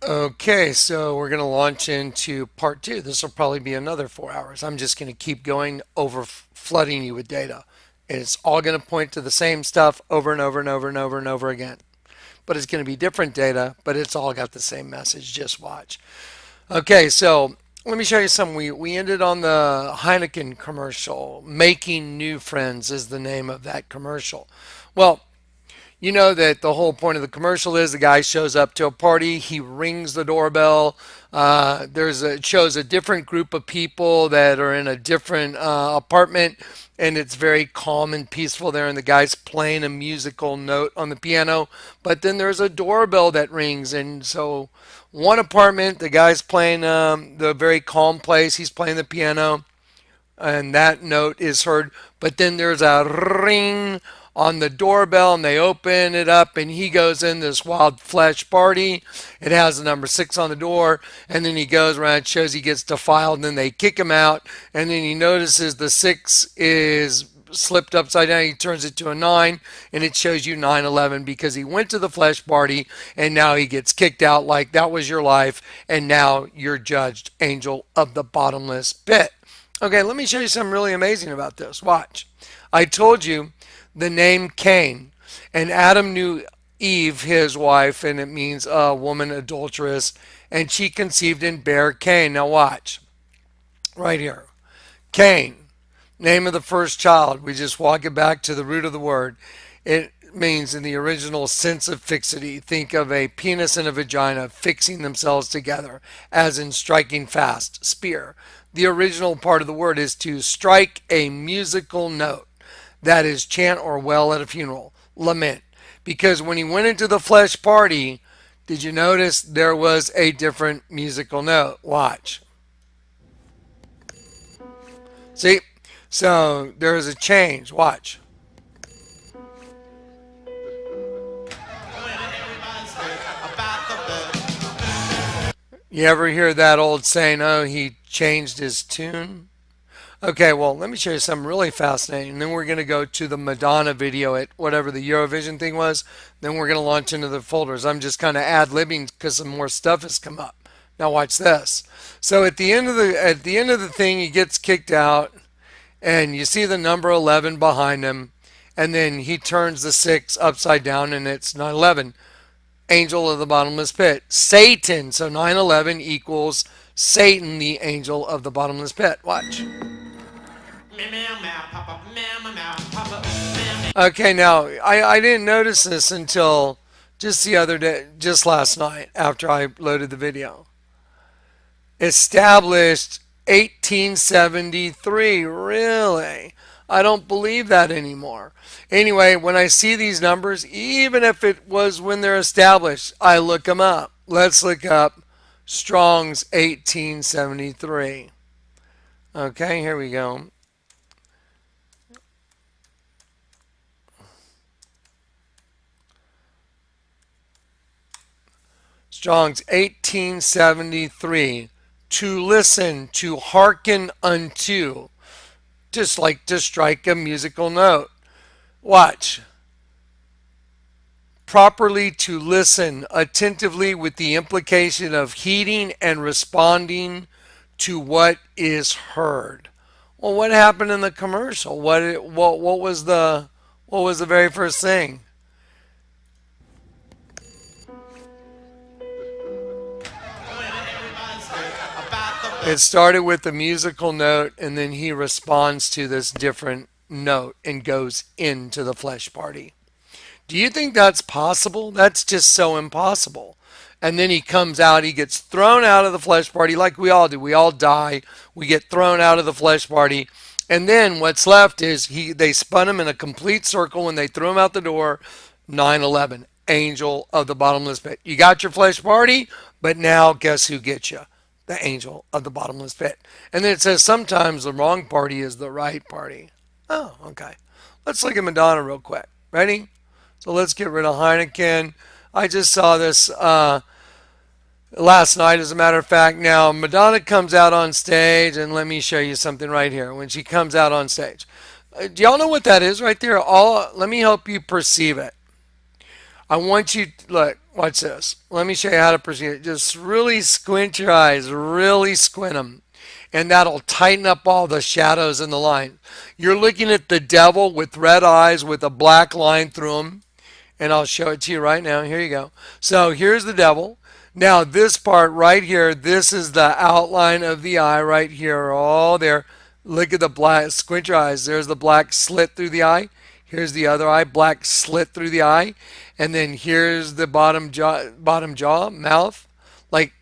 Okay, so we're going to launch into part two. This will probably be another 4 hours. I'm just going to keep going over flooding you with data. It's all going to point to the same stuff over and over and over and over and over again. But it's going to be different data, but it's all got the same message. Just watch. Okay, so let me show you some. We ended on the Heineken commercial. Making New Friends is the name of that commercial. Well, you know that the whole point of the commercial is the guy shows up to a party, he rings the doorbell. It shows a different group of people that are in a different apartment, and it's very calm and peaceful there. And the guy's playing a musical note on the piano, but then there's a doorbell that rings, and so one apartment, the guy's playing the very calm place. He's playing the piano and that note is heard. But then there's a ring on the doorbell and they open it up and he goes in this wild flesh party. It has the number 6 on the door and then he goes around, shows he gets defiled, and then they kick him out, and then he notices the 6 is slipped upside down. He turns it to a 9 and it shows you 9/11 because he went to the flesh party and now he gets kicked out, like that was your life and now you're judged angel of the bottomless pit. Okay, let me show you something really amazing about this. Watch. I told you the name Cain, and Adam knew Eve, his wife, and it means a woman adulteress, and she conceived and bare Cain. Now watch. Right here. Cain, name of the first child. We just walk it back to the root of the word. It means in the original sense of fixity. Think of a penis and a vagina fixing themselves together, as in striking fast, spear. The original part of the word is to strike a musical note. That is chant or wail at a funeral, lament. Because when he went into the flesh party, did you notice there was a different musical note? Watch. See? So there is a change. Watch. You ever hear that old saying, oh, he changed his tune? Okay, well, let me show you something really fascinating. And then we're going to go to the Madonna video at whatever the Eurovision thing was. Then we're going to launch into the folders. I'm just kind of ad-libbing because some more stuff has come up. Now watch this. So at the end of the thing, he gets kicked out, and you see the number 11 behind him, and then he turns the 6 upside down, and it's 9/11. Angel of the bottomless pit. Satan. So 9/11 equals Satan, the angel of the bottomless pit. Watch. Okay, now I didn't notice this until just the other day, just last night after I loaded the video. Established 1873. Really? I don't believe that anymore. Anyway, when I see these numbers, even if it was when they're established, I look them up. Let's look up Strong's 1873. Okay, here we go. Strong's 1873. To listen, to hearken unto. Just like to strike a musical note. Watch. Properly to listen attentively with the implication of heeding and responding to what is heard. Well, what happened in the commercial? What was the very first thing? It started with a musical note, and then he responds to this different note and goes into the flesh party. Do you think that's possible? That's just so impossible. And then he comes out, he gets thrown out of the flesh party like we all do. We all die. We get thrown out of the flesh party. And then what's left is they spun him in a complete circle when they threw him out the door. 9/11, angel of the bottomless pit. You got your flesh party, but now guess who gets you? The angel of the bottomless pit. And then it says sometimes the wrong party is the right party. Oh, okay. Let's look at Madonna real quick. Ready? So let's get rid of Heineken. I just saw this last night, as a matter of fact. Now, Madonna comes out on stage, and let me show you something right here. When she comes out on stage, do y'all know what that is right there? Let me help you perceive it. I want you, look, watch this. Let me show you how to proceed it. Just really squint your eyes, really squint them. And that'll tighten up all the shadows in the line. You're looking at the devil with red eyes with a black line through them. And I'll show it to you right now. Here you go. So here's the devil. Now this part right here, this is the outline of the eye right here, all there. Look at the black, squint your eyes. There's the black slit through the eye. Here's the other eye, black slit through the eye. And then here's the bottom jaw, mouth. Like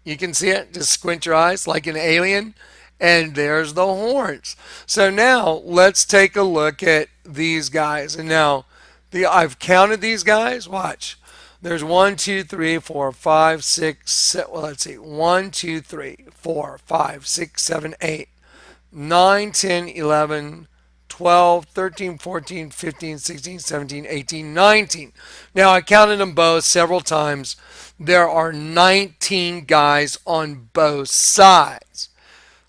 you can see it, just squint your eyes like an alien. And there's the horns. So now let's take a look at these guys. And now I've counted these guys. Watch. There's 1, 2, 3, 4, 5, 6, 7. Well, let's see. 1, 2, 3, 4, 5, 6, 7, 8, 9, 10, 11, 12, 13, 14, 15, 16, 17, 18, 19. Now, I counted them both several times. There are 19 guys on both sides.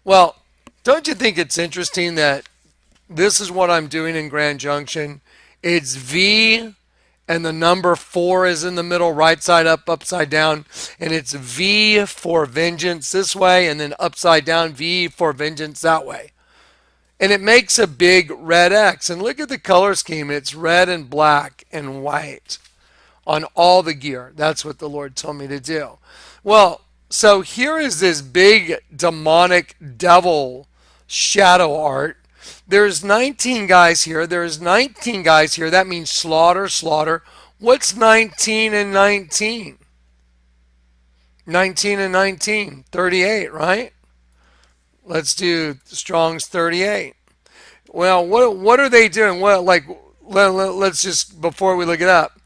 Well, don't you think it's interesting that this is what I'm doing in Grand Junction? It's V and the number 4 is in the middle, right side up, upside down. And it's V for vengeance this way, and then upside down, V for vengeance that way. And it makes a big red X. And look at the color scheme. It's red and black and white on all the gear. That's what the Lord told me to do. Well, so here is this big demonic devil shadow art. There's 19 guys here. There's 19 guys here. That means slaughter, slaughter. What's 19 and 19? 19 and 19, 38, right? Let's do Strong's 38. Well, what are they doing? Well, like, let's just, before we look it up,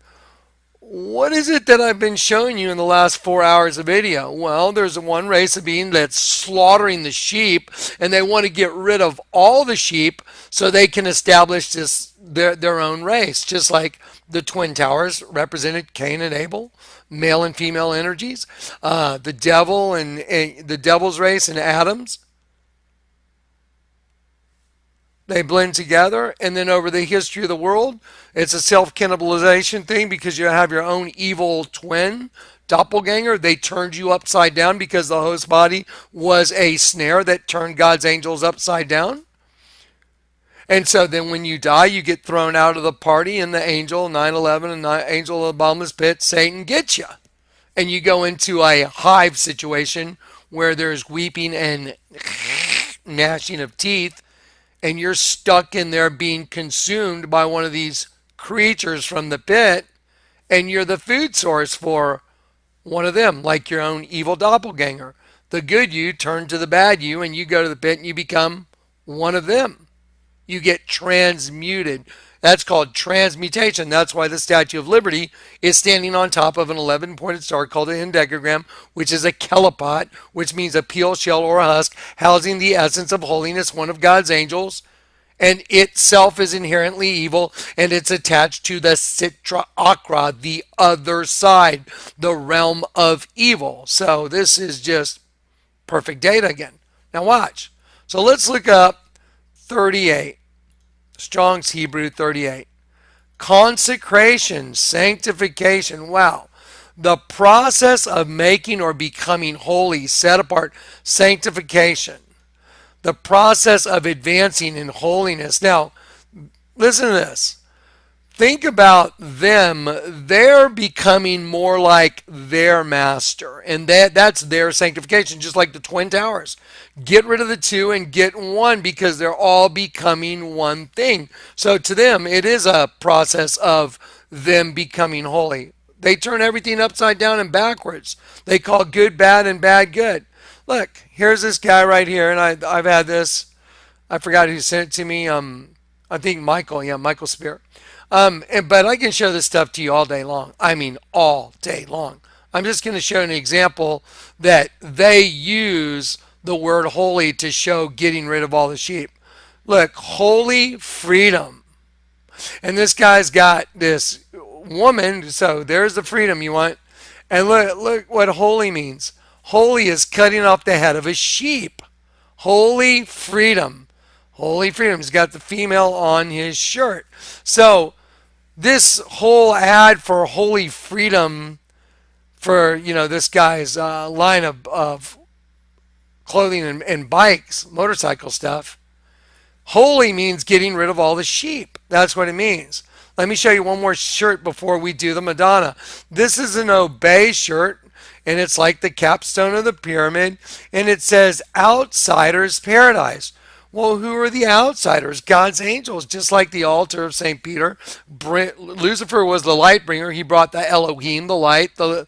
what is it that I've been showing you in the last 4 hours of video? Well, there's one race of being that's slaughtering the sheep, and they want to get rid of all the sheep so they can establish their own race, just like the Twin Towers represented Cain and Abel, male and female energies, the devil and the devil's race and Adam's. They blend together, and then over the history of the world, it's a self-cannibalization thing because you have your own evil twin, doppelganger. They turned you upside down because the host body was a snare that turned God's angels upside down. And so then when you die, you get thrown out of the party, and the angel, 9/11, and the angel of the bottomless pit, Satan gets you. And you go into a hive situation where there's weeping and gnashing of teeth, and you're stuck in there being consumed by one of these creatures from the pit, and you're the food source for one of them, like your own evil doppelganger. The good you turn to the bad you, and you go to the pit and you become one of them. You get transmuted. That's called transmutation. That's why the Statue of Liberty is standing on top of an 11-pointed star called a hendecagram, which is a kelipot, which means a peel, shell, or a husk, housing the essence of holiness, one of God's angels. And itself is inherently evil, and it's attached to the Sitra Akra, the other side, the realm of evil. So this is just perfect data again. Now watch. So let's look up 38. Strong's Hebrew 38. Consecration, sanctification. Wow. The process of making or becoming holy, set apart, sanctification. The process of advancing in holiness. Now, listen to this. Think about them. They're becoming more like their master. And that's their sanctification, just like the Twin Towers. Get rid of the two and get one because they're all becoming one thing. So to them, it is a process of them becoming holy. They turn everything upside down and backwards. They call good bad and bad good. Look, here's this guy right here, and I've had this. I forgot who sent it to me. I think Michael. Yeah, Michael Spear. But I can show this stuff to you all day long. I mean, all day long. I'm just going to show an example that they use the word holy to show getting rid of all the sheep. Look, holy freedom. And this guy's got this woman, so there's the freedom you want. And look what holy means. Holy is cutting off the head of a sheep. Holy freedom. Holy freedom. He's got the female on his shirt. So This whole ad for Holy Freedom for, this guy's line of clothing and bikes, motorcycle stuff. Holy means getting rid of all the sheep. That's what it means. Let me show you one more shirt before we do the Madonna. This is an Obey shirt, and it's like the capstone of the pyramid, and it says Outsiders Paradise. Well, who are the outsiders? God's angels, just like the altar of St. Peter. Lucifer was the light bringer. He brought the Elohim, the light, the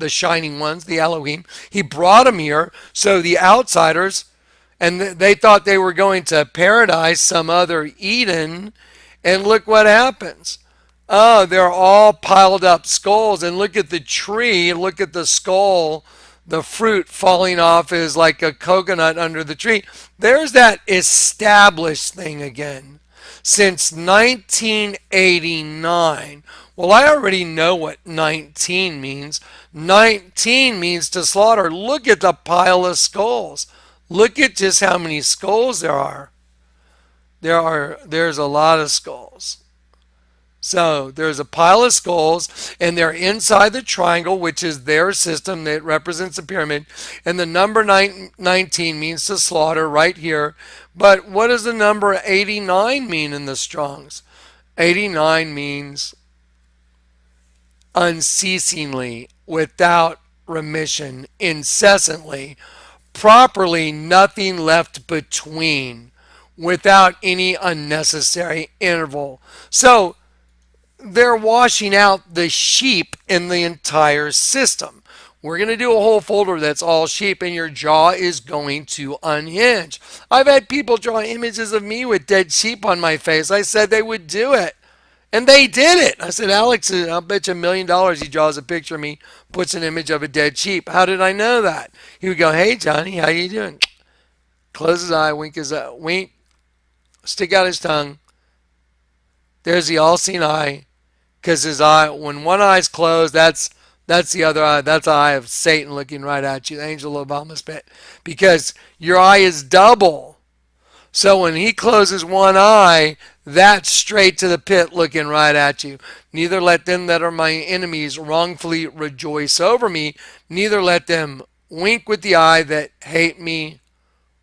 shining ones, the Elohim. He brought them here. So the outsiders, and they thought they were going to paradise, some other Eden, and look what happens. Oh, they're all piled up skulls, and look at the tree, look at the skull. The fruit falling off is like a coconut under the tree. There's that established thing again. Since 1989. Well, I already know what 19 means. 19 means to slaughter. Look at the pile of skulls. Look at just how many skulls there are. There's a lot of skulls. So there's a pile of skulls, and they're inside the triangle, which is their system that represents the pyramid. And the number 19 means to slaughter right here. But what does the number 89 mean in the Strongs? 89 means unceasingly, without remission, incessantly, properly, nothing left between, without any unnecessary interval. So they're washing out the sheep in the entire system. We're going to do a whole folder that's all sheep, and your jaw is going to unhinge. I've had people draw images of me with dead sheep on my face. I said they would do it, and they did it. I said, Alex, I'll bet you $1 million he draws a picture of me, puts an image of a dead sheep. How did I know that? He would go, hey, Johnny, how you doing? Close his eye, wink his eye, wink, stick out his tongue. There's the all-seeing eye. Because his eye, when one eye's closed, that's the other eye. That's the eye of Satan looking right at you, the angel of Balaam's pit. Because your eye is double. So when he closes one eye, that's straight to the pit looking right at you. Neither let them that are my enemies wrongfully rejoice over me. Neither let them wink with the eye that hate me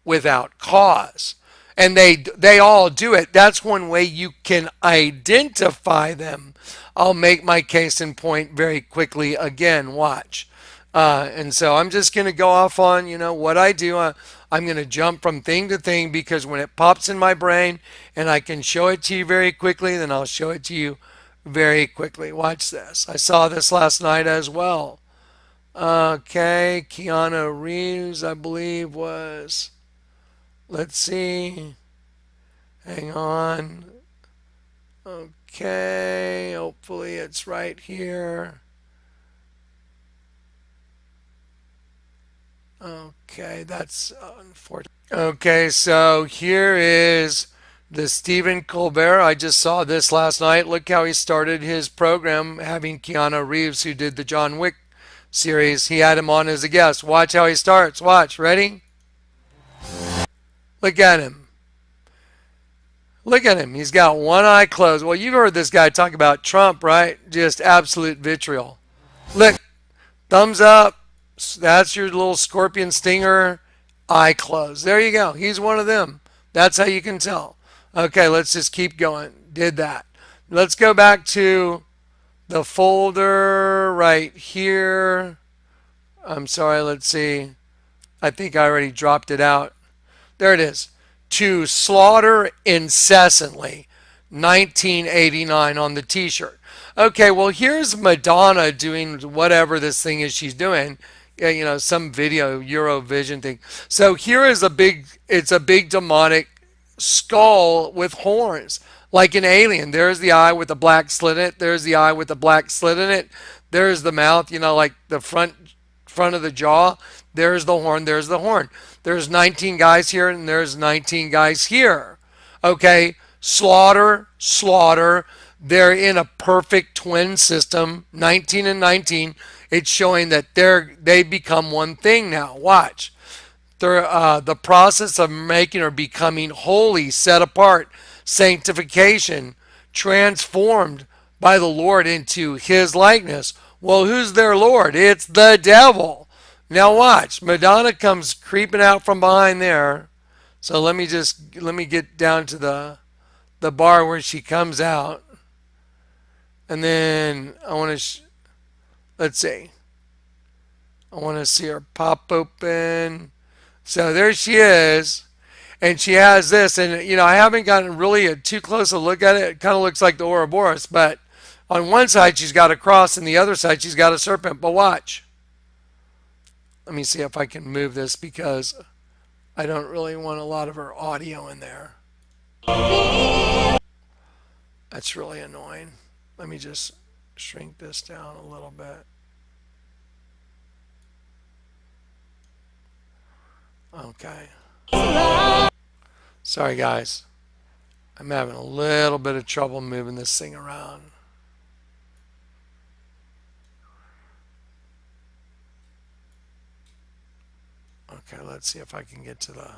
without cause. And they all do it. That's one way you can identify them. I'll make my case in point very quickly again. Watch. And so I'm just going to go off on, what I do. I'm going to jump from thing to thing, because when it pops in my brain and I can show it to you very quickly, then I'll show it to you very quickly. Watch this. I saw this last night as well. Okay, Keanu Reeves, I believe, was... Let's see. Hang on. Okay, hopefully it's right here. Okay, that's unfortunate. Okay, so here is the Stephen Colbert. I just saw this last night. Look how he started his program, having Keanu Reeves, who did the John Wick series. He had him on as a guest. Watch how he starts. Watch. Ready? Look at him. Look at him. He's got one eye closed. Well, you've heard this guy talk about Trump, right? Just absolute vitriol. Look, thumbs up. That's your little scorpion stinger. Eye closed. There you go. He's one of them. That's how you can tell. Okay, let's just keep going. Did that. Let's go back to the folder right here. I'm sorry, let's see. I think I already dropped it out. There it is. To slaughter incessantly. 1989 on the t-shirt. Okay, well, here's Madonna doing whatever this thing is she's doing. Some video, Eurovision thing. So here is it's a big demonic skull with horns, like an alien. There's the eye with the black slit in it. There's the eye with the black slit in it. There's the mouth, like the front of the jaw. There's the horn. There's the horn. There's 19 guys here, and there's 19 guys here. Okay, slaughter. They're in a perfect twin system, 19 and 19. It's showing that they become one thing now. Watch. The process of making or becoming holy, set apart, sanctification, transformed by the Lord into his likeness. Well, who's their Lord? It's the devil. Now watch. Madonna comes creeping out from behind there. So let me get down to the bar where she comes out. And then I want to, let's see. I want to see her pop open. So there she is. And she has this. And, you know, I haven't gotten really too close a look at it. It kind of looks like the Ouroboros. But on one side, she's got a cross. And the other side, she's got a serpent. But watch. Let me see if I can move this because I don't really want a lot of her audio in there. That's really annoying. Let me just shrink this down a little bit. Okay. Sorry, guys. I'm having a little bit of trouble moving this thing around. Okay, let's see if I can get to the...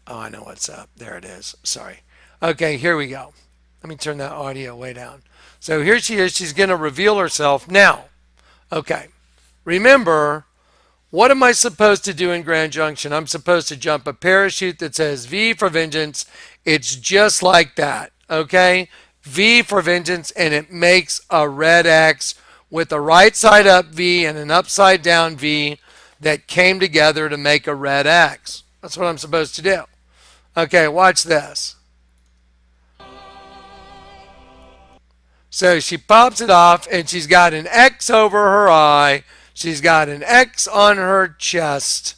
Oh, I know what's up. There it is. Sorry. Okay, here we go. Let me turn that audio way down. So here she is. She's going to reveal herself now. Okay. Remember, what am I supposed to do in Grand Junction? I'm supposed to jump a parachute that says V for Vengeance. It's just like that. Okay? V for Vengeance, and it makes a red X with a right side up V and an upside down V that came together to make a red X. That's what I'm supposed to do. Okay, watch this. So she pops it off, and she's got an X over her eye. She's got an X on her chest.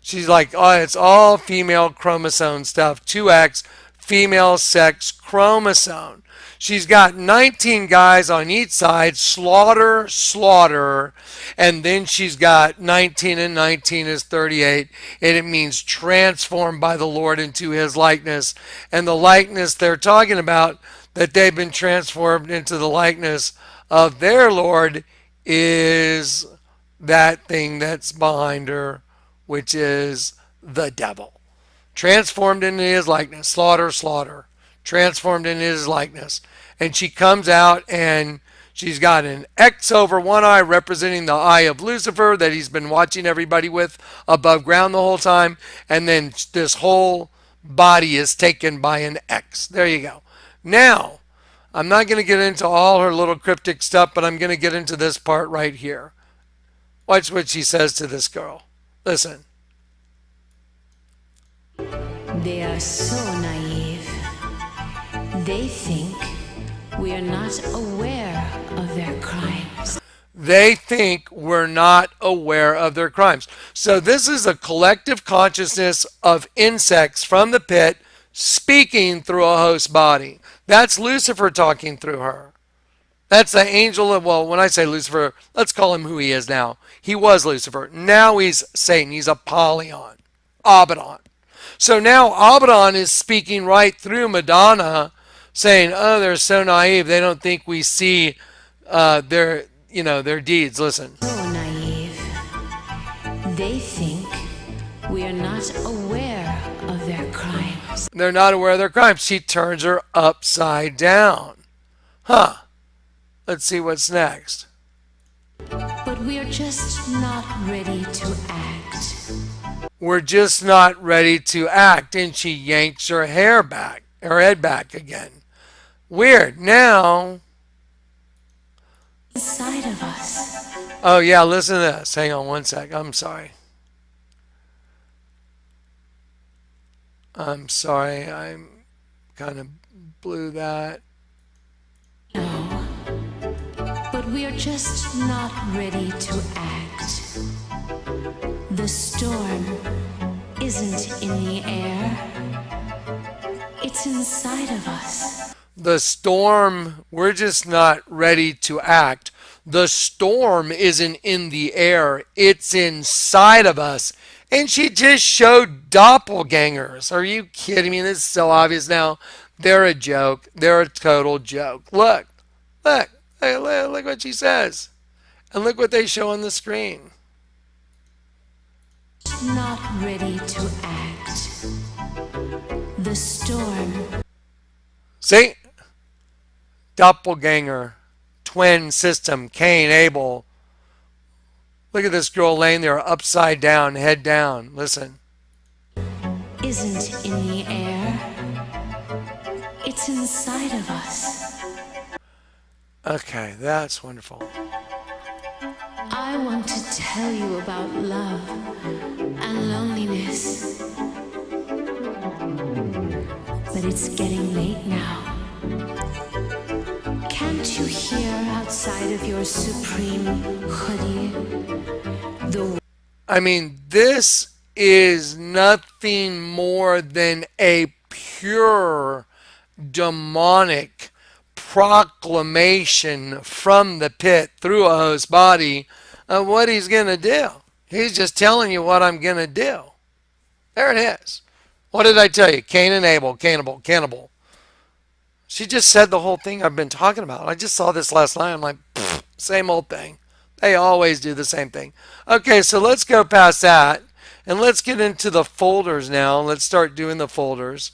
She's like, oh, it's all female chromosome stuff. 2X, female sex chromosome. She's got 19 guys on each side, slaughter, slaughter, and then she's got 19 and 19 is 38, and it means transformed by the Lord into his likeness. And the likeness they're talking about, that they've been transformed into the likeness of their Lord, is that thing that's behind her, which is the devil. Transformed into his likeness, slaughter, slaughter. Transformed into his likeness. And she comes out and she's got an X over one eye representing the eye of Lucifer that he's been watching everybody with above ground the whole time. And then this whole body is taken by an X. There you go. Now, I'm not going to get into all her little cryptic stuff, but I'm going to get into this part right here. Watch what she says to this girl. Listen. They are so naive. They think we are not aware of their crimes. They think we're not aware of their crimes. So this is a collective consciousness of insects from the pit speaking through a host body. That's Lucifer talking through her. That's the angel of, well, when I say Lucifer, let's call him who he is now. He was Lucifer. Now he's Satan. He's Apollyon. Abaddon. So now Abaddon is speaking right through Madonna, saying, oh, they're so naive. They don't think we see their deeds. Listen. So naive. They think we are not aware of their crimes. They're not aware of their crimes. She turns her upside down. Huh. Let's see what's next. But we are just not ready to act. We're just not ready to act. And she yanks her head back again. Weird. Now. Inside of us. Oh, yeah, listen to this. Hang on one sec. I'm sorry. I kind of blew that. No. But we are just not ready to act. The storm isn't in the air. It's inside of us. The storm, we're just not ready to act. The storm isn't in the air. It's inside of us. And she just showed doppelgangers. Are you kidding me? This is so obvious now. They're a joke. They're a total joke. Look. Look what she says. And look what they show on the screen. Not ready to act. The storm. See? doppelganger, twin system, Cain, Abel. Look at this girl laying there upside down, head down. Listen. Isn't in the air, it's inside of us. Okay, that's wonderful. I want to tell you about love and loneliness. But it's getting late now. Can't you hear outside of your supreme hoodie I mean, this is nothing more than a pure demonic proclamation from the pit through a host body of what he's going to do. He's just telling you what I'm going to do. There it is. What did I tell you? Cain and Abel, cannibal, cannibal. She just said the whole thing I've been talking about. I just saw this last night. I'm like, same old thing. They always do the same thing. Okay, so let's go past that. And let's get into the folders now. Let's start doing the folders.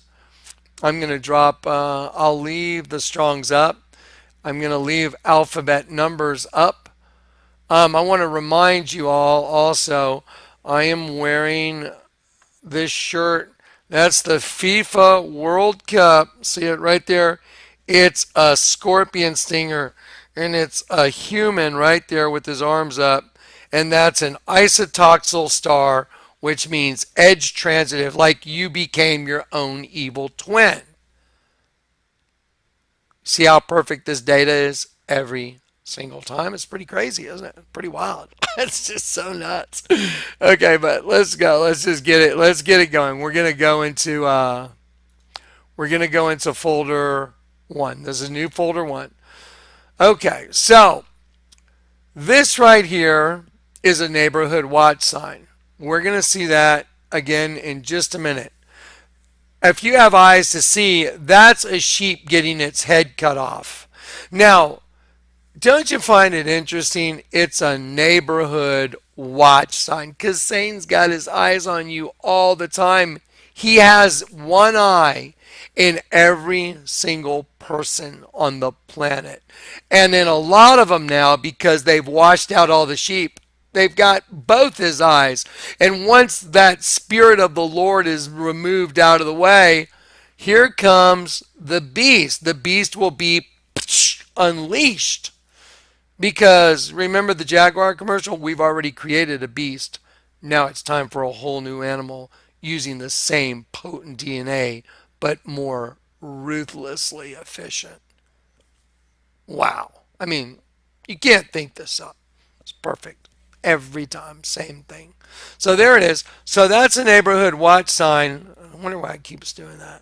I'm going to drop, I'll leave the Strongs up. I'm going to leave alphabet numbers up. I want to remind you all also, I am wearing this shirt. That's the FIFA World Cup. See it right there? It's a scorpion stinger, and it's a human right there with his arms up. And that's an isotoxal star, which means edge transitive, like you became your own evil twin. See how perfect this data is every single time? It's pretty crazy, isn't it? Pretty wild. It's just so nuts. Okay, but let's go. Let's just get it. Let's get it going. We're gonna go into folder 1. This is new folder 1. Okay, so this right here is a neighborhood watch sign. We're gonna see that again in just a minute. If you have eyes to see, that's a sheep getting its head cut off. Now, don't you find it interesting? It's a neighborhood watch sign because Satan's got his eyes on you all the time. He has one eye in every single person on the planet. And in a lot of them now, because they've washed out all the sheep, they've got both his eyes. And once that spirit of the Lord is removed out of the way, here comes the beast. The beast will be unleashed. Because remember the Jaguar commercial? We've already created a beast. Now it's time for a whole new animal using the same potent DNA, but more ruthlessly efficient. Wow. I mean, you can't think this up. It's perfect. Every time, same thing. So there it is. So that's a neighborhood watch sign. I wonder why it keeps doing that.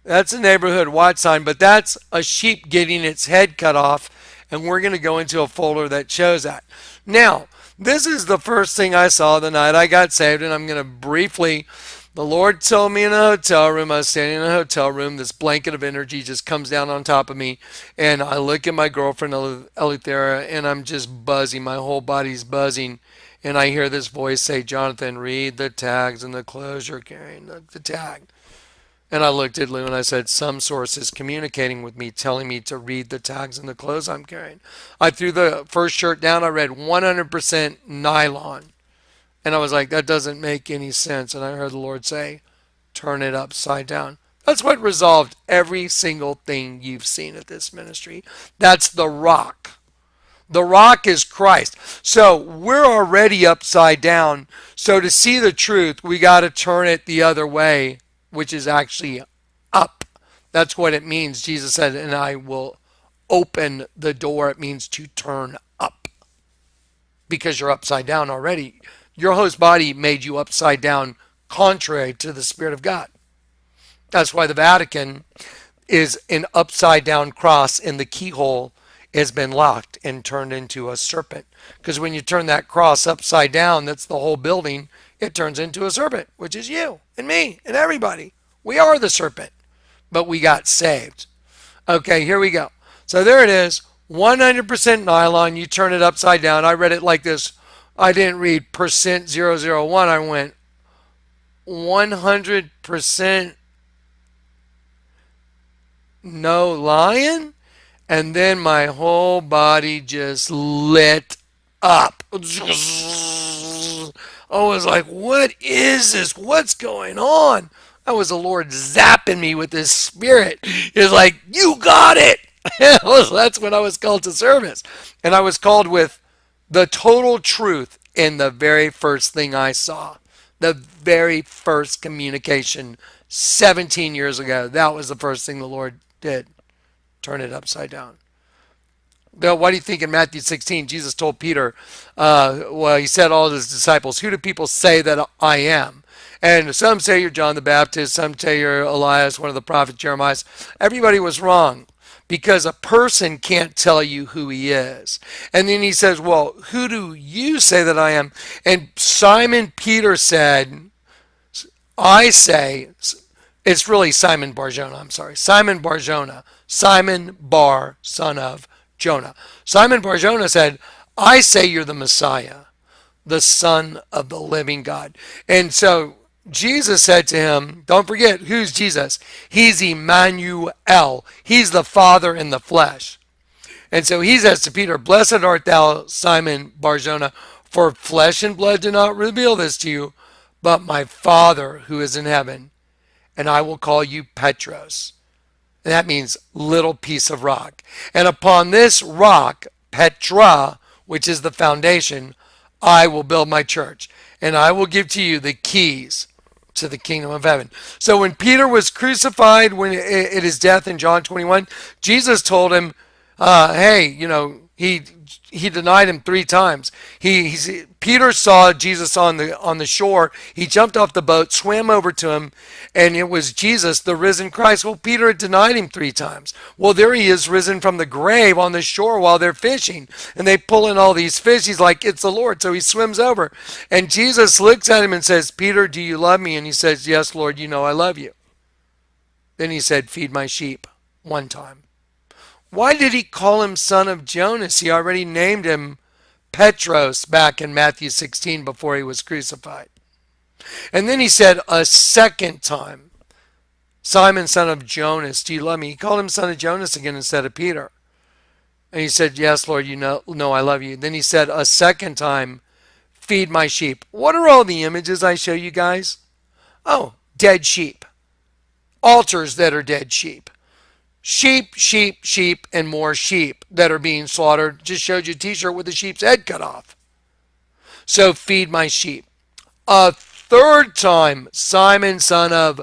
That's a neighborhood watch sign, but that's a sheep getting its head cut off, and we're going to go into a folder that shows that. Now, this is the first thing I saw the night I got saved, and I'm going to briefly, the Lord told me in a hotel room, I was standing in a hotel room, this blanket of energy just comes down on top of me, and I look at my girlfriend, Eleuthera, and I'm just buzzing, my whole body's buzzing, and I hear this voice say, Jonathan, read the tags and the clothes you're carrying, the tag. And I looked at Lou and I said, some source is communicating with me, telling me to read the tags and the clothes I'm carrying. I threw the first shirt down. I read 100% nylon. And I was like, that doesn't make any sense. And I heard the Lord say, turn it upside down. That's what resolved every single thing you've seen at this ministry. That's the rock. The rock is Christ. So we're already upside down. So to see the truth, we got to turn it the other way, which is actually up. That's what it means. Jesus said, and I will open the door. It means to turn up because you're upside down already. Your host body made you upside down contrary to the Spirit of God. That's why the Vatican is an upside down cross and the keyhole has been locked and turned into a serpent. Because when you turn that cross upside down, that's the whole building, it turns into a serpent, which is you and me and everybody. We are the serpent, but we got saved. Okay, here we go. So there it is, 100% nylon. You turn it upside down. I read it like this. I didn't read %001. I went 100% no lion. And then my whole body just lit up. I was like, what is this? What's going on? That was the Lord zapping me with his spirit. He was like, you got it. That's when I was called to service. And I was called with the total truth in the very first thing I saw. The very first communication 17 years ago. That was the first thing the Lord did. Turn it upside down. Bill, why do you think in Matthew 16, Jesus told Peter, he said all his disciples, who do people say that I am? And some say you're John the Baptist, some say you're Elias, one of the prophets, Jeremiah. Everybody was wrong because a person can't tell you who he is. And then he says, well, who do you say that I am? And Simon Peter said, I say, it's really Simon Bar-Jonah, I'm sorry, Simon Bar-Jonah, Simon Bar, son of Jonah. Simon Bar-Jonah said, I say you're the Messiah, the Son of the living God. And so Jesus said to him, don't forget, who's Jesus? He's Emmanuel. He's the Father in the flesh. And so he says to Peter, blessed art thou, Simon Bar-Jonah, for flesh and blood did not reveal this to you, but my Father who is in heaven. And I will call you Petros. And that means little piece of rock. And upon this rock, Petra, which is the foundation, I will build my church. And I will give to you the keys to the kingdom of heaven. So when Peter was crucified, when at his death in John 21, Jesus told him, hey, he denied him 3 times. Peter saw Jesus on the shore. He jumped off the boat, swam over to him, and it was Jesus, the risen Christ. Well, Peter had denied him 3 times. Well, there he is, risen from the grave on the shore while they're fishing, and they pull in all these fish. He's like, it's the Lord. So he swims over, and Jesus looks at him and says, Peter, do you love me? And he says, yes, Lord, you know I love you. Then he said, feed my sheep 1 time. Why did he call him son of Jonas? He already named him Petros back in Matthew 16 before he was crucified. And then he said a second time, Simon, son of Jonas, do you love me? He called him son of Jonas again instead of Peter. And he said, yes, Lord, you know I love you. Then he said a second time, feed my sheep. What are all the images I show you guys? Oh, dead sheep. Altars that are dead sheep. Sheep, sheep, sheep, and more sheep that are being slaughtered. Just showed you a t-shirt with the sheep's head cut off. So feed my sheep. A third time, Simon, son of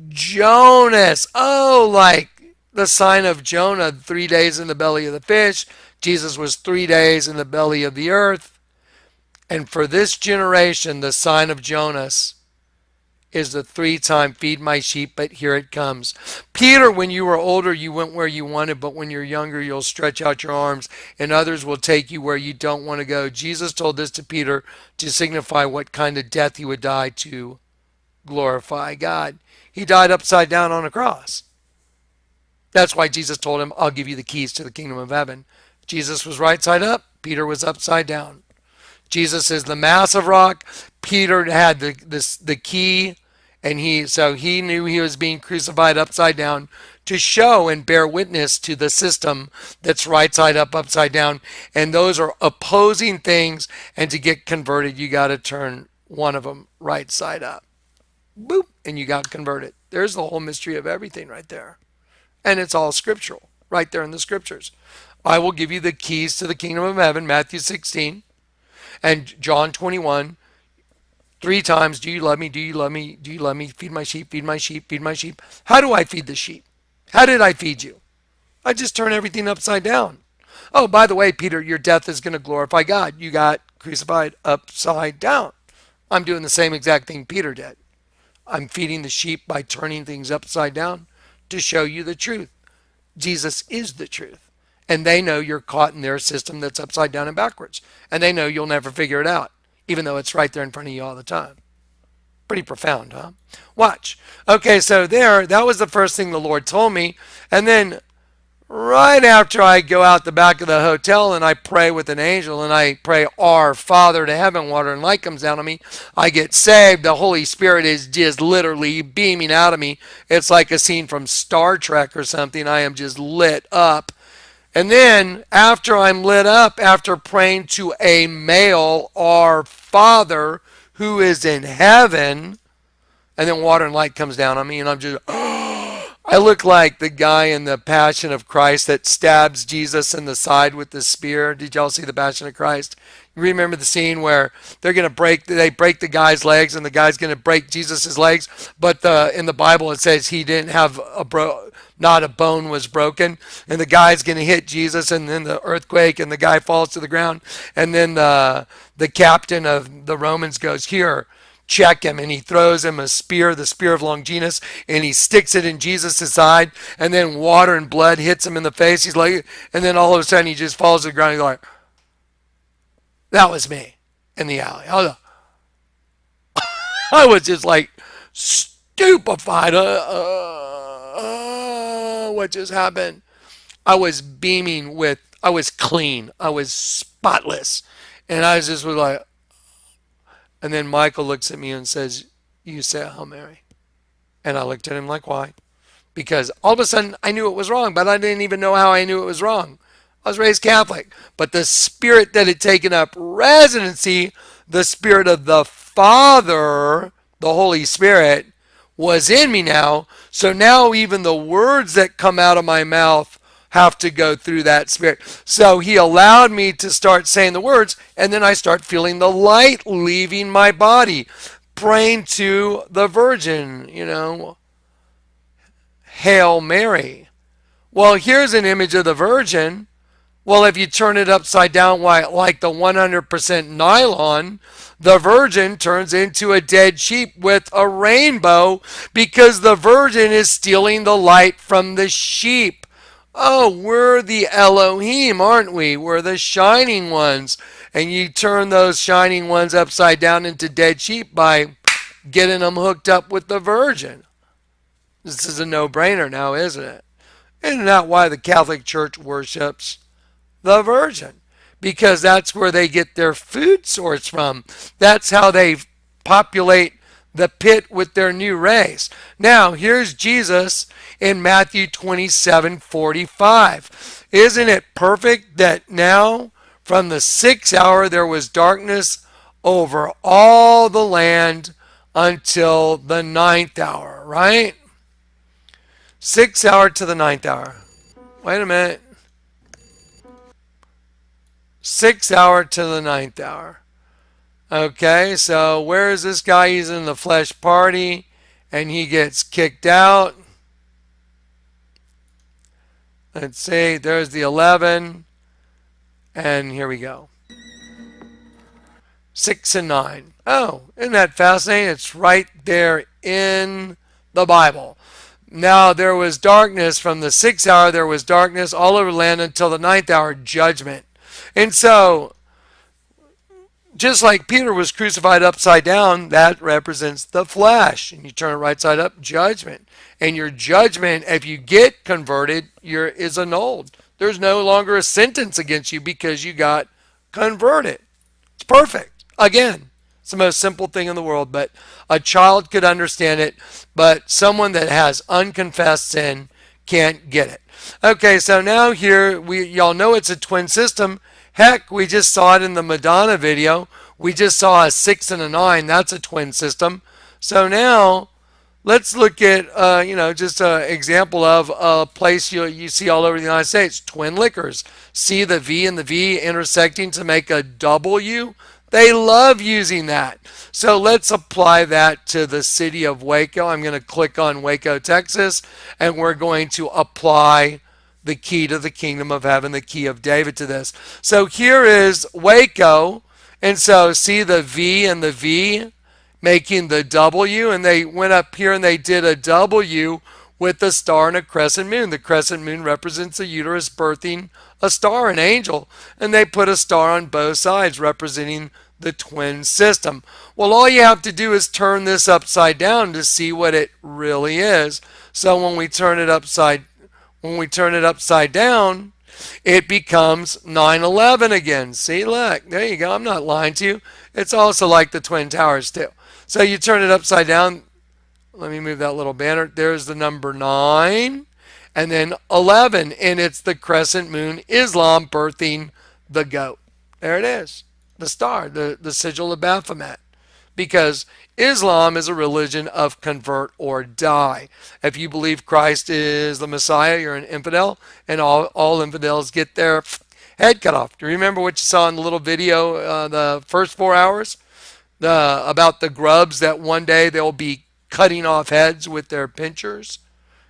Jonas. Oh, like the sign of Jonah, 3 days in the belly of the fish. Jesus was 3 days in the belly of the earth. And for this generation, the sign of Jonas is the 3-time feed my sheep, but here it comes. Peter, when you were older, you went where you wanted, but when you're younger, you'll stretch out your arms, and others will take you where you don't want to go. Jesus told this to Peter to signify what kind of death he would die to glorify God. He died upside down on a cross. That's why Jesus told him, I'll give you the keys to the kingdom of heaven. Jesus was right side up. Peter was upside down. Jesus is the massive rock. Peter had the key, and he knew he was being crucified upside down to show and bear witness to the system that's right side up, upside down. And those are opposing things, and to get converted, you got to turn one of them right side up. Boop, and you got converted. There's the whole mystery of everything right there. And it's all scriptural, right there in the scriptures. I will give you the keys to the kingdom of heaven, Matthew 16. And John 21, 3 times, do you love me? Do you love me? Do you love me? Feed my sheep, feed my sheep, feed my sheep. How do I feed the sheep? How did I feed you? I just turn everything upside down. Oh, by the way, Peter, your death is going to glorify God. You got crucified upside down. I'm doing the same exact thing Peter did. I'm feeding the sheep by turning things upside down to show you the truth. Jesus is the truth. And they know you're caught in their system that's upside down and backwards. And they know you'll never figure it out, even though it's right there in front of you all the time. Pretty profound, huh? Watch. Okay, so that was the first thing the Lord told me. And then right after I go out the back of the hotel and I pray with an angel and I pray, Our Father to heaven, water and light comes down on me. I get saved. The Holy Spirit is just literally beaming out of me. It's like a scene from Star Trek or something. I am just lit up. And then after I'm lit up, after praying to a male, our Father who is in heaven, and then water and light comes down on me, and I'm just, I look like the guy in the Passion of Christ that stabs Jesus in the side with the spear. Did y'all see the Passion of Christ? You remember the scene where they break the guy's legs, and the guy's going to break Jesus's legs, but in the Bible it says he didn't have not a bone was broken, and the guy's going to hit Jesus, and then the earthquake, and the guy falls to the ground, and then the captain of the Romans goes, here, check him, and he throws him a spear, the spear of Longinus, and he sticks it in Jesus' side, and then water and blood hits him in the face. He's like, and then all of a sudden he just falls to the ground. He's like, that was me in the alley. I was just like stupefied. What just happened? I was beaming with, I was clean, I was spotless, and I was like, and then Michael looks at me and says, you say Hail Mary. And I looked at him like, why? Because all of a sudden I knew it was wrong, but I didn't even know how I knew it was wrong. I was raised Catholic. But the spirit that had taken up residency, the spirit of the Father, the Holy Spirit, was in me now. So now even the words that come out of my mouth have to go through that spirit. So he allowed me to start saying the words, and then I start feeling the light leaving my body, praying to the Virgin, Hail Mary. Well, here's an image of the Virgin. Well, if you turn it upside down like the 100% nylon, the Virgin turns into a dead sheep with a rainbow because the Virgin is stealing the light from the sheep. Oh, we're the Elohim, aren't we? We're the shining ones. And you turn those shining ones upside down into dead sheep by getting them hooked up with the Virgin. This is a no-brainer now, isn't it? Isn't that why the Catholic Church worships the Virgin? Because that's where they get their food source from. That's how they populate the pit with their new race. Now, here's Jesus in Matthew 27:45. Isn't it perfect that now from the 6th hour there was darkness over all the land until the 9th hour, right? 6th hour to the 9th hour. Wait a minute. 6th hour to the 9th hour. Okay, so where is this guy? He's in the flesh party and he gets kicked out. Let's see, there's the 11. And here we go. 6 and 9. Oh, isn't that fascinating? It's right there in the Bible. Now there was darkness from the 6th hour, there was darkness all over the land until the 9th hour, judgment. And so, just like Peter was crucified upside down, that represents the flesh. And you turn it right side up, judgment. And your judgment, if you get converted, is annulled. There's no longer a sentence against you because you got converted. It's perfect. Again, it's the most simple thing in the world, but a child could understand it, but someone that has unconfessed sin can't get it. Okay, so now here, y'all know it's a twin system. Heck, we just saw it in the Madonna video. We just saw a 6 and a 9. That's a twin system. So now, let's look at, just an example of a place you see all over the United States. Twin liquors. See the V and the V intersecting to make a W? They love using that. So let's apply that to the city of Waco. I'm going to click on Waco, Texas, and we're going to apply the key to the kingdom of heaven, the key of David to this. So here is Waco, and so see the V and the V making the W, and they went up here and they did a W with a star and a crescent moon. The crescent moon represents a uterus birthing a star, an angel, and they put a star on both sides representing the twin system. Well, all you have to do is turn this upside down to see what it really is. So when we turn it upside down, it becomes 9/11 again. See, look, there you go. I'm not lying to you. It's also like the Twin Towers too. So you turn it upside down. Let me move that little banner. There's the number 9. And then 11, and it's the crescent moon, Islam birthing the goat. There it is, the star, the sigil of Baphomet. Because Islam is a religion of convert or die. If you believe Christ is the Messiah, you're an infidel, and all infidels get their head cut off. Do you remember what you saw in the little video, the first 4 hours? About the grubs that one day they'll be cutting off heads with their pinchers?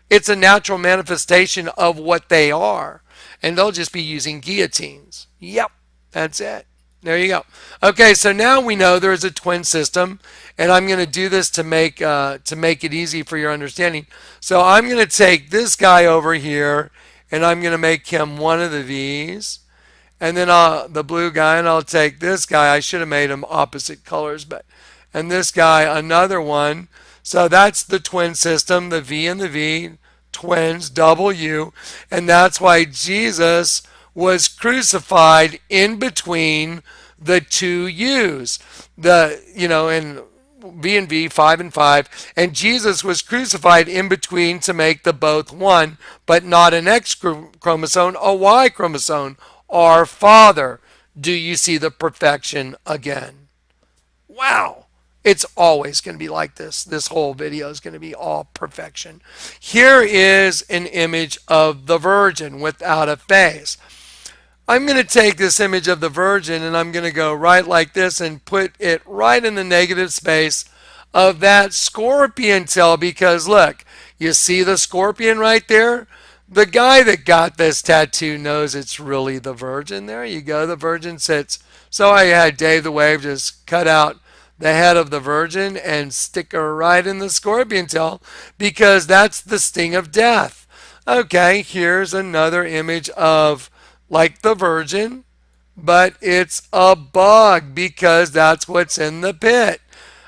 It's a natural manifestation of what they are. And they'll just be using guillotines. Yep, that's it. There you go. Okay, so now we know there is a twin system, and I'm going to do this to make it easy for your understanding. So I'm going to take this guy over here, and I'm going to make him one of the V's, and then the blue guy, and I'll take this guy. I should have made them opposite colors, and this guy another one. So that's the twin system, the V and the V, twins, W, and that's why Jesus was crucified in between the two U's. In V and V, 5 and 5, and Jesus was crucified in between to make the both one, but not an X chromosome, a Y chromosome. Our Father, do you see the perfection again? Wow. It's always going to be like this. This whole video is going to be all perfection. Here is an image of the Virgin without a face. I'm going to take this image of the Virgin and I'm going to go right like this and put it right in the negative space of that scorpion tail, because look, you see the scorpion right there? The guy that got this tattoo knows it's really the Virgin. There you go. The Virgin sits. So I had Dave the Wave just cut out the head of the Virgin and stick her right in the scorpion tail, because that's the sting of death. Okay, here's another image of like the Virgin, but it's a bug because that's what's in the pit.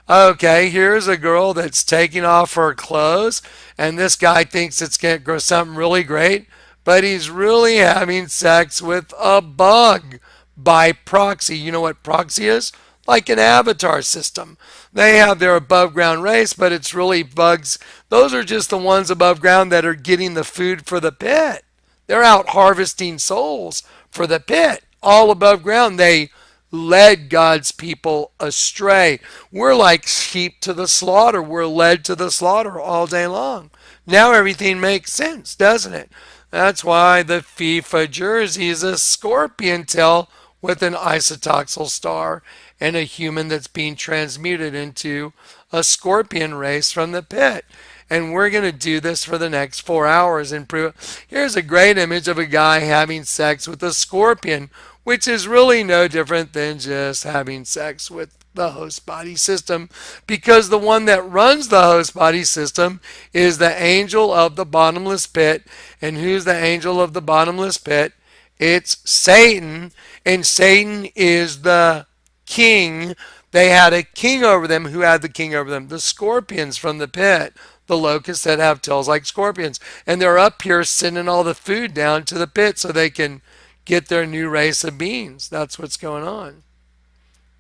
Okay, here's a girl that's taking off her clothes, and this guy thinks it's going to grow something really great, but he's really having sex with a bug by proxy. You know what proxy is? Like an avatar system. They have their above ground race, but it's really bugs. Those are just the ones above ground that are getting the food for the pit. They're out harvesting souls for the pit, all above ground. They led God's people astray. We're like sheep to the slaughter. We're led to the slaughter all day long. Now everything makes sense, doesn't it? That's why the FIFA jersey is a scorpion tail with an isotoxal star and a human that's being transmuted into a scorpion race from the pit. And we're going to do this for the next 4 hours and prove it. Here's a great image of a guy having sex with a scorpion, which is really no different than just having sex with the host body system, because the one that runs the host body system is the angel of the bottomless pit. And who's the angel of the bottomless pit? It's Satan, and Satan is the king. They had a king over them. Who had the king over them? The scorpions from the pit, the locusts that have tails like scorpions. And they're up here sending all the food down to the pit so they can get their new race of beings. That's what's going on.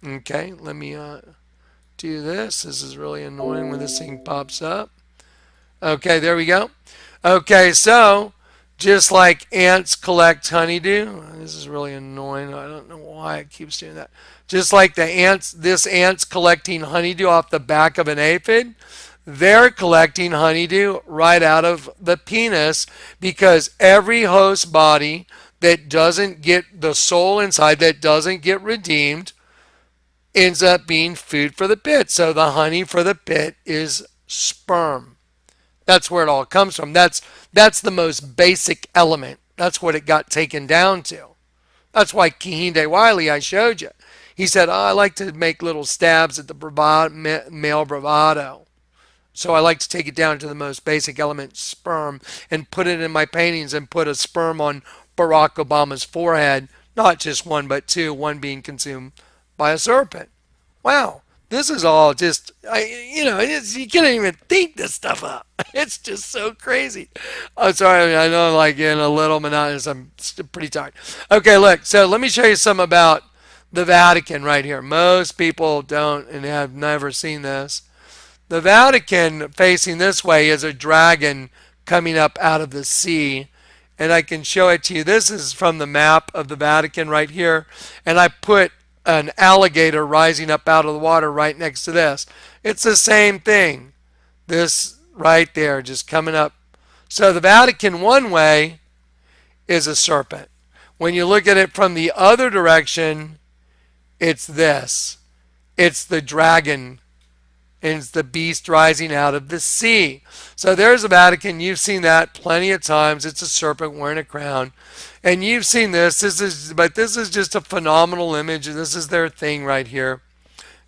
Okay, let me do this. This is really annoying when this thing pops up. Okay, there we go. Okay, so just like ants collect honeydew, this is really annoying. I don't know why it keeps doing that. Just like the ants, this ant's collecting honeydew off the back of an aphid, they're collecting honeydew right out of the penis, because every host body that doesn't get the soul inside, that doesn't get redeemed, ends up being food for the pit. So the honey for the pit is sperm. That's where it all comes from. That's the most basic element. That's what it got taken down to. That's why Kehinde Wiley, I showed you. He said, I like to make little stabs at the male bravado. So I like to take it down to the most basic element, sperm, and put it in my paintings and put a sperm on Barack Obama's forehead. Not just one, but two, one being consumed by a serpent. Wow. This is all just, you can't even think this stuff up. It's just so crazy. I'm sorry, I know I'm like in a little monotonous. I'm still pretty tired. Okay, look, so let me show you some about the Vatican right here. Most people don't and have never seen this. The Vatican facing this way is a dragon coming up out of the sea. And I can show it to you. This is from the map of the Vatican right here. And I put an alligator rising up out of the water right next to this. It's the same thing. This right there just coming up. So the Vatican one way is a serpent. When you look at it from the other direction, it's this. It's the dragon. And it's the beast rising out of the sea. So there's the Vatican. You've seen that plenty of times. It's a serpent wearing a crown. And you've seen this. But this is just a phenomenal image. And this is their thing right here.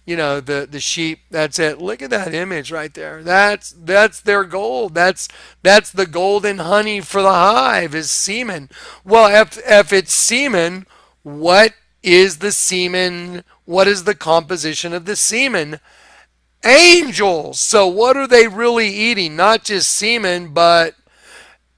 You know, the sheep. That's it. Look at that image right there. That's their gold. That's the golden honey for the hive is semen. Well, if it's semen, what is the semen? What is the composition of the semen? Angels. So what are they really eating? Not just semen, but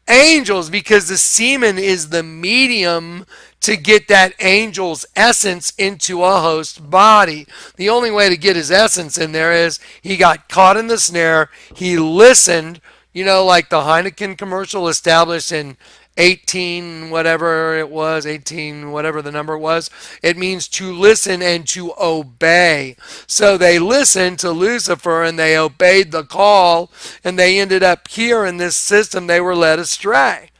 angels, because the semen is the medium to get that angel's essence into a host body. The only way to get his essence in there is he got caught in the snare, he listened, you know, like the Heineken commercial established in 18 whatever it was, 18 whatever the number was. It means to listen and to obey. So they listened to Lucifer and they obeyed the call, and they ended up here in this system. They were led astray.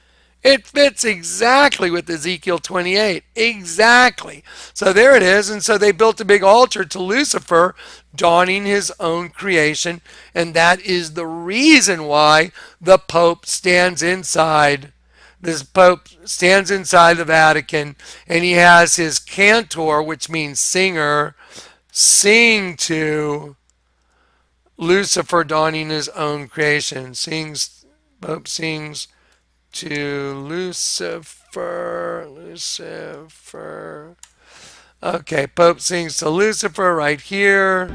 It fits exactly with Ezekiel 28. Exactly. So there it is. And so they built a big altar to Lucifer, donning his own creation. And that is the reason why the Pope stands inside. This Pope stands inside the Vatican, and he has his cantor, which means singer, sing to Lucifer donning his own creation. Pope sings to Lucifer. Okay, Pope sings to Lucifer right here.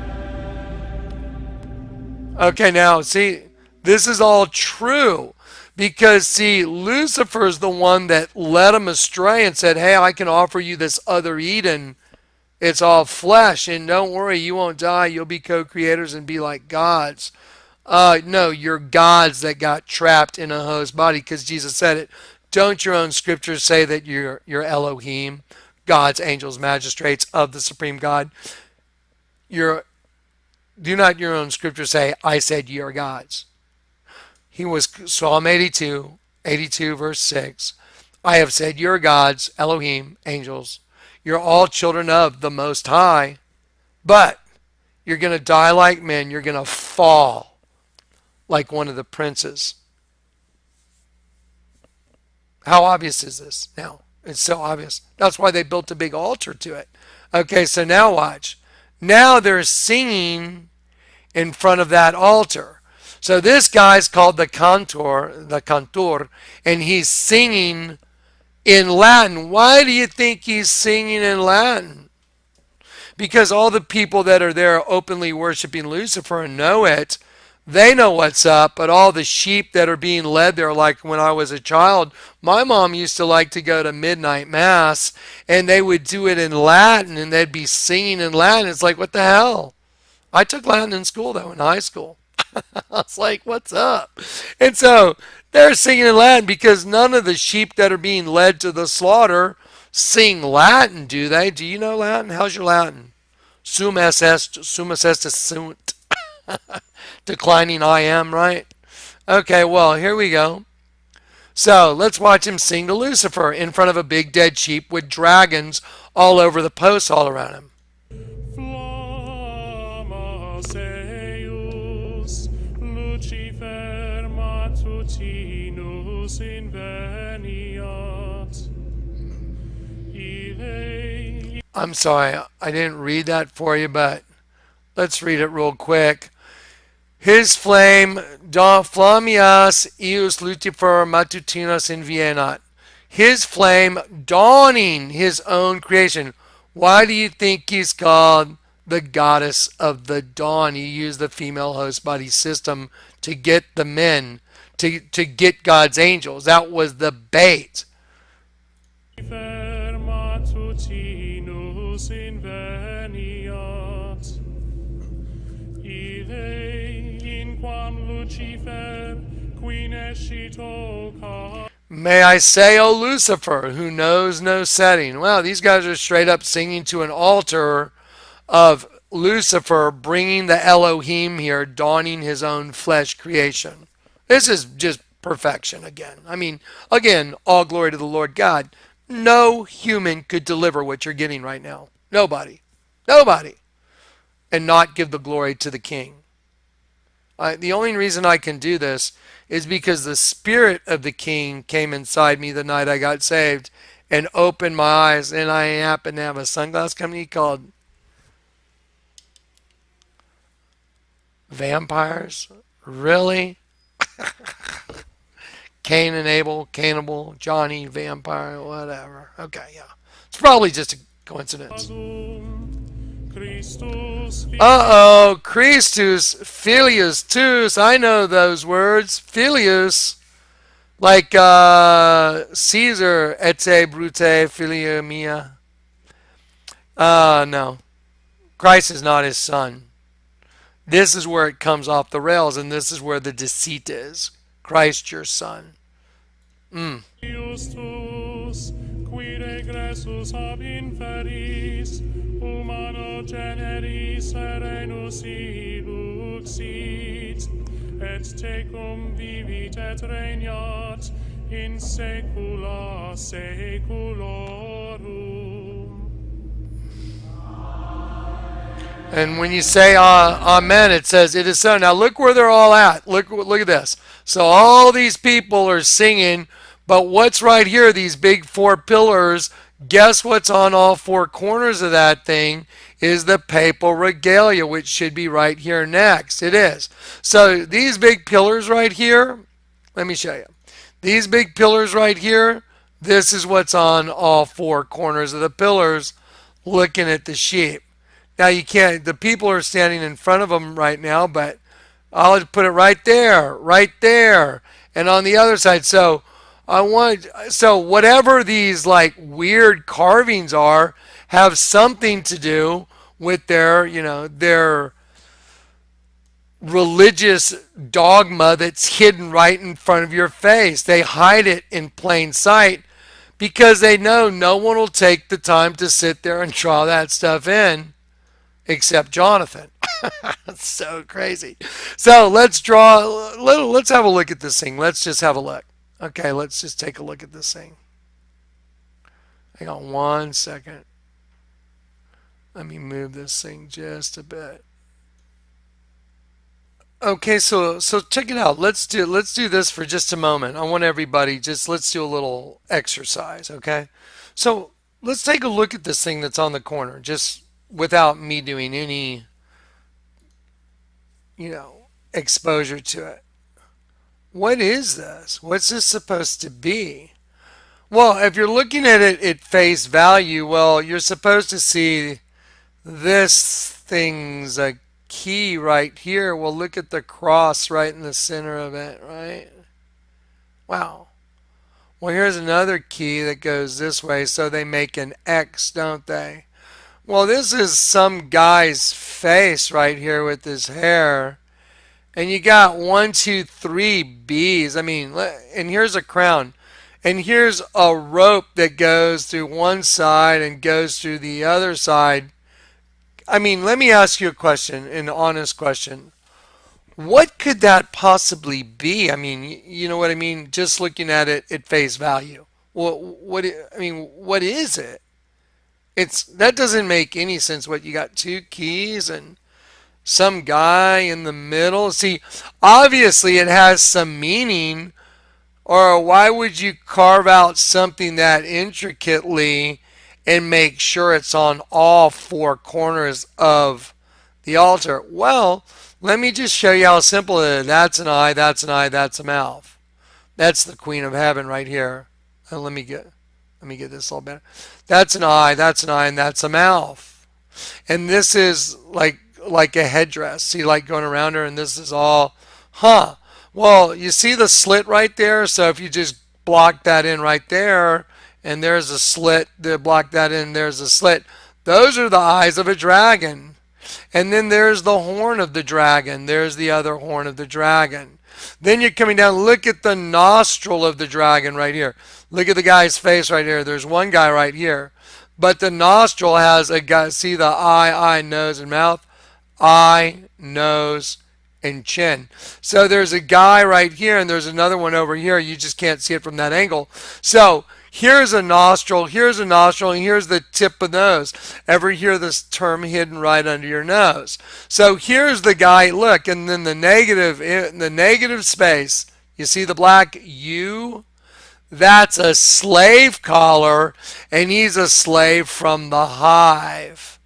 Okay, now see, this is all true. Because, see, Lucifer is the one that led him astray and said, hey, I can offer you this other Eden. It's all flesh, and don't worry, you won't die. You'll be co-creators and be like gods. No, you're gods that got trapped in a host body, because Jesus said it. Don't your own scriptures say that you're Elohim, gods, angels, magistrates of the supreme God? Do not your own scriptures say, I said you're gods? He was Psalm 82 verse 6. I have said you're gods, Elohim, angels. You're all children of the Most High, but you're going to die like men. You're going to fall like one of the princes. How obvious is this now? It's so obvious. That's why they built a big altar to it. Okay, so now watch. Now they're singing in front of that altar. So this guy's called the cantor, and he's singing in Latin. Why do you think he's singing in Latin? Because all the people that are there openly worshiping Lucifer and know it, they know what's up, but all the sheep that are being led there, like when I was a child, my mom used to like to go to midnight mass, and they would do it in Latin, and they'd be singing in Latin. It's like, what the hell? I took Latin in school, though, in high school. I was like, what's up? And so they're singing in Latin because none of the sheep that are being led to the slaughter sing Latin, do they? Do you know Latin? How's your Latin? Sum est, sunt. Declining I am, right? Okay, well, here we go. So let's watch him sing to Lucifer in front of a big dead sheep with dragons all over the posts all around him. I'm sorry, I didn't read that for you, but let's read it real quick. His flame, flamias ius Lucifer matutinos invienat. His flame dawning his own creation. Why do you think he's called the goddess of the dawn? He used the female host body system to get the men, to get God's angels. That was the bait. May I say, O Lucifer, who knows no setting. Well, these guys are straight up singing to an altar of Lucifer bringing the Elohim here, donning his own flesh creation. This is just perfection again. I mean, again, all glory to the Lord God. No human could deliver what you're getting right now. Nobody. Nobody. And not give the glory to the King. The only reason I can do this is because the Spirit of the King came inside me the night I got saved and opened my eyes, and I happen to have a sunglass company called Vampires. Really? Cain and Abel, Cannibal, Johnny, Vampire, whatever. Okay, yeah. It's probably just a coincidence. Uh-oh, Christus, Filius, Tus. I know those words. Filius, like Caesar, ete brute filia mia. No. Christ is not his son. This is where it comes off the rails, and this is where the deceit is. Christ, your son. Humano generis serenus iluxit, et tecum vivit et regnat in saecula saeculorum. And when you say amen, it says it is so. Now look where they're all at. Look at this. So all these people are singing, but what's right here, these big four pillars, guess what's on all four corners of that thing is the papal regalia, which should be right here next. It is. So these big pillars right here, let me show you. These big pillars right here, this is what's on all four corners of the pillars looking at the sheep. Now you can't, the people are standing in front of them right now, but I'll put it right there, and on the other side. So so whatever these like weird carvings are have something to do with their, their religious dogma that's hidden right in front of your face. They hide it in plain sight because they know no one will take the time to sit there and draw that stuff in except Jonathan. That's so crazy. So let's have a look at this thing. Let's just have a look. Okay, let's just take a look at this thing. Hang on 1 second. Let me move this thing just a bit. Okay, so check it out. Let's do this for just a moment. I want everybody let's do a little exercise, okay? So let's take a look at this thing that's on the corner, just without me doing any, exposure to it. What is this? What's this supposed to be? Well, if you're looking at it at face value, well, you're supposed to see this thing's a key right here. Well, look at the cross right in the center of it, right? Wow. Well, here's another key that goes this way, so they make an X, don't they? Well, this is some guy's face right here with his hair. And you got 1, 2, 3 bees. I mean, and here's a crown. And here's a rope that goes through one side and goes through the other side. I mean, let me ask you a question, an honest question. What could that possibly be? I mean, you know what I mean? Just looking at it at face value. What is it? That doesn't make any sense. What, you got 2 keys and some guy in the middle? See, obviously it has some meaning, or why would you carve out something that intricately and make sure it's on all 4 corners of the altar? Well, let me just show you how simple it is. That's an eye, that's an eye, that's a mouth. That's the Queen of Heaven right here. And let me get this a little better. That's an eye, and that's a mouth. And this is like a headdress. See, like going around her, and this is all, well, you see the slit right there? So if you just block that in right there, and there's a slit, block that in, there's a slit. Those are the eyes of a dragon. And then there's the horn of the dragon. There's the other horn of the dragon. Then you're coming down. Look at the nostril of the dragon right here. Look at the guy's face right here. There's one guy right here. But the nostril has a guy. See the eye, nose, and mouth? Eye, nose, and chin. So there's a guy right here, and there's another one over here. You just can't see it from that angle. So here's a nostril, and here's the tip of the nose. Ever hear this term hidden right under your nose? So here's the guy, look, and then the negative space, you see the black U? That's a slave collar, and he's a slave from the hive.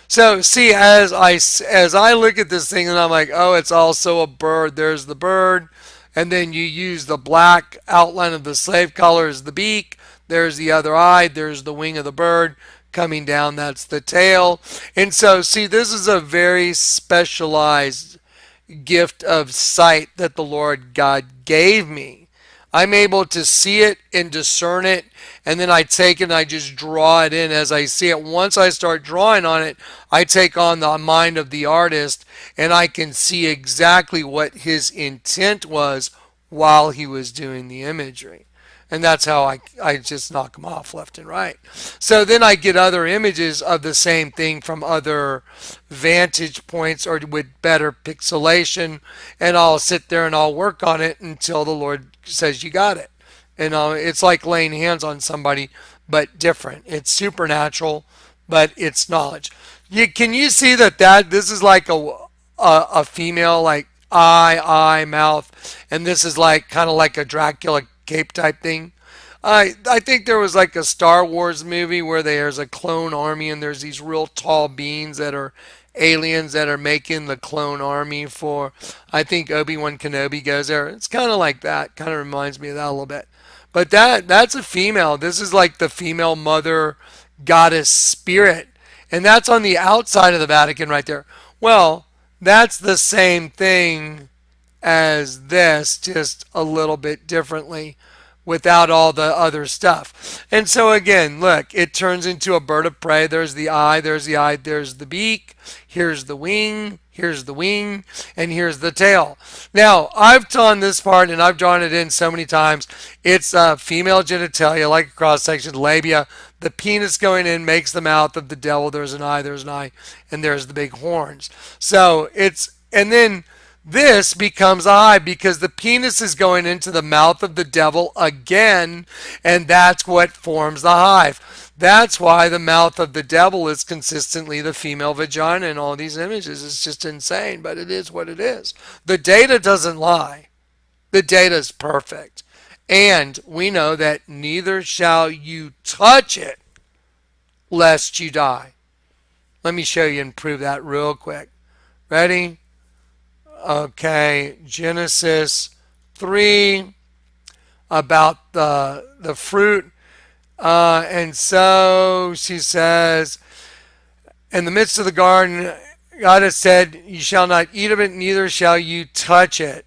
So see, as I look at this thing, and I'm like, oh, it's also a bird. There's the bird, and then you use the black outline of the slave collar as the beak. There's the other eye. There's the wing of the bird coming down. That's the tail. And so, see, this is a very specialized gift of sight that the Lord God gave me. I'm able to see it and discern it, and then I take it and I just draw it in as I see it. Once I start drawing on it, I take on the mind of the artist, and I can see exactly what his intent was while he was doing the imagery. And that's how I just knock them off left and right. So then I get other images of the same thing from other vantage points or with better pixelation, and I'll sit there and I'll work on it until the Lord says you got it. And it's like laying hands on somebody, but different. It's supernatural, but it's knowledge. Can you see that this is like a female, like eye, mouth, and this is like kind of like a Dracula cape type thing. I think there was like a Star Wars movie where there's a clone army and there's these real tall beings that are aliens that are making the clone army for, I think Obi-Wan Kenobi goes there. It's kind of like that. Kind of reminds me of that a little bit. But that's a female. This is like the female mother goddess spirit. And that's on the outside of the Vatican right there. Well, that's the same thing as this, just a little bit differently without all the other stuff. And so again, look, it turns into a bird of prey. There's the eye, there's the beak, here's the wing, and here's the tail. Now, I've drawn this part and I've drawn it in so many times. It's female genitalia, like a cross section, labia. The penis going in makes the mouth of the devil. There's an eye, and there's the big horns. So and then this becomes a hive because the penis is going into the mouth of the devil again, and that's what forms the hive. That's why the mouth of the devil is consistently the female vagina in all these images. It's just insane, but it is what it is. The data doesn't lie. The data is perfect. And we know that neither shall you touch it lest you die. Let me show you and prove that real quick. Ready? Okay, Genesis 3 about the fruit. And so she says, in the midst of the garden, God has said, you shall not eat of it, neither shall you touch it.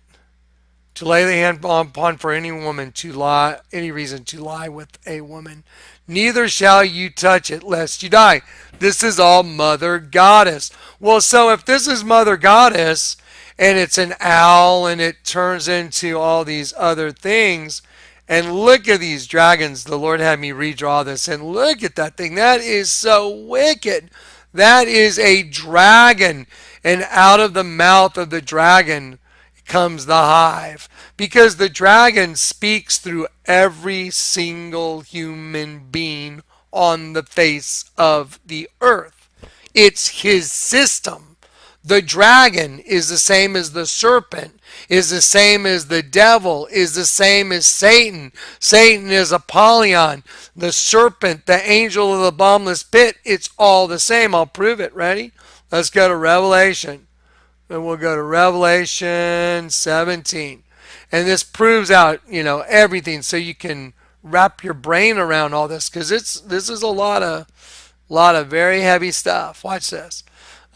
To lay the hand upon for any woman to lie, any reason to lie with a woman. Neither shall you touch it, lest you die. This is all Mother Goddess. Well, so if this is Mother Goddess, and it's an owl, and it turns into all these other things, and look at these dragons. The Lord had me redraw this, and look at that thing. That is so wicked. That is a dragon, and out of the mouth of the dragon comes the hive, because the dragon speaks through every single human being on the face of the earth. It's his system. The dragon is the same as the serpent, is the same as the devil, is the same as Satan. Satan is Apollyon. The serpent, the angel of the bottomless pit, it's all the same. I'll prove it. Ready? Let's go to Revelation. And we'll go to Revelation 17. And this proves out, everything, so you can wrap your brain around all this, because this is a lot of very heavy stuff. Watch this.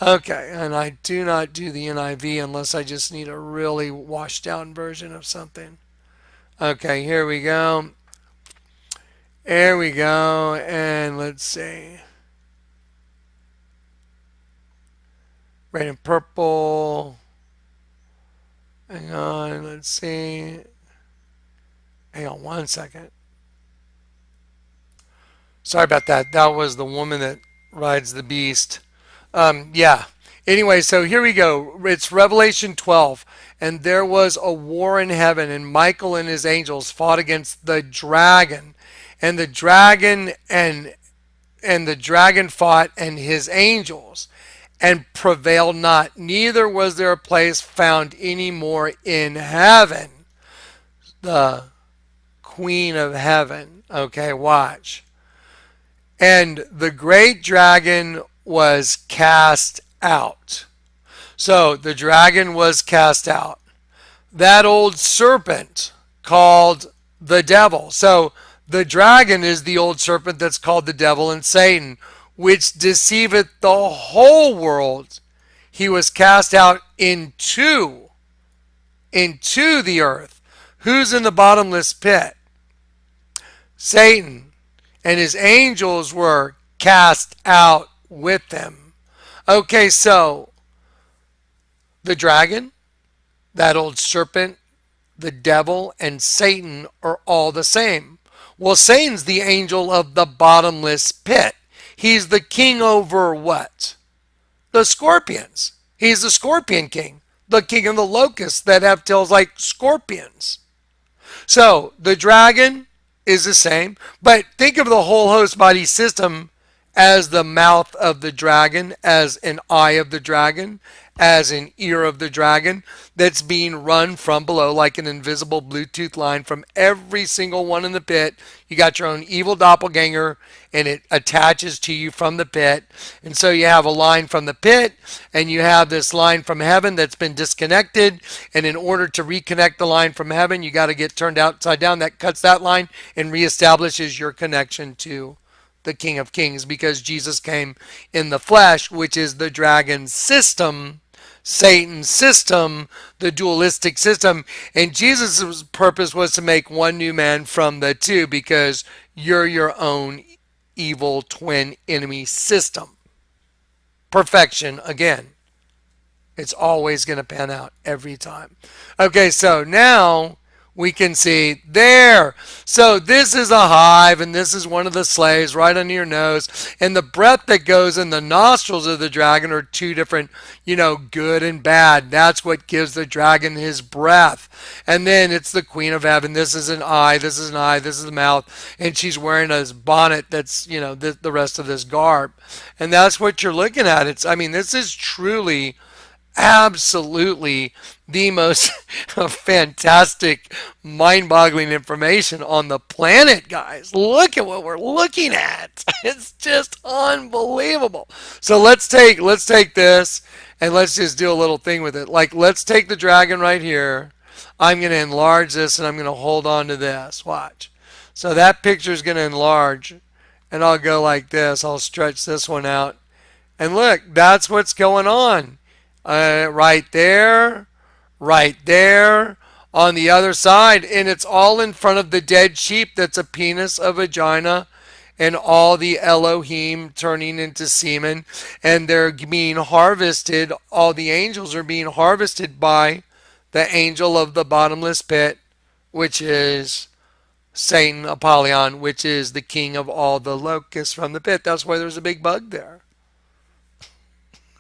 Okay, and I do not do the NIV unless I just need a really washed down version of something. Okay, here we go. There we go, and let's see. Red and purple. Hang on, let's see. Hang on one second. Sorry about that. That was the woman that rides the beast. Yeah. Anyway, so here we go. It's Revelation 12. And there was a war in heaven, and Michael and his angels fought against the dragon. And the dragon and the dragon fought and his angels and prevailed not. Neither was there a place found any more in heaven. The queen of heaven. Okay, watch. And the great dragon was cast out. So the dragon was cast out. That old serpent called the devil. So the dragon is the old serpent that's called the devil and Satan, which deceiveth the whole world. He was cast out into the earth. Who's in the bottomless pit? Satan. And his angels were cast out with them. Okay, so the dragon, that old serpent, the devil, and Satan are all the same. Well, Satan's the angel of the bottomless pit. He's the king over what? The scorpions. He's the scorpion king, the king of the locusts that have tails like scorpions. So the dragon is the same, but think of the whole host body system as the mouth of the dragon, as an eye of the dragon, as an ear of the dragon that's being run from below like an invisible Bluetooth line from every single one in the pit. You got your own evil doppelganger and it attaches to you from the pit. And so you have a line from the pit and you have this line from heaven that's been disconnected. And in order to reconnect the line from heaven, you got to get turned upside down. That cuts that line and reestablishes your connection to the King of Kings, because Jesus came in the flesh, which is the dragon system, Satan's system, the dualistic system. And Jesus' purpose was to make one new man from the two, because you're your own evil twin enemy system. Perfection again. It's always going to pan out every time. Okay, so now we can see there. So this is a hive, and this is one of the slaves right under your nose. And the breath that goes in the nostrils of the dragon are two different, good and bad. That's what gives the dragon his breath. And then it's the queen of heaven. This is an eye, this is an eye, this is the mouth. And she's wearing a bonnet that's, the rest of this garb. And that's what you're looking at. This is truly absolutely the most fantastic, mind-boggling information on the planet, guys. Look at what we're looking at. It's just unbelievable. So let's take this and let's just do a little thing with it. Like, let's take the dragon right here. I'm going to enlarge this and I'm going to hold on to this. Watch. So that picture is going to enlarge and I'll go like this. I'll stretch this one out. And look, that's what's going on. Right there, on the other side, and it's all in front of the dead sheep that's a penis, a vagina, and all the Elohim turning into semen, and they're being harvested. All the angels are being harvested by the angel of the bottomless pit, which is Satan, Apollyon, which is the king of all the locusts from the pit. That's why there's a big bug there.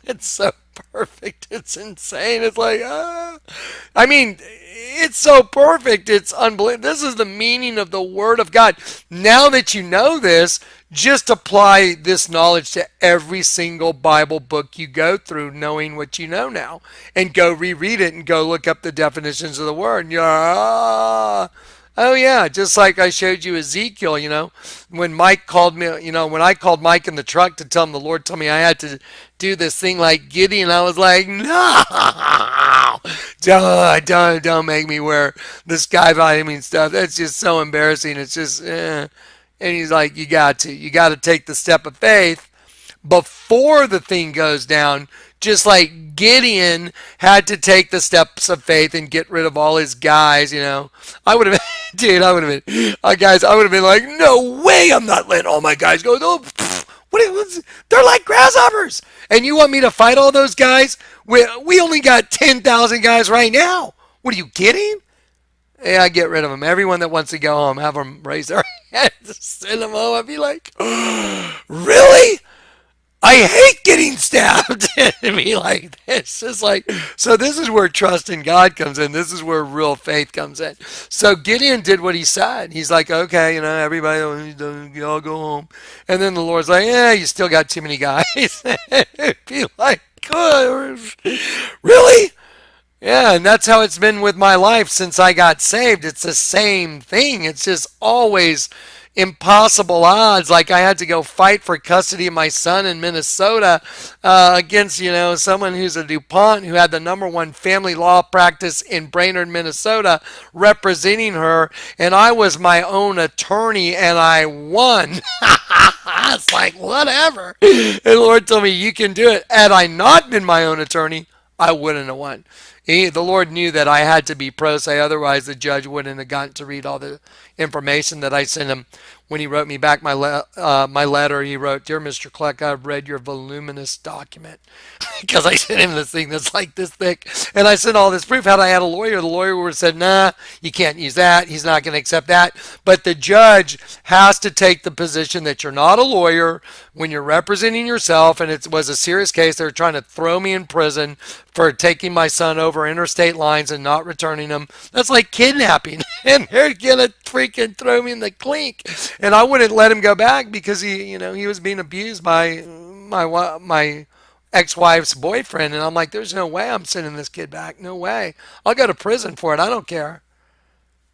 It's so perfect. It's insane. It's like, it's so perfect. It's unbelievable. This is the meaning of the Word of God. Now that you know this, just apply this knowledge to every single Bible book you go through, knowing what you know now, and go reread it and go look up the definitions of the Word. And you're, oh yeah, just like I showed you Ezekiel, when Mike called me, when I called Mike in the truck to tell him the Lord told me I had to do this thing like Gideon, I was like, no, don't make me wear the sky vitamin stuff. That's just so embarrassing. It's just, And he's like, you got to take the step of faith before the thing goes down. Just like Gideon had to take the steps of faith and get rid of all his guys, I would have, dude, I would have been, guys, I would have been like, no way, I'm not letting all my guys go. Oh, they're like grasshoppers. And you want me to fight all those guys? We only got 10,000 guys right now. What are you kidding? Yeah, I get rid of them. Everyone that wants to go home, have them raise their hands, send them home. I'd be like, really? I hate getting stabbed. And be like this. It's like, so this is where trust in God comes in. This is where real faith comes in. So Gideon did what he said. He's like, okay, everybody, y'all go home. And then the Lord's like, yeah, you still got too many guys. Be like, good. Really? Yeah, and that's how it's been with my life since I got saved. It's the same thing. It's just always impossible odds. Like I had to go fight for custody of my son in Minnesota against, someone who's a DuPont who had the #1 family law practice in Brainerd, Minnesota, representing her. And I was my own attorney and I won. It's like, whatever. And the Lord told me, you can do it. Had I not been my own attorney, I wouldn't have won. The Lord knew that I had to be pro se, otherwise the judge wouldn't have gotten to read all the information that I sent him. When he wrote me back my letter, he wrote, "Dear Mr. Kleck, I've read your voluminous document." Because I sent him this thing that's like this thick. And I sent all this proof. Had I had a lawyer, the lawyer would have said, nah, you can't use that. He's not going to accept that. But the judge has to take the position that you're not a lawyer when you're representing yourself. And it was a serious case. They were trying to throw me in prison for taking my son over interstate lines and not returning him. That's like kidnapping. And they're going to freaking throw me in the clink. And I wouldn't let him go back because he was being abused by my ex-wife's boyfriend. And I'm like, there's no way I'm sending this kid back. No way. I'll go to prison for it. I don't care.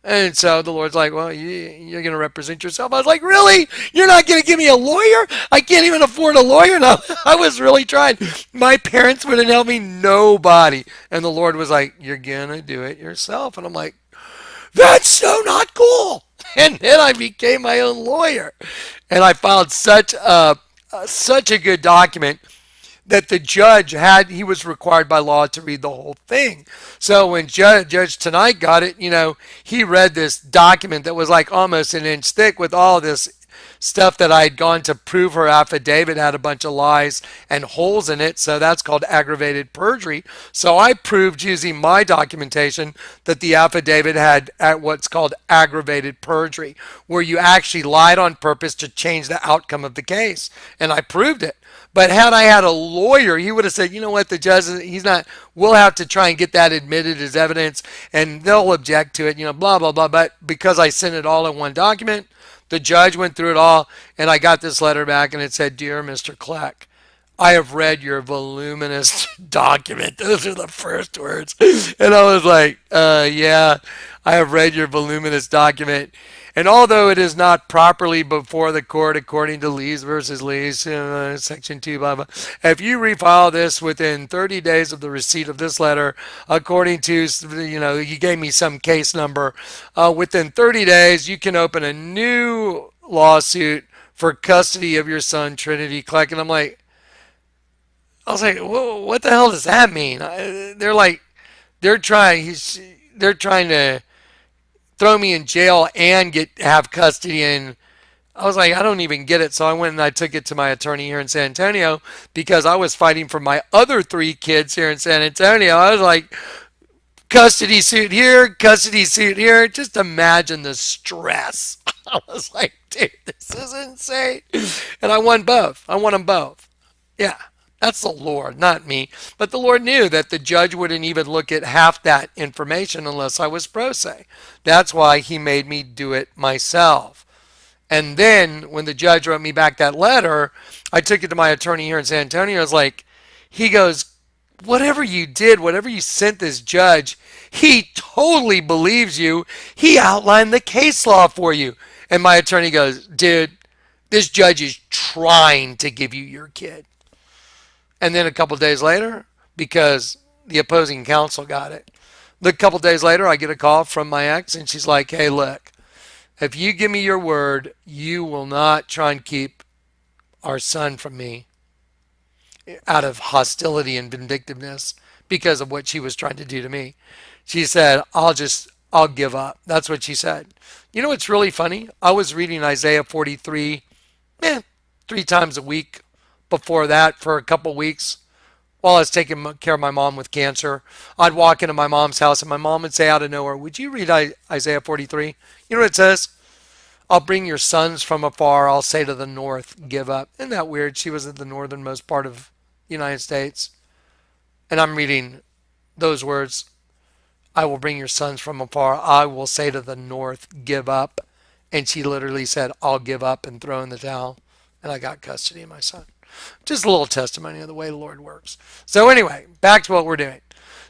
And so the Lord's like, well, you're going to represent yourself. I was like, really? You're not going to give me a lawyer? I can't even afford a lawyer now. I was really trying. My parents wouldn't help me. Nobody. And the Lord was like, you're going to do it yourself. And I'm like, that's so not cool. And then I became my own lawyer. And I filed such a good document that the judge he was required by law to read the whole thing. So when Judge Tonight got it, he read this document that was like almost an inch thick with all this stuff that I had gone to prove her affidavit had a bunch of lies and holes in it. So that's called aggravated perjury. So I proved using my documentation that the affidavit had what's called aggravated perjury, where you actually lied on purpose to change the outcome of the case. And I proved it. But had I had a lawyer, he would have said, you know what, the judge, we'll have to try and get that admitted as evidence and they'll object to it, blah, blah, blah. But because I sent it all in one document, the judge went through it all and I got this letter back and it said, "Dear Mr. Kleck, I have read your voluminous document." Those are the first words. And I was like, yeah, I have read your voluminous document. And although it is not properly before the court according to Lees versus Lees, Section 2, blah, blah, if you refile this within 30 days of the receipt of this letter, according to, you gave me some case number, within 30 days, you can open a new lawsuit for custody of your son, Trinity Kleck. And I was like, whoa, what the hell does that mean? They're trying to throw me in jail and have custody. And I was like, I don't even get it. So I went and I took it to my attorney here in San Antonio because I was fighting for my other 3 kids here in San Antonio. I was like, custody suit here, custody suit here. Just imagine the stress. I was like, dude, this is insane. And I won both. I won them both. Yeah. That's the Lord, not me. But the Lord knew that the judge wouldn't even look at half that information unless I was pro se. That's why he made me do it myself. And then when the judge wrote me back that letter, I took it to my attorney here in San Antonio. I was like, he goes, whatever you did, whatever you sent this judge, he totally believes you. He outlined the case law for you. And my attorney goes, dude, this judge is trying to give you your kid. And then a couple days later, because the opposing counsel got it, a couple days later, I get a call from my ex, and she's like, hey, look, if you give me your word, you will not try and keep our son from me out of hostility and vindictiveness because of what she was trying to do to me. She said, I'll give up. That's what she said. You know what's really funny? I was reading Isaiah 43, 3 times a week before that for a couple weeks while I was taking care of my mom with cancer. I'd walk into my mom's house and my mom would say out of nowhere, "Would you read Isaiah 43?" You know what it says? "I'll bring your sons from afar. I'll say to the north, give up." Isn't that weird? She was at the northernmost part of the United States. And I'm reading those words. "I will bring your sons from afar. I will say to the north, give up." And she literally said, "I'll give up and throw in the towel." And I got custody of my son. Just a little testimony of the way the Lord works. So anyway, back to what we're doing.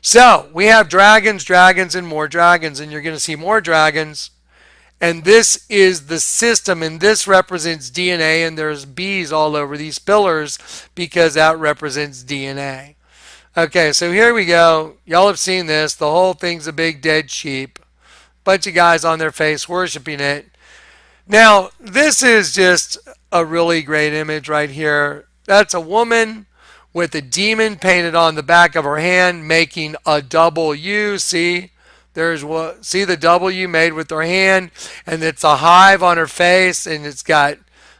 So we have dragons, dragons, and more dragons, and you're going to see more dragons. And this is the system, and this represents DNA, and there's bees all over these pillars because that represents DNA. Okay, so here we go. Y'all have seen this. The whole thing's a big dead sheep. Bunch of guys on their face worshiping it. Now, this is just a really great image right here. That's a woman with a demon painted on the back of her hand, making a W. See the W made with her hand, and it's a hive on her face, and it's got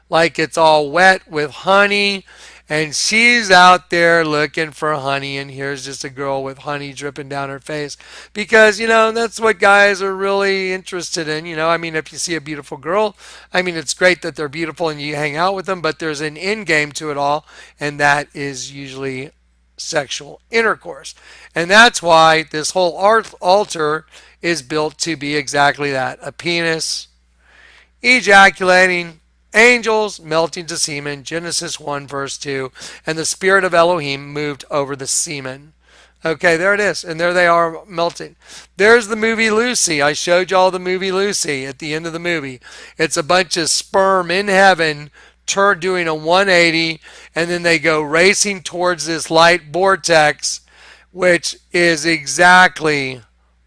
like it's all wet with honey. And she's out there looking for honey, and here's just a girl with honey dripping down her face. Because, that's what guys are really interested in. I mean, if you see a beautiful girl, I mean, it's great that they're beautiful and you hang out with them, but there's an end game to it all, and that is usually sexual intercourse. And that's why this whole altar is built to be exactly that: a penis, ejaculating, angels melting to semen, Genesis 1 verse 2, and the spirit of Elohim moved over the semen. Okay, there it is, and there they are melting. There's the movie Lucy. I showed y'all the movie Lucy at the end of the movie. It's a bunch of sperm in heaven doing a 180, and then they go racing towards this light vortex, which is exactly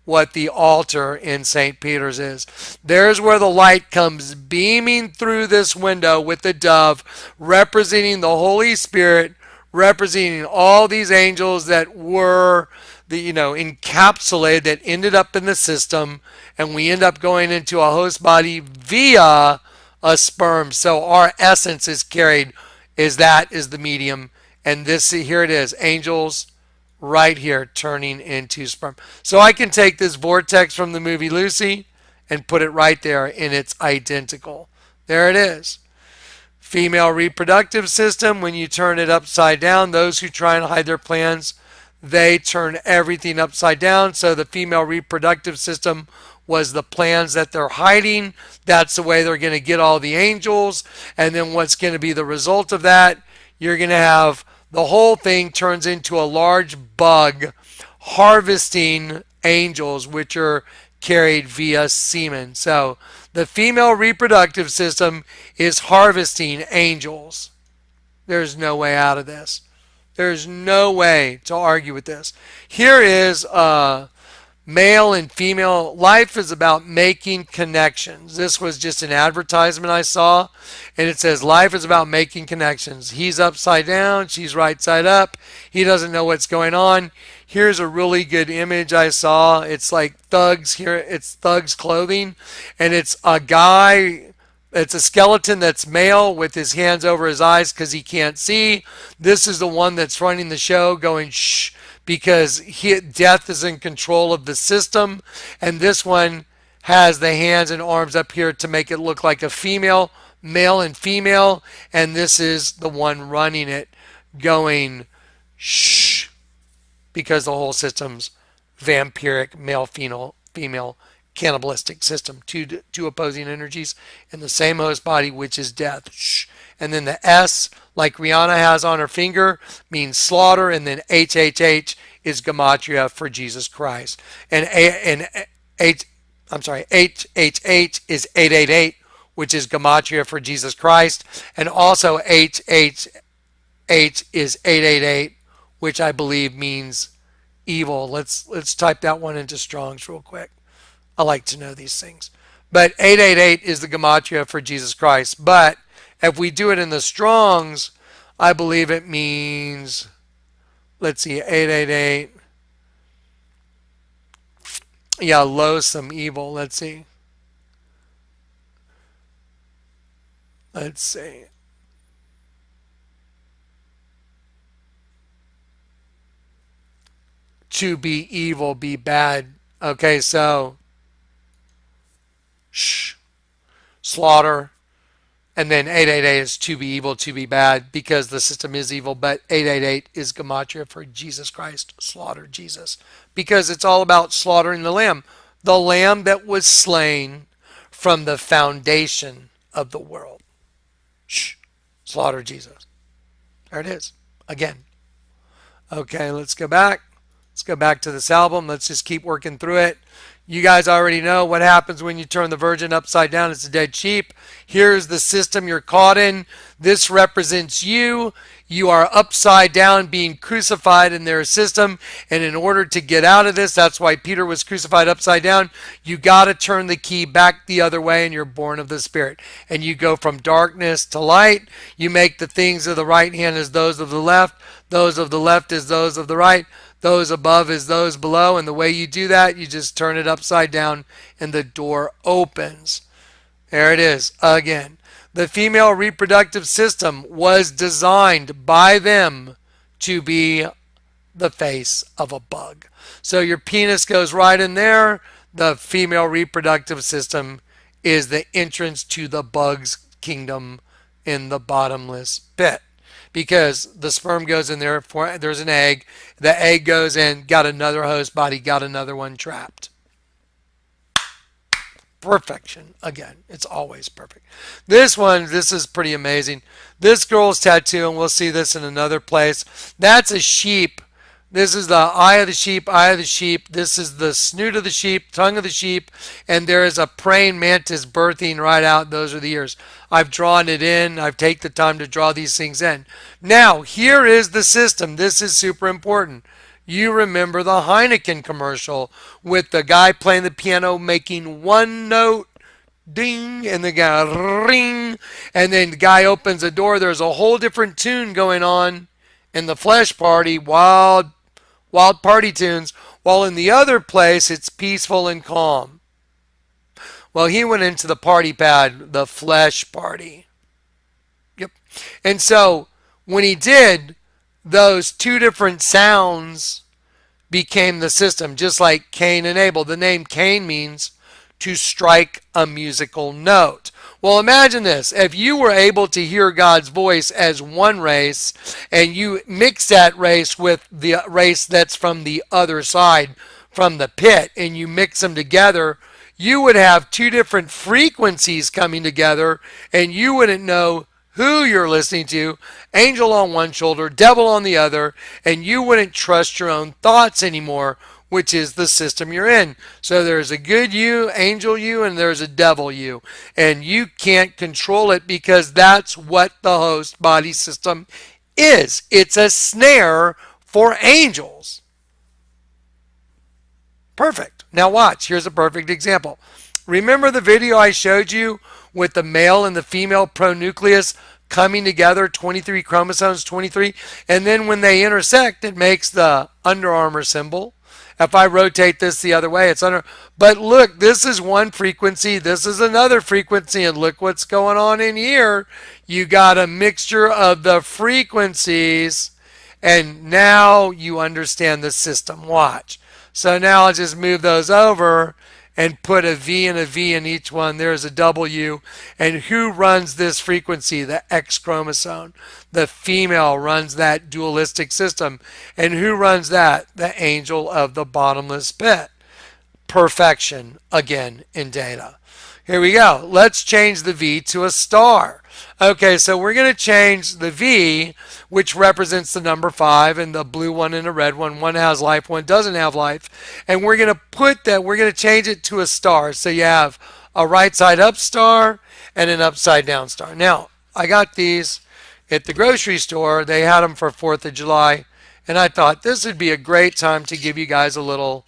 what the altar in St. Peter's is. There's where the light comes beaming through this window with the dove, representing the Holy Spirit, representing all these angels that were encapsulated, that ended up in the system, and we end up going into a host body via a sperm. So our essence is carried, is the medium, and this, here it is, angels right here turning into sperm. So I can take this vortex from the movie Lucy and put it right there, and it's identical. There it is. Female reproductive system, when you turn it upside down, those who try and hide their plans, they turn everything upside down. So the female reproductive system was the plans that they're hiding. That's the way they're going to get all the angels. And then what's going to be the result of that? You're going to have the whole thing turns into a large bug harvesting angels, which are carried via semen. So the female reproductive system is harvesting angels. There's no way out of this. There's no way to argue with this. Here is male and female. Life is about making connections. This was just an advertisement I saw, and it says life is about making connections. He's upside down, she's right side up. He doesn't know what's going on. Here's a really good image I saw. It's like thugs here. It's thugs clothing, and it's a guy. It's a skeleton that's male with his hands over his eyes because he can't see. This is the one that's running the show going shh, because death is in control of the system. And this one has the hands and arms up here to make it look like a female, male and female. And this is the one running it going shh, because the whole system's vampiric male, female cannibalistic system. Two opposing energies in the same host body, which is death. Shh. And then the S, like Rihanna has on her finger, means slaughter, and then HHH is gematria for Jesus Christ. And HHH is 888, which is gematria for Jesus Christ, and also HHH is 888, which I believe means evil. Let's type that one into Strong's real quick. I like to know these things. But 888 is the gematria for Jesus Christ. But if we do it in the Strongs, I believe it means, let's see, 888. Yeah, loathsome, evil. Let's see. Let's see. to be evil, be bad. Okay, so slaughter, and then 888 is to be evil, to be bad, because the system is evil, but 888 is gematria for Jesus Christ, slaughter Jesus, because it's all about slaughtering the lamb that was slain from the foundation of the world. Slaughter Jesus. There it is. Again. Okay, let's go back. Let's go back to this album. Let's just keep working through it. You guys already know what happens when you turn the virgin upside down. It's a dead sheep. Here's the system you're caught in. This represents you. You are upside down being crucified in their system. And in order to get out of this, that's why Peter was crucified upside down. You got to turn the key back the other way and you're born of the Spirit. And you go from darkness to light. You make the things of the right hand as those of the left. Those of the left as those of the right. Those above as those below. And the way you do that, you just turn it upside down and the door opens. There it is again. The female reproductive system was designed by them to be the face of a bug. So your penis goes right in there. The female reproductive system is the entrance to the bug's kingdom in the bottomless pit. Because the sperm goes in there, there's an egg. The egg goes in, got another host body, got another one trapped. Perfection. Again, it's always perfect. This is pretty amazing. This girl's tattoo, and we'll see this in another place. That's a sheep. This is the eye of the sheep, eye of the sheep. This is the snoot of the sheep, tongue of the sheep, and there is a praying mantis birthing right out. Those are the ears. I've drawn it in. I've taken the time to draw these things in. Now, here is the system. This is super important. You remember the Heineken commercial with the guy playing the piano making one note, ding, and the guy ring, and then the guy opens the door. There's a whole different tune going on in the flesh party, wild party tunes, while in the other place it's peaceful and calm. Well, he went into the party pad, the flesh party. Yep. And so when he did, those two different sounds became the system, just like Cain and Abel. The name Cain means to strike a musical note. Well, imagine this. If you were able to hear God's voice as one race, and you mix that race with the race that's from the other side, from the pit, and you mix them together, you would have two different frequencies coming together, and you wouldn't know who you're listening to, angel on one shoulder, devil on the other, and you wouldn't trust your own thoughts anymore, which is the system you're in. So there's a good you, angel you, and there's a devil you. And you can't control it because that's what the host body system is. It's a snare for angels. Perfect. Now watch. Here's a perfect example. Remember the video I showed you with the male and the female pronucleus coming together, 23 chromosomes, 23, and then when they intersect, it makes the Under Armour symbol. If I rotate this the other way, it's under. But look, this is one frequency, this is another frequency, and look what's going on in here. You got a mixture of the frequencies, and now you understand the system. Watch. So now I'll just move those over and put a V and a V in each one. There's a W. And who runs this frequency? The X chromosome. The female runs that dualistic system. And who runs that? The angel of the bottomless pit. Perfection, again, in data. Here we go. Let's change the V to a star. Okay, so we're going to change the V, which represents the number 5, and the blue one and the red one. One has life, one doesn't have life. And we're going to change it to a star. So you have a right side up star and an upside down star. Now, I got these at the grocery store. They had them for 4th of July. And I thought this would be a great time to give you guys a little,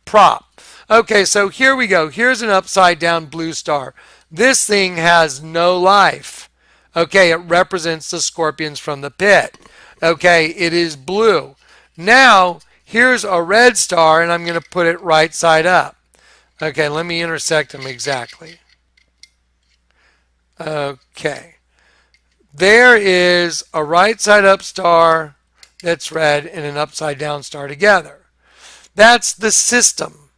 prop. Okay, so here we go. Here's an upside down blue star. This thing has no life. Okay, it represents the scorpions from the pit. Okay, it is blue. Now, here's a red star, and I'm going to put it right side up. Okay, let me intersect them exactly. Okay. There is a right side up star. that's red and an upside down star together. That's the system.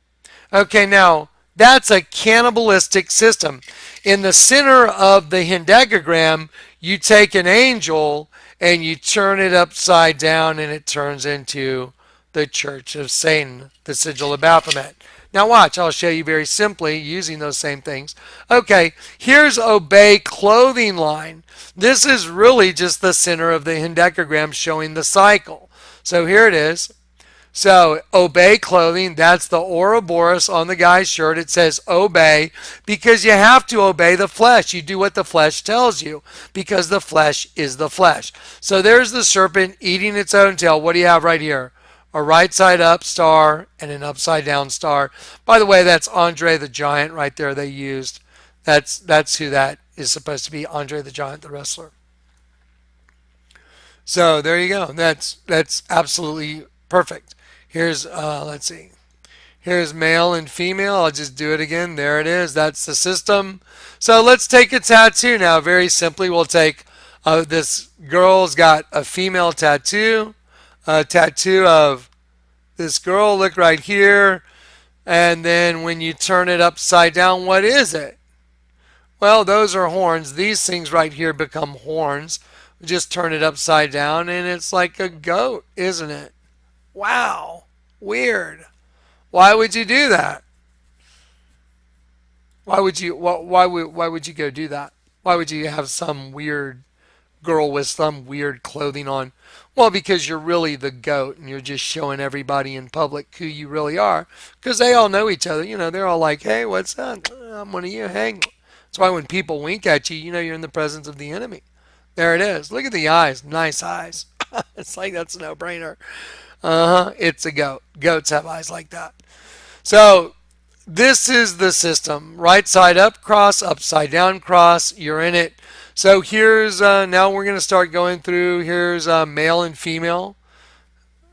Okay, now that's a cannibalistic system. In the center of the hendecagram, you take an angel and you turn it upside down and it turns into the Church of Satan, the sigil of Baphomet. Now watch, I'll show you very simply using those same things. Okay, here's obey clothing line. This is really just the center of the hendecagram showing the cycle. So here it is. So obey clothing, that's the Ouroboros on the guy's shirt. It says obey because you have to obey the flesh. You do what the flesh tells you because the flesh is the flesh. So there's the serpent eating its own tail. What do you have right here? A right side up star and an upside down star. By the way, that's Andre the Giant right there they used. That's who that is supposed to be, Andre the Giant, the wrestler. So there you go. That's absolutely perfect. Here's, let's see. Here's male and female. I'll just do it again. There it is. That's the system. So let's take a tattoo now. Very simply, we'll take this girl's got a female tattoo. A tattoo of this girl. Look right here. And then when you turn it upside down, what is it? Well, those are horns. These things right here become horns. Just turn it upside down and it's like a goat, isn't it? Wow, weird. Why would you do that? Why would you go do that? Why would you have some weird girl with some weird clothing on? Well, because you're really the goat and you're just showing everybody in public who you really are. Because they all know each other. You know, they're all like, hey, what's that? I'm one of you. Hey. That's why when people wink at you, you know you're in the presence of the enemy. There it is. Look at the eyes. Nice eyes. It's like that's a no-brainer. It's a goat. Goats have eyes like that. So this is the system. Right side up cross, upside down cross. You're in it. So here's, now we're going to start going through. Here's male and female.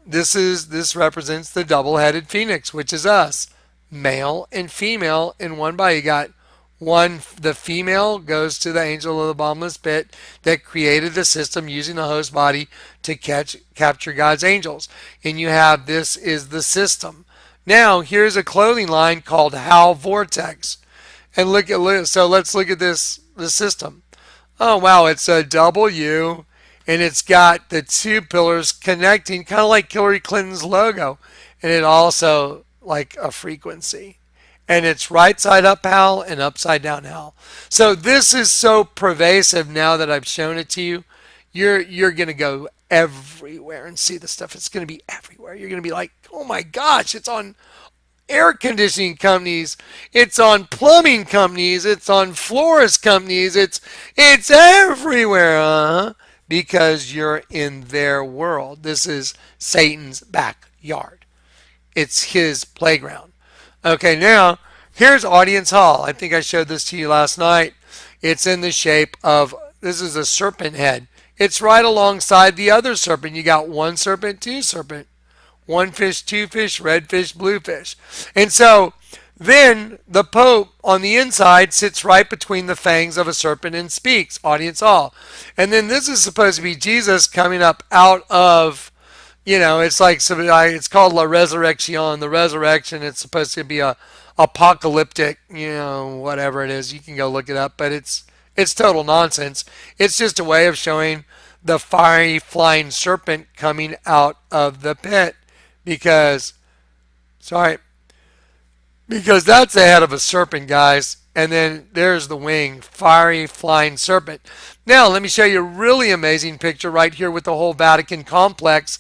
This represents the double-headed phoenix, which is us. Male and female in one body. You got one, the female goes to the angel of the bottomless pit that created the system using the host body to capture God's angels. And you have, this is the system. Now, here's a clothing line called Hal Vortex. And so let's look at this system. Oh, wow, it's a W, and it's got the two pillars connecting, kind of like Hillary Clinton's logo. And it also, like a frequency. And it's right side up Hal and upside down Hal. So this is so pervasive now that I've shown it to you. You're going to go everywhere and see the stuff. It's going to be everywhere. You're going to be like, oh my gosh, it's on air conditioning companies. It's on plumbing companies. It's on florist companies. It's everywhere. Because you're in their world. This is Satan's backyard. It's his playground. Okay, now here's Audience Hall. I think I showed this to you last night. It's in the shape of, this is a serpent head. It's right alongside the other serpent. You got one serpent, two serpent. One fish, two fish, red fish, blue fish. And so then the Pope on the inside sits right between the fangs of a serpent and speaks, Audience Hall. And then this is supposed to be Jesus coming up out of, you know, it's like, it's called La Resurrection, the resurrection. It's supposed to be a apocalyptic, you know, whatever it is. You can go look it up, but it's total nonsense. It's just a way of showing the fiery flying serpent coming out of the pit because that's the head of a serpent, guys. And then there's the wing, fiery flying serpent. Now, let me show you a really amazing picture right here with the whole Vatican complex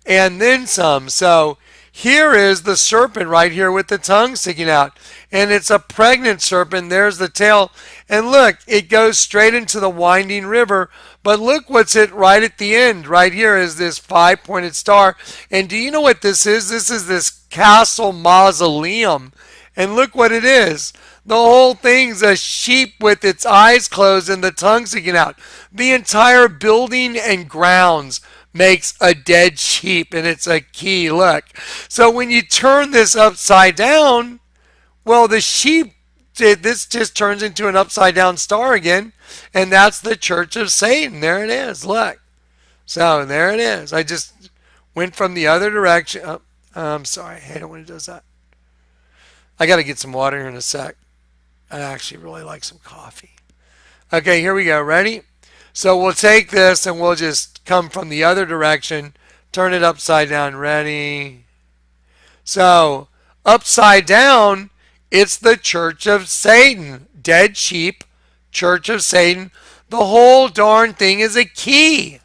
and then some. So here is the serpent right here with the tongue sticking out. And it's a pregnant serpent. There's the tail. And look, it goes straight into the winding river. But look what's it right at the end. Right here is this five-pointed star. And do you know what this is? This is this castle mausoleum. And look what it is. The whole thing's a sheep with its eyes closed and the tongue sticking out. The entire building and grounds makes a dead sheep, and it's a key. Look. So when you turn this upside down, well, the sheep, this just turns into an upside down star again, and that's the Church of Satan. There it is. Look. So there it is. I just Went from the other direction. Oh, I'm sorry. I hate it when it does that. I got to get some water here in a sec. I actually really like some coffee. Okay, here we go. Ready? So we'll take this and we'll just come from the other direction, turn it upside down. Ready? So, upside down, it's the Church of Satan. Dead sheep, Church of Satan. The whole darn thing is a key.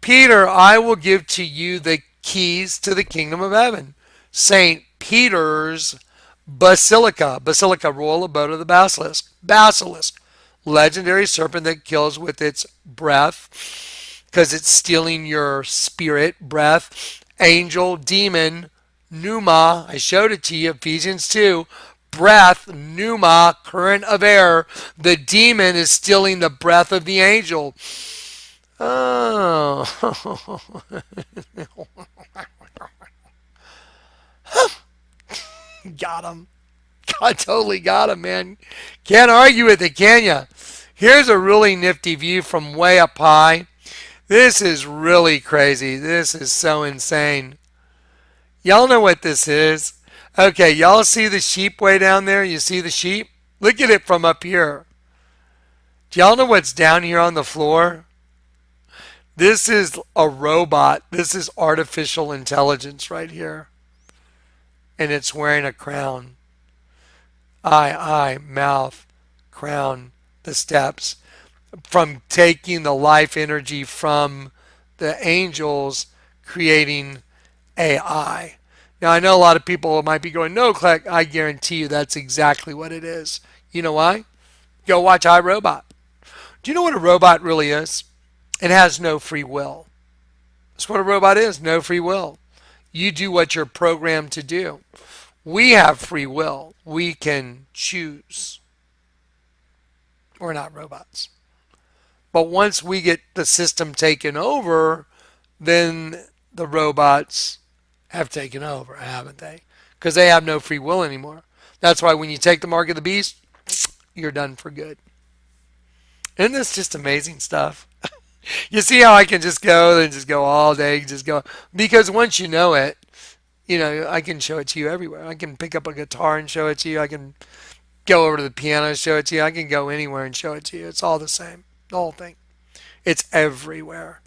Peter, I will give to you the keys to the kingdom of heaven. St. Peter's Basilica. Basilica, royal abode of the basilisk. Basilisk, legendary serpent that kills with its breath because it's stealing your spirit, breath. Angel, demon, pneuma. I showed it to you, Ephesians 2. Breath, pneuma, current of air. The demon is stealing the breath of the angel. Oh. Got him. I totally got him, man. Can't argue with it, can ya? Here's a really nifty view from way up high. This is really crazy. This is so insane. Y'all know what this is. Okay, y'all see the sheep way down there? You see the sheep? Look at it from up here. Do y'all know what's down here on the floor? This is a robot. This is artificial intelligence right here. And it's wearing a crown. Eye, mouth, crown, the steps. From taking the life energy from the angels, creating AI. Now, I know a lot of people might be going, no, Kleck, I guarantee you that's exactly what it is. You know why? Go watch iRobot. Do you know what a robot really is? It has no free will. That's what a robot is, no free will. You do what you're programmed to do. We have free will. We can choose. We're not robots. But once we get the system taken over, then the robots have taken over, haven't they? Because they have no free will anymore. That's why when you take the mark of the beast, you're done for good. Isn't this just amazing stuff? You see how I can just go and just go all day, just go. Because once you know it, you know, I can show it to you everywhere. I can pick up a guitar and show it to you. I can go over to the piano and show it to you. I can go anywhere and show it to you. It's all the same. The whole thing. It's everywhere.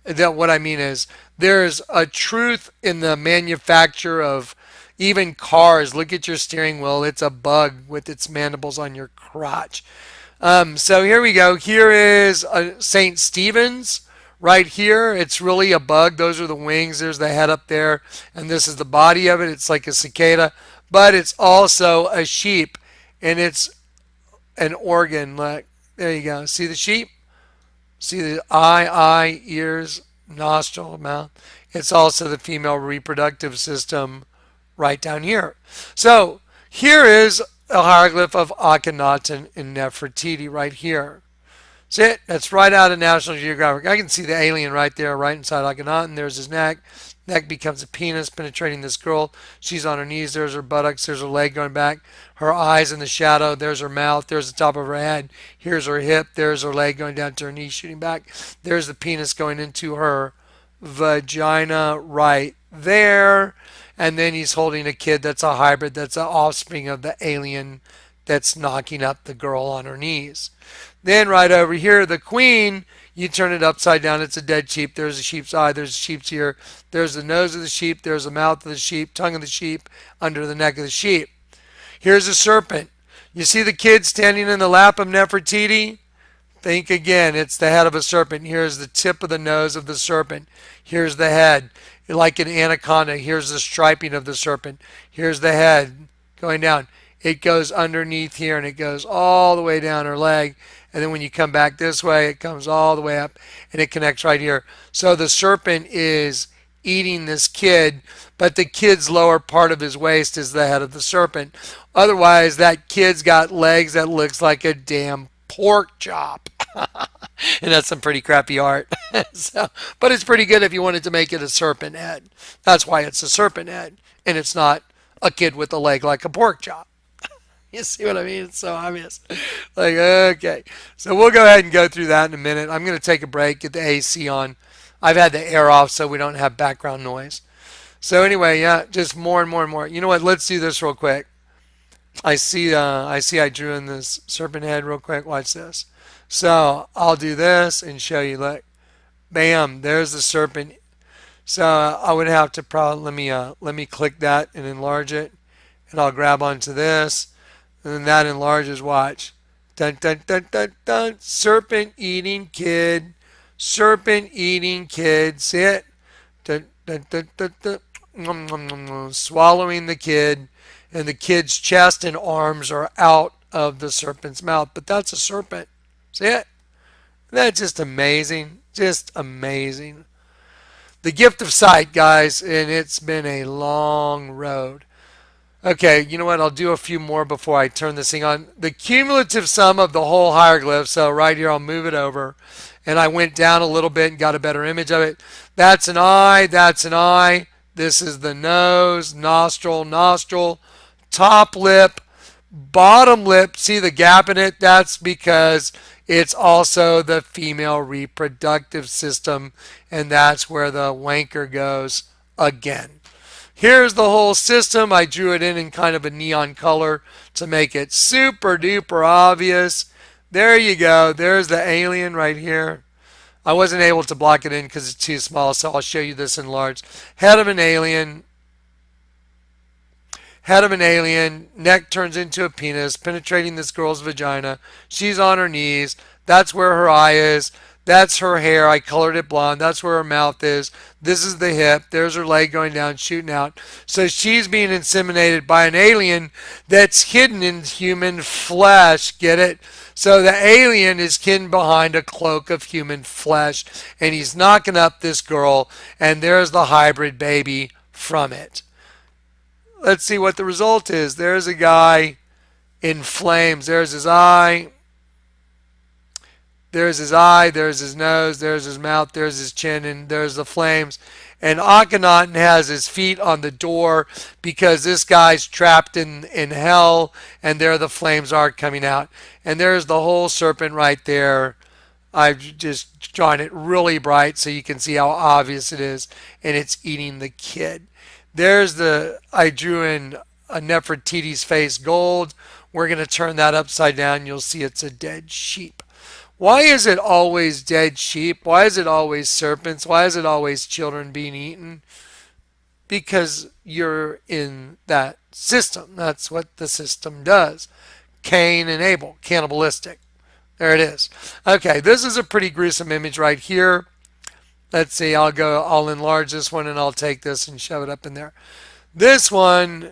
What I mean is there's a truth in the manufacture of even cars. Look at your steering wheel. It's a bug with its mandibles on your crotch. So here we go. Here is St. Stephen's right here. It's really a bug. Those are the wings. There's the head up there. And this is the body of it. It's like a cicada. But it's also a sheep. And it's an organ. Look, there you go. See the sheep? See the eye, ears, nostril, mouth. It's also the female reproductive system right down here. So here is a hieroglyph of Akhenaten and Nefertiti right here. See it? That's right out of National Geographic. I can see the alien right there, right inside Akhenaten. There's his neck. Neck becomes a penis penetrating this girl. She's on her knees. There's her buttocks. There's her leg going back. Her eyes in the shadow. There's her mouth. There's the top of her head. Here's her hip. There's her leg going down to her knee, shooting back. There's the penis going into her vagina right there. And then he's holding a kid that's a hybrid. That's an offspring of the alien that's knocking up the girl on her knees. Then right over here, the queen, you turn it upside down. It's a dead sheep. There's a sheep's eye. There's a sheep's ear. There's the nose of the sheep. There's the mouth of the sheep, tongue of the sheep, under the neck of the sheep. Here's a serpent. You see the kid standing in the lap of Nefertiti? Think again. It's the head of a serpent. Here's the tip of the nose of the serpent. Here's the head. Like an anaconda. Here's the striping of the serpent. Here's the head going down. It goes underneath here and it goes all the way down her leg. And then when you come back this way, it comes all the way up and it connects right here. So the serpent is eating this kid, but the kid's lower part of his waist is the head of the serpent. Otherwise, that kid's got legs that looks like a damn pork chop. And that's some pretty crappy art. But it's pretty good if you wanted to make it a serpent head. That's why it's a serpent head. And it's not a kid with a leg like a pork chop. You see what I mean? It's so obvious. Like, okay. So we'll go ahead and go through that in a minute. I'm going to take a break, get the AC on. I've had the air off so we don't have background noise. So anyway, yeah, just more and more and more. You know what? Let's do this real quick. I drew in this serpent head real quick. Watch this. So I'll do this and show you. Look, bam, there's the serpent. So I would have to probably let me click that and enlarge it, and I'll grab onto this, and then that enlarges. Watch, dun dun dun dun dun. Serpent eating kid, serpent eating kid. See it? Dun dun dun dun dun. Nom, nom, nom, nom. Swallowing the kid, and the kid's chest and arms are out of the serpent's mouth. But that's a serpent. See it? That's just amazing. Just amazing. The gift of sight, guys, and it's been a long road. Okay, you know what? I'll do a few more before I turn this thing on. The cumulative sum of the whole hieroglyph. So right here, I'll move it over. And I went down a little bit and got a better image of it. That's an eye. That's an eye. This is the nose, nostril, nostril, top lip, bottom lip. See the gap in it? That's because it's also the female reproductive system, and that's where the wanker goes again. Here's the whole system. I drew it in kind of a neon color to make it super duper obvious. There you go. There's the alien right here. I wasn't able to block it in because it's too small, so I'll show you this enlarged. Head of an alien. Head of an alien. Neck turns into a penis, penetrating this girl's vagina. She's on her knees. That's where her eye is. That's her hair. I colored it blonde. That's where her mouth is. This is the hip. There's her leg going down, shooting out. So she's being inseminated by an alien that's hidden in human flesh. Get it? So the alien is hidden behind a cloak of human flesh, and he's knocking up this girl, and there's the hybrid baby from it. Let's see what the result is. There's a guy in flames. There's his eye. There's his eye, there's his nose, there's his mouth, there's his chin, and there's the flames. And Akhenaten has his feet on the door because this guy's trapped in hell, and there the flames are coming out. And there's the whole serpent right there. I've just drawn it really bright so you can see how obvious it is, and it's eating the kid. I drew in a Nefertiti's face gold. We're going to turn that upside down. You'll see it's a dead sheep. Why is it always dead sheep? Why is it always serpents? Why is it always children being eaten? Because you're in that system. That's what the system does. Cain and Abel, cannibalistic. There it is. Okay, this is a pretty gruesome image right here. Let's see, I'll enlarge this one and I'll take this and shove it up in there. This one,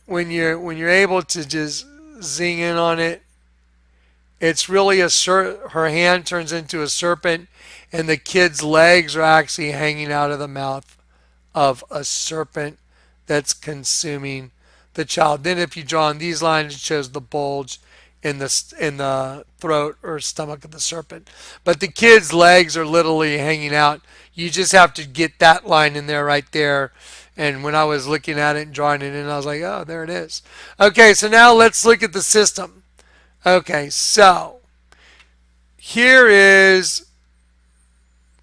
when you're able to just zing in on it, it's really her hand turns into a serpent, and the kid's legs are actually hanging out of the mouth of a serpent that's consuming the child. Then if you draw on these lines, it shows the bulge in the throat or stomach of the serpent. But the kid's legs are literally hanging out. You just have to get that line in there right there. And when I was looking at it and drawing it in, I was like, oh, there it is. Okay, so now let's look at the system. Okay, so there's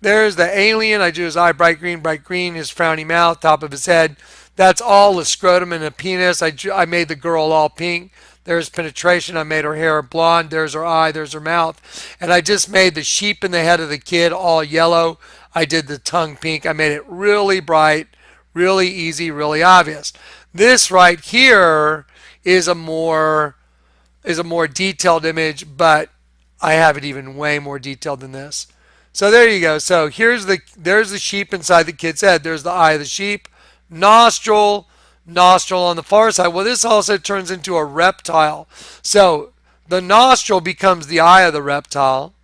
the alien. I drew his eye bright green, his frowny mouth, top of his head. That's all a scrotum and a penis. I made the girl all pink. There's penetration. I made her hair blonde. There's her eye. There's her mouth. And I just made the sheep in the head of the kid all yellow. I did the tongue pink. I made it really bright, really easy, really obvious. This right here is a more detailed image, but I have it even way more detailed than this. So there you go. So there's the sheep inside the kid's head. There's the eye of the sheep, nostril on the far side. Well, this also turns into a reptile. So the nostril becomes the eye of the reptile.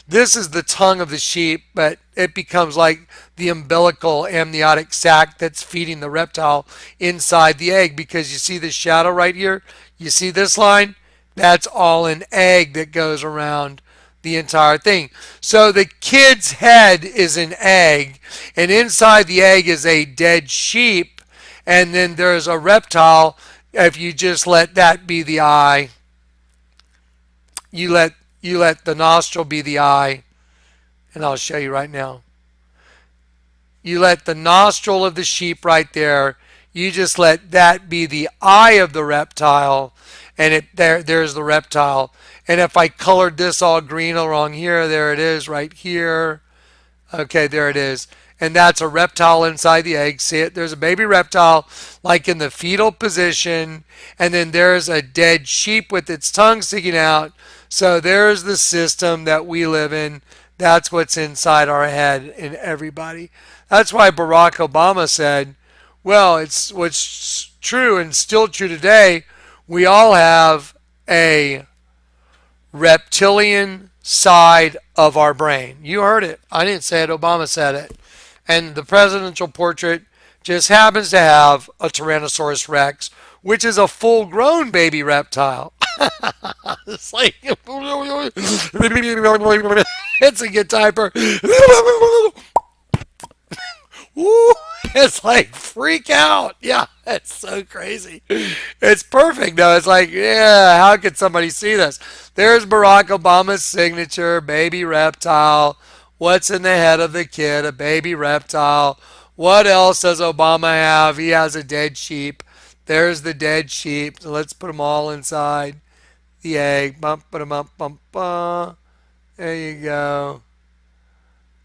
This is the tongue of the sheep, but it becomes like the umbilical amniotic sac that's feeding the reptile inside the egg, because you see this shadow right here? You see this line? That's all an egg that goes around the entire thing. So the kid's head is an egg, and inside the egg is a dead sheep, and then there's a reptile. If you just let that be the eye, you let the nostril be the eye, and I'll show you right now. You let the nostril of the sheep right there, you just let that be the eye of the reptile, and there's the reptile. And if I colored this all green along here, there it is right here. Okay, there it is. And that's a reptile inside the egg. See it? There's a baby reptile like in the fetal position. And then there's a dead sheep with its tongue sticking out. So there's the system that we live in. That's what's inside our head in everybody. That's why Barack Obama said, well, it's what's true and still true today. We all have a reptilian side of our brain. You heard it. I didn't say it. Obama said it. And the presidential portrait just happens to have a Tyrannosaurus Rex, which is a full-grown baby reptile. It's like it's a good typer. Woo, it's like freak out. Yeah, it's so crazy. It's perfect though. It's like, yeah, how could somebody see this? There's Barack Obama's signature, baby reptile. What's in the head of the kid? A baby reptile. What else does Obama have? He has a dead sheep. There's the dead sheep. So let's put them all inside the egg. Bump, ba, bump, bump, bump. There you go.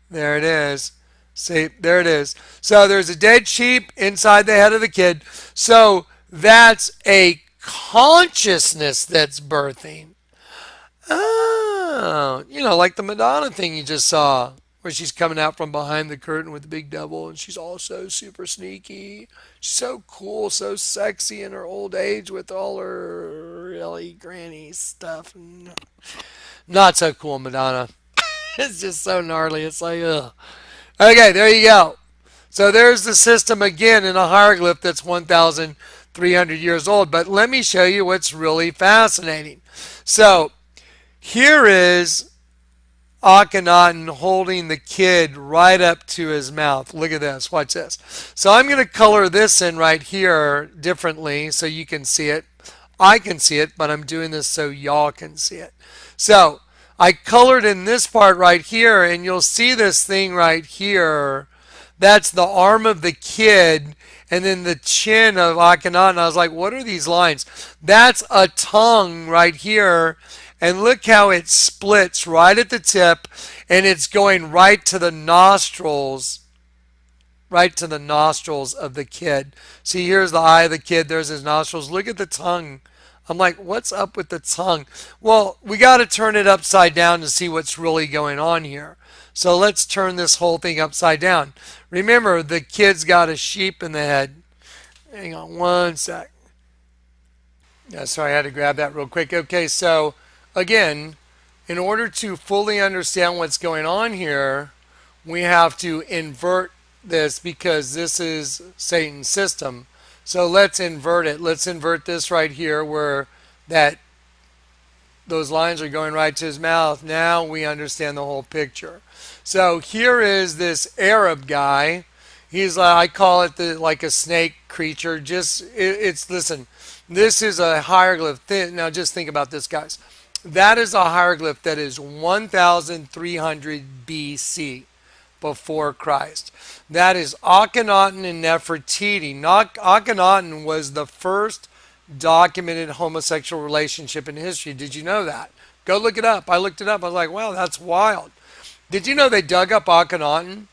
There it is. See, there it is. So there's a dead sheep inside the head of the kid. So that's a consciousness that's birthing. Oh, like the Madonna thing you just saw, where she's coming out from behind the curtain with the big devil, and she's all so super sneaky. She's so cool, so sexy in her old age with all her really granny stuff. Not so cool, Madonna. It's just so gnarly. It's like, ugh. Okay, there you go. So there's the system again in a hieroglyph that's 1,300 years old. But let me show you what's really fascinating. So here is Akhenaten holding the kid right up to his mouth. Look at this. Watch this. So I'm going to color this in right here differently so you can see it. I can see it, but I'm doing this so y'all can see it. So I colored in this part right here, and you'll see this thing right here. That's the arm of the kid, and then the chin of Akhenaten. I was like, what are these lines? That's a tongue right here, and look how it splits right at the tip, and it's going right to the nostrils, of the kid. See, here's the eye of the kid. There's his nostrils. Look at the tongue. I'm like, what's up with the tongue? Well, we got to turn it upside down to see what's really going on here. So let's turn this whole thing upside down. Remember, the kid's got a sheep in the head. Hang on one sec. Yeah, sorry, I had to grab that real quick. Okay, so again, in order to fully understand what's going on here, we have to invert this because this is Satan's system. So let's invert it. Let's invert this right here where those lines are going right to his mouth. Now we understand the whole picture. So here is this Arab guy. He's like, I call it like a snake creature. Listen, this is a hieroglyph. Now just think about this, guys. That is a hieroglyph that is 1,300 BC. Before Christ. That is Akhenaten and Nefertiti. Akhenaten was the first documented homosexual relationship in history. Did you know that? Go look it up. I looked it up. I was like, wow, that's wild. Did you know they dug up Akhenaten?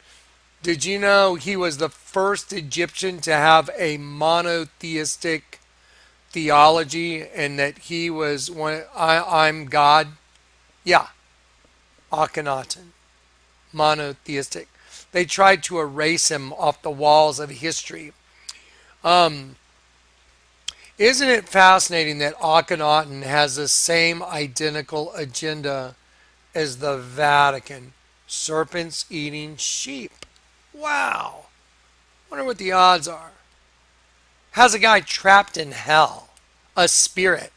Did you know he was the first Egyptian to have a monotheistic theology and that he was I'm God? Yeah, Akhenaten. Monotheistic. They tried to erase him off the walls of history. Isn't it fascinating that Akhenaten has the same identical agenda as the Vatican? Serpents eating sheep. Wow. Wonder what the odds are. Has a guy trapped in hell, a spirit.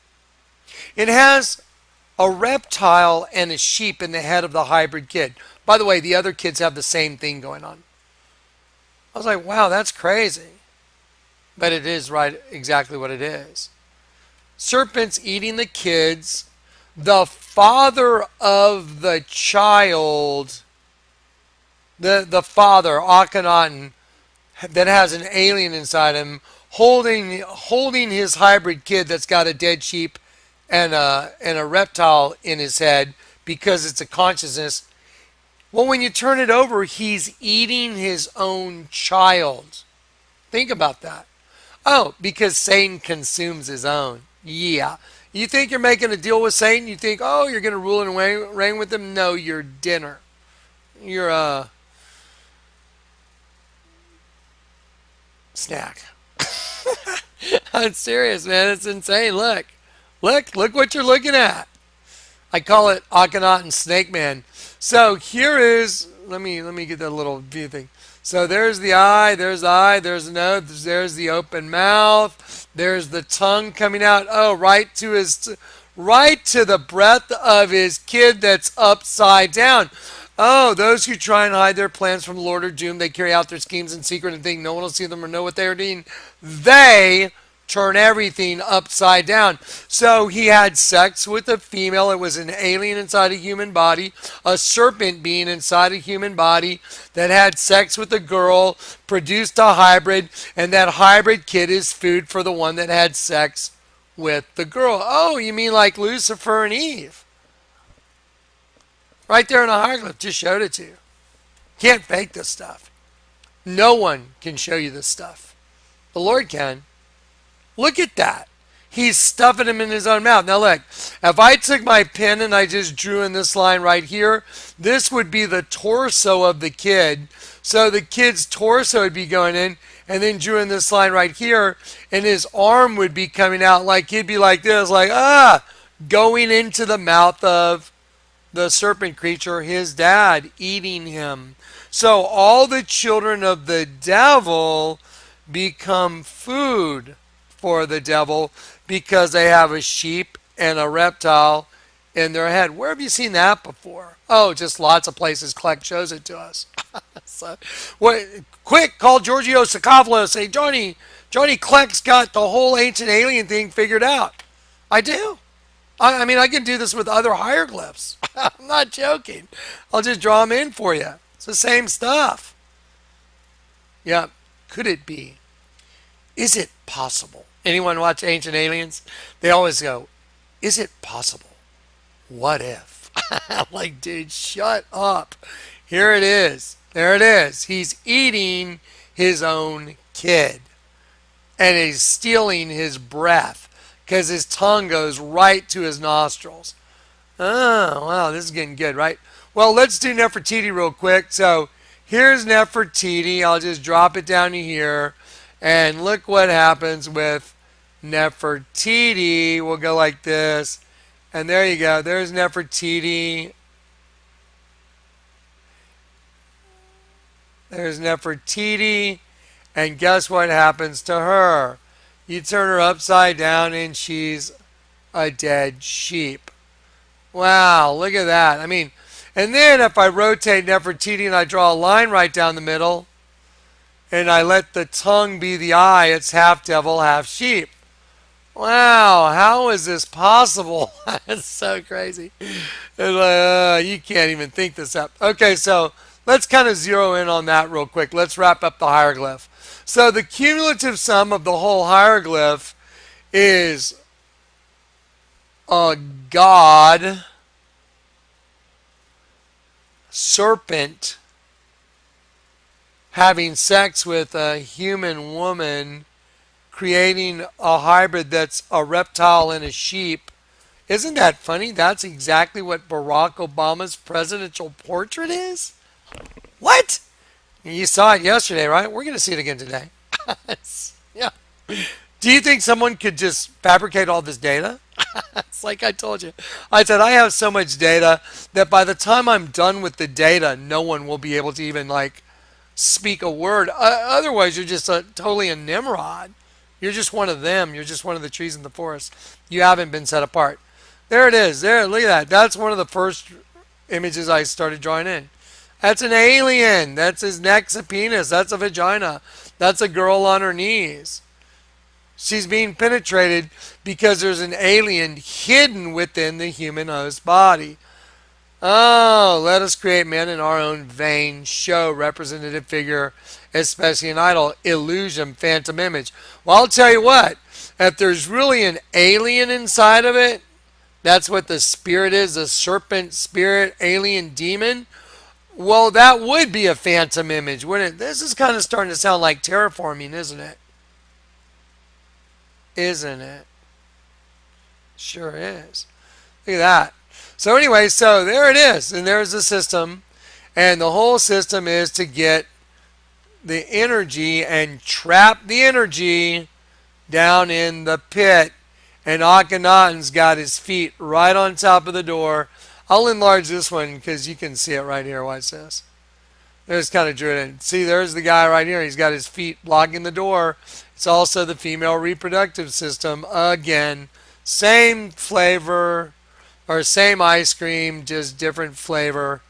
It has a reptile and a sheep in the head of the hybrid kid. By the way, the other kids have the same thing going on. I was like, wow, that's crazy. But it is right exactly what it is. Serpents eating the kids. The father of the child the father, Akhenaten, that has an alien inside him, holding his hybrid kid that's got a dead sheep and a reptile in his head because it's a consciousness. Well, when you turn it over, he's eating his own child. Think about that. Oh, because Satan consumes his own. Yeah. You think you're making a deal with Satan? You think, oh, you're going to rule and reign with him? No, you're dinner. You're a snack. I'm serious, man. It's insane. Look what you're looking at. I call it Akhenaten Snake Man. So here is, let me get that little view thing. So there's the eye, there's the nose, there's the open mouth, there's the tongue coming out. Oh, right to the breath of his kid that's upside down. Oh, those who try and hide their plans from the Lord are doomed. They carry out their schemes in secret and think no one will see them or know what they are doing. They turn everything upside down. So he had sex with a female. It was an alien inside a human body, a serpent being inside a human body that had sex with a girl, produced a hybrid, and that hybrid kid is food for the one that had sex with the girl. Oh, you mean like Lucifer and Eve? Right there in a hieroglyph, just showed it to you. Can't fake this stuff. No one can show you this stuff. The Lord can. Look at that. He's stuffing him in his own mouth. Now look, if I took my pen and I just drew in this line right here, this would be the torso of the kid. So the kid's torso would be going in, and then drew in this line right here, and his arm would be coming out like he'd be like this, like, going into the mouth of the serpent creature, his dad, eating him. So all the children of the devil become food for the devil because they have a sheep and a reptile in their head. Where have you seen that before? Oh, just lots of places. Kleck shows it to us. So, quick, call Giorgio Sakopoulos. Say, Johnny Kleck's got the whole ancient alien thing figured out. I do. I mean, I can do this with other hieroglyphs. I'm not joking. I'll just draw them in for you. It's the same stuff. Yeah. Could it be? Is it possible? Anyone watch Ancient Aliens? They always go, is it possible? What if? I'm like, dude, shut up. Here it is. There it is. He's eating his own kid. And he's stealing his breath because his tongue goes right to his nostrils. Oh, wow, this is getting good, right? Well, let's do Nefertiti real quick. So here's Nefertiti. I'll just drop it down to here. And look what happens with Nefertiti. We'll go like this. And there you go. There's Nefertiti. There's Nefertiti. And guess what happens to her? You turn her upside down and she's a dead sheep. Wow, look at that. I mean, and then if I rotate Nefertiti and I draw a line right down the middle, and I let the tongue be the eye, it's half devil, half sheep. Wow, how is this possible? It's so crazy. It's like, you can't even think this up. Okay, so let's kind of zero in on that real quick. Let's wrap up the hieroglyph. So the cumulative sum of the whole hieroglyph is a god, serpent, having sex with a human woman, creating a hybrid that's a reptile and a sheep. Isn't that funny? That's exactly what Barack Obama's presidential portrait is. What? You saw it yesterday, right? We're going to see it again today. Yeah. Do you think someone could just fabricate all this data? It's like I told you. I said I have so much data that by the time I'm done with the data, no one will be able to even speak a word. Otherwise, you're just totally a Nimrod. You're just one of them. You're just one of the trees in the forest. You haven't been set apart. There it is. There, look at that. That's one of the first images I started drawing in. That's an alien. That's his neck's a penis. That's a vagina. That's a girl on her knees. She's being penetrated because there's an alien hidden within the human host body. Oh, let us create man in our own vein, show, representative figure, especially an idol, illusion, phantom image. Well, I'll tell you what, if there's really an alien inside of it, that's what the spirit is, a serpent spirit, alien demon. Well, that would be a phantom image, wouldn't it? This is kind of starting to sound like terraforming, isn't it? Isn't it? Sure is. Look at that. So anyway, so there it is, and there's the system, and the whole system is to get the energy and trap the energy down in the pit. And Akhenaten's got his feet right on top of the door. I'll enlarge this one because you can see it right here. Watch this. There's kind of driven. See, there's the guy right here. He's got his feet blocking the door. It's also the female reproductive system. Again, same flavor or same ice cream, just different flavor.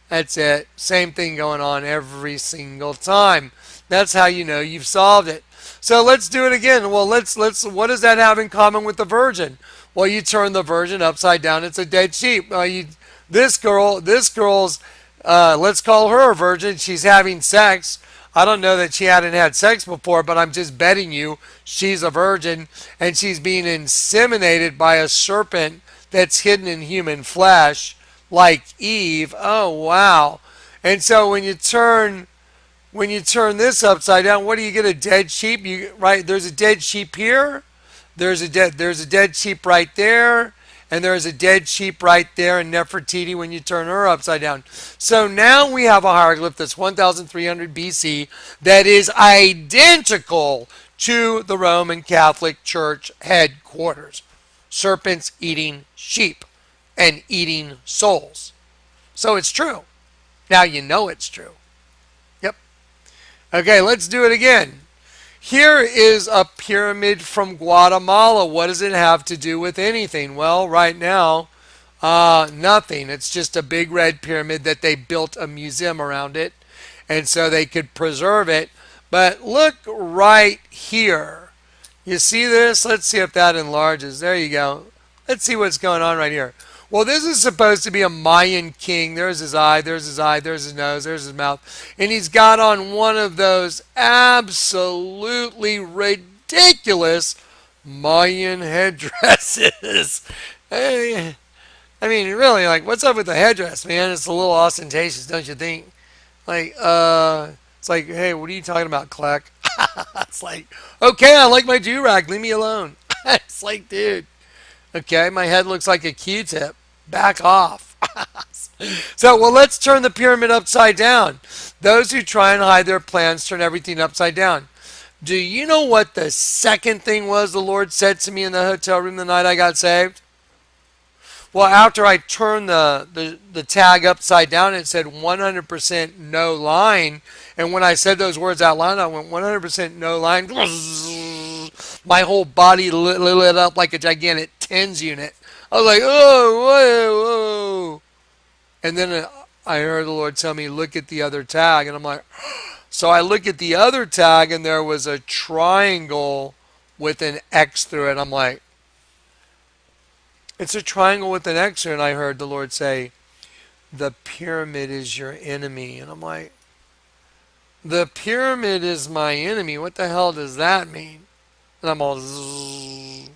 That's it. Same thing going on every single time. That's how you know you've solved it. So let's do it again. Well, let's what does that have in common with the virgin? Well, you turn the virgin upside down. It's a dead sheep. This girl's let's call her a virgin. She's having sex. I don't know that she hadn't had sex before, but I'm just betting you she's a virgin, and she's being inseminated by a serpent that's hidden in human flesh, like Eve. Oh wow! And so when you turn this upside down, what do you get? A dead sheep. Right? There's a dead sheep here. There's a dead sheep right there, and there's a dead sheep right there in Nefertiti when you turn her upside down. So now we have a hieroglyph that's 1300 BC that is identical to the Roman Catholic Church headquarters. Serpents eating sheep and eating souls. So it's true. Now you know it's true. Yep. Okay, let's do it again. Here is a pyramid from Guatemala. What does it have to do with anything? Well, right now, nothing. It's just a big red pyramid that they built a museum around it, and so they could preserve it. But look right here. You see this? Let's see if that enlarges. There you go. Let's see what's going on right here. Well, this is supposed to be a Mayan king. There's his eye, there's his eye, there's his nose, there's his mouth. And he's got on one of those absolutely ridiculous Mayan headdresses. I mean, really, like, what's up with the headdress, man? It's a little ostentatious, don't you think? Like, it's like, hey, what are you talking about, Kleck? It's like, okay, I like my do-rag. Leave me alone. It's like, dude. Okay, my head looks like a Q-tip. Back off. So, well, let's turn the pyramid upside down. Those who try and hide their plans turn everything upside down. Do you know what the second thing was the Lord said to me in the hotel room the night I got saved? Well, after I turned the tag upside down, it said 100% no line. And when I said those words out loud, I went 100% no line. My whole body lit up like a gigantic TENS unit. I was like, oh, whoa, whoa. And then I heard the Lord tell me, look at the other tag. And I'm like, so I look at the other tag, and there was a triangle with an X through it. I'm like, it's a triangle with an X through it. And I heard the Lord say, the pyramid is your enemy. And I'm like, the pyramid is my enemy. What the hell does that mean? And I'm all, zzz.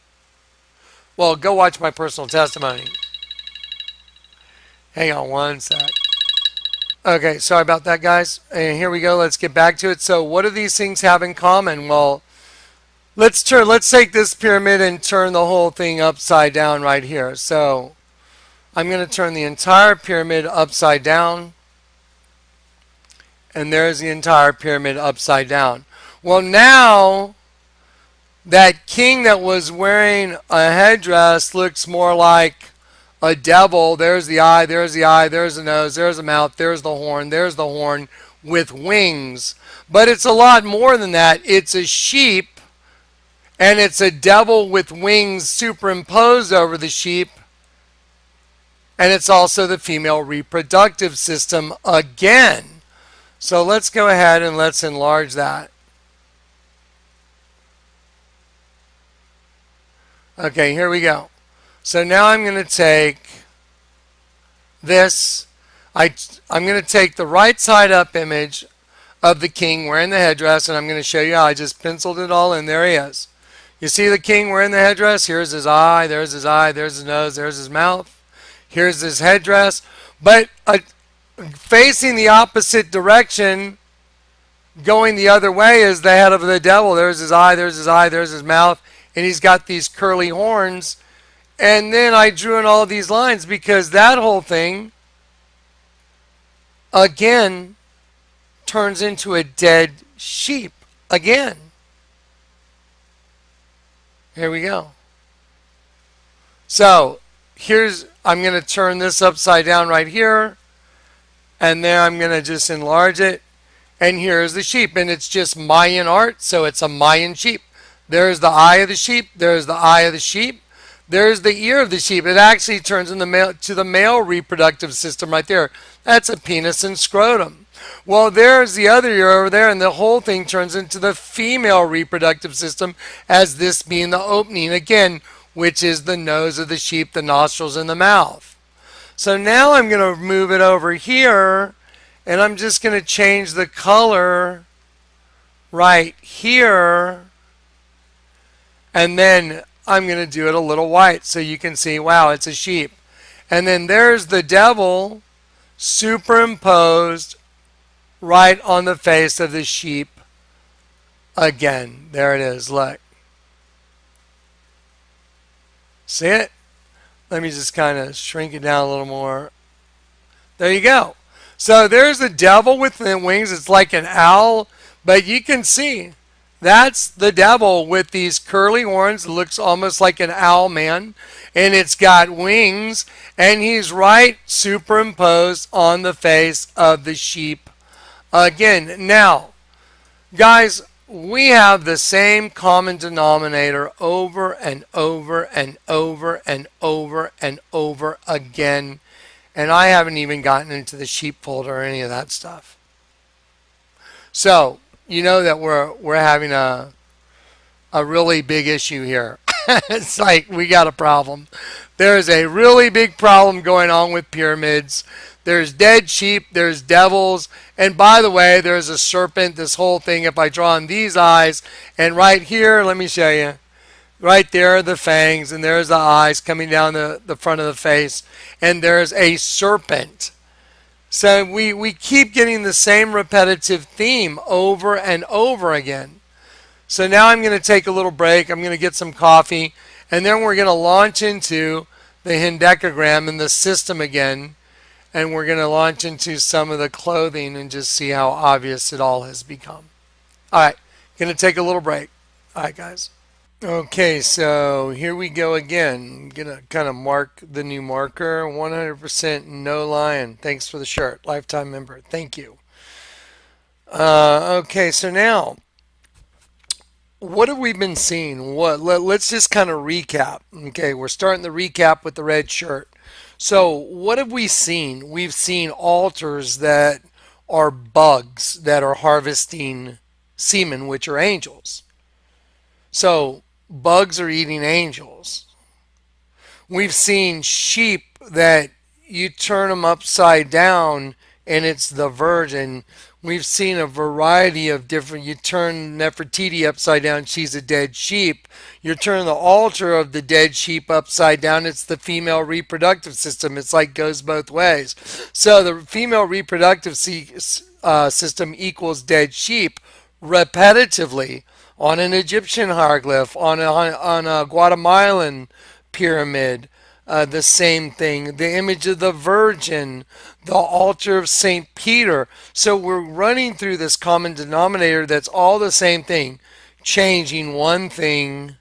Well, go watch my personal testimony. Hang on one sec. Okay, sorry about that, guys. And here we go. Let's get back to it. So what do these things have in common? Well, let's take this pyramid and turn the whole thing upside down right here. So I'm going to turn the entire pyramid upside down. And there's the entire pyramid upside down. Well, now that king that was wearing a headdress looks more like a devil. There's the eye, there's the eye, there's the nose, there's the mouth, there's the horn with wings. But it's a lot more than that. It's a sheep, and it's a devil with wings superimposed over the sheep. And it's also the female reproductive system again. So let's go ahead and let's enlarge that. Okay, here we go. So now I'm going to take this, I'm going to take the right side up image of the king wearing the headdress, and I'm going to show you how I just penciled it all in. There he is. You see the king wearing the headdress? Here's his eye, there's his eye, there's his nose, there's his mouth. Here's his headdress. But facing the opposite direction, going the other way, is the head of the devil. There's his eye, there's his eye, there's his mouth, and he's got these curly horns. And then I drew in all these lines because that whole thing, again, turns into a dead sheep again. Here we go. So I'm going to turn this upside down right here, and then I'm going to just enlarge it, and here's the sheep, and it's just Mayan art, so it's a Mayan sheep. There's the eye of the sheep, there's the eye of the sheep, there's the ear of the sheep. It actually turns in to the male reproductive system right there. That's a penis and scrotum. Well, there's the other ear over there, and the whole thing turns into the female reproductive system, as this being the opening again, which is the nose of the sheep, the nostrils, and the mouth. So now I'm going to move it over here, and I'm just going to change the color right here, and then I'm going to do it a little white so you can see, wow, it's a sheep. And then there's the devil superimposed right on the face of the sheep again. There it is, look. See it? Let me just kind of shrink it down a little more. There you go. So there's the devil with the wings. It's like an owl, but you can see that's the devil with these curly horns. It looks almost like an owl man, and it's got wings, and he's right superimposed on the face of the sheep again. Now, guys, we have the same common denominator over and over and over and over and over again, and I haven't even gotten into the sheepfold or any of that stuff. So you know that we're having a really big issue here. It's like we got a problem. There's a really big problem going on with pyramids. There's dead sheep, there's devils, and by the way, there's a serpent. This whole thing, if I draw in these eyes, and right here, let me show you. Right there are the fangs, and there's the eyes coming down the front of the face, and there's a serpent. So we keep getting the same repetitive theme over and over again. So now I'm going to take a little break. I'm going to get some coffee, and then we're going to launch into the hendecagram and the system again, and we're going to launch into some of the clothing and just see how obvious it all has become. All right, going to take a little break. All right, guys. Okay, so here we go again. I'm going to kind of mark the new marker. 100% no lion. Thanks for the shirt. Lifetime member. Thank you. Okay, so now, what have we been seeing? Let's just kind of recap. Okay, we're starting the recap with the red shirt. So what have we seen? We've seen altars that are bugs that are harvesting semen, which are angels. So bugs are eating angels. We've seen sheep that you turn them upside down and it's the virgin. We've seen a variety of different, you turn Nefertiti upside down, she's a dead sheep. You turn the altar of the dead sheep upside down, it's the female reproductive system. It's like goes both ways. So the female reproductive system equals dead sheep repetitively on an Egyptian hieroglyph, on a Guatemalan pyramid. The same thing, the image of the Virgin, the altar of St. Peter. So we're running through this common denominator that's all the same thing, changing one thing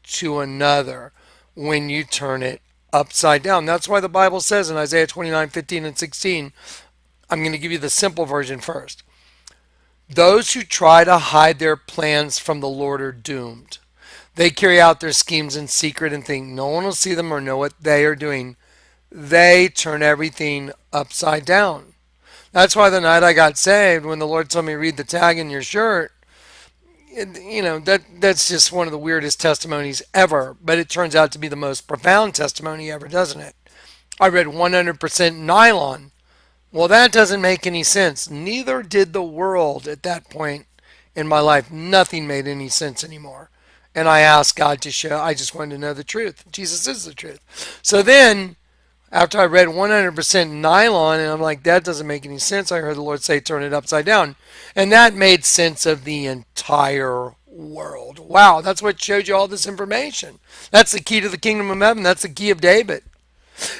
to another when you turn it upside down. That's why the Bible says in Isaiah 29:15 and 16, I'm going to give you the simple version first. Those who try to hide their plans from the Lord are doomed. They carry out their schemes in secret and think no one will see them or know what they are doing. They turn everything upside down. That's why the night I got saved, when the Lord told me read the tag in your shirt, that's just one of the weirdest testimonies ever. But it turns out to be the most profound testimony ever, doesn't it? I read 100% nylon. Well, that doesn't make any sense. Neither did the world at that point in my life. Nothing made any sense anymore. And I asked God to show, I just wanted to know the truth. Jesus is the truth. So then, after I read 100% nylon, and I'm like, that doesn't make any sense, I heard the Lord say, turn it upside down. And that made sense of the entire world. Wow, that's what showed you all this information. That's the key to the kingdom of heaven. That's the key of David.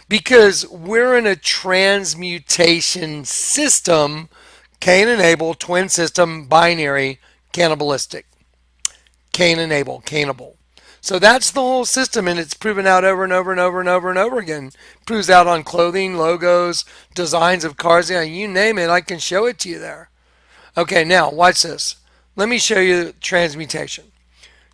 Because we're in a transmutation system, Cain and Abel, twin system, binary, cannibalistic. Cain and Abel, cannibal. So that's the whole system, and it's proven out over and over and over and over and over again. Proves out on clothing, logos, designs of cars, yeah, you name it, I can show it to you there. Okay, now watch this. Let me show you transmutation.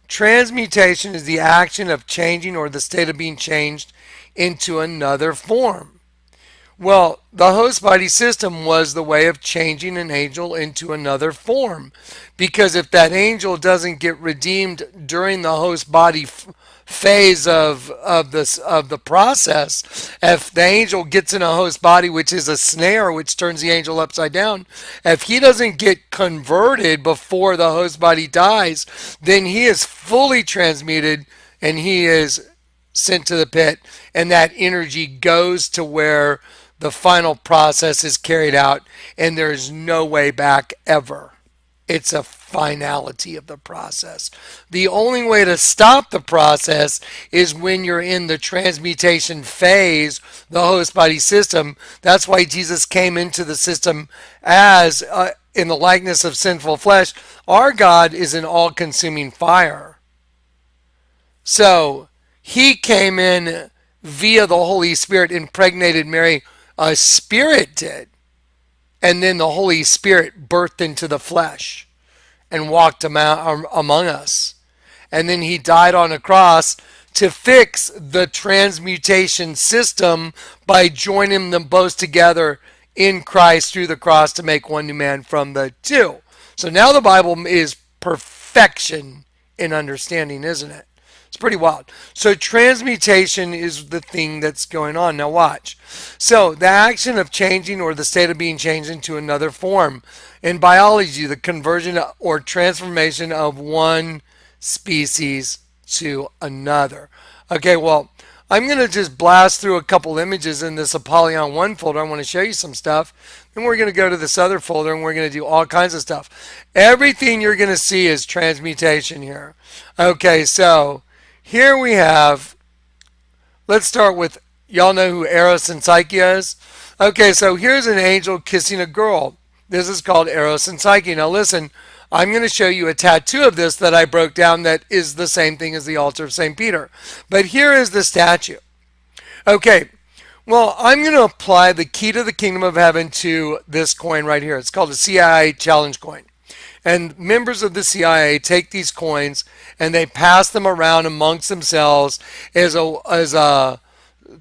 Transmutation is the action of changing or the state of being changed into another form. Well, the host body system was the way of changing an angel into another form. Because if that angel doesn't get redeemed during the host body phase of the process, if the angel gets in a host body, which is a snare, which turns the angel upside down, if he doesn't get converted before the host body dies, then he is fully transmuted and he is sent to the pit, and that energy goes to where the final process is carried out, and there's no way back ever. It's a finality of the process. The only way to stop the process is when you're in the transmutation phase, the host body system. That's why Jesus came into the system as in the likeness of sinful flesh. Our God is an all-consuming fire. So he came in via the Holy Spirit, impregnated Mary. A spirit did. And then the Holy Spirit birthed into the flesh and walked among us. And then he died on a cross to fix the transmutation system by joining them both together in Christ through the cross to make one new man from the two. So now the Bible is perfection in understanding, isn't it? It's pretty wild. So transmutation is the thing that's going on. Now watch. So the action of changing or the state of being changed into another form. In biology, the conversion or transformation of one species to another. Okay, well, I'm going to just blast through a couple images in this Apollyon 1 folder. I want to show you some stuff. Then we're going to go to this other folder and we're going to do all kinds of stuff. Everything you're going to see is transmutation here. Okay, so here we have, let's start with, y'all know who Eros and Psyche is? Okay, so here's an angel kissing a girl. This is called Eros and Psyche. Now listen, I'm going to show you a tattoo of this that I broke down that is the same thing as the altar of St. Peter. But here is the statue. Okay, well, I'm going to apply the key to the kingdom of heaven to this coin right here. It's called a CIA challenge coin. And members of the CIA take these coins and they pass them around amongst themselves as a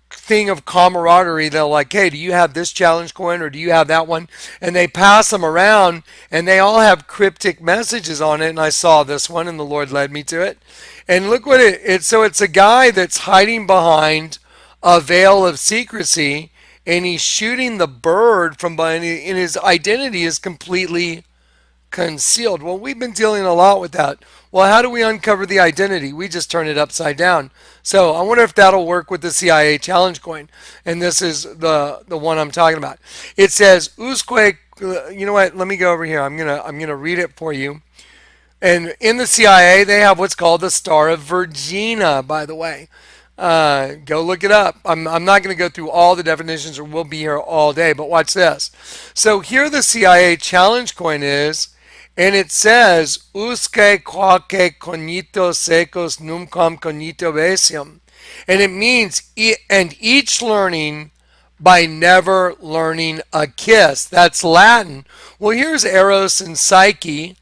thing of camaraderie. They're like, hey, do you have this challenge coin or do you have that one? And they pass them around and they all have cryptic messages on it. And I saw this one and the Lord led me to it. And look what so it's a guy that's hiding behind a veil of secrecy and he's shooting the bird from behind, and his identity is completely concealed. Well, we've been dealing a lot with that. Well, how do we uncover the identity? We just turn it upside down. So I wonder if that'll work with the CIA challenge coin. And this is the one I'm talking about. It says Usque. You know what? Let me go over here. I'm gonna read it for you. And in the CIA, they have what's called the Star of Virginia. By the way, go look it up. I'm not going to go through all the definitions, or we'll be here all day. But watch this. So here the CIA challenge coin is. And it says, Usque quaque cognito secos numquam cognito basium. And it means, and each learning by never learning a kiss. That's Latin. Well, here's Eros and Psyche,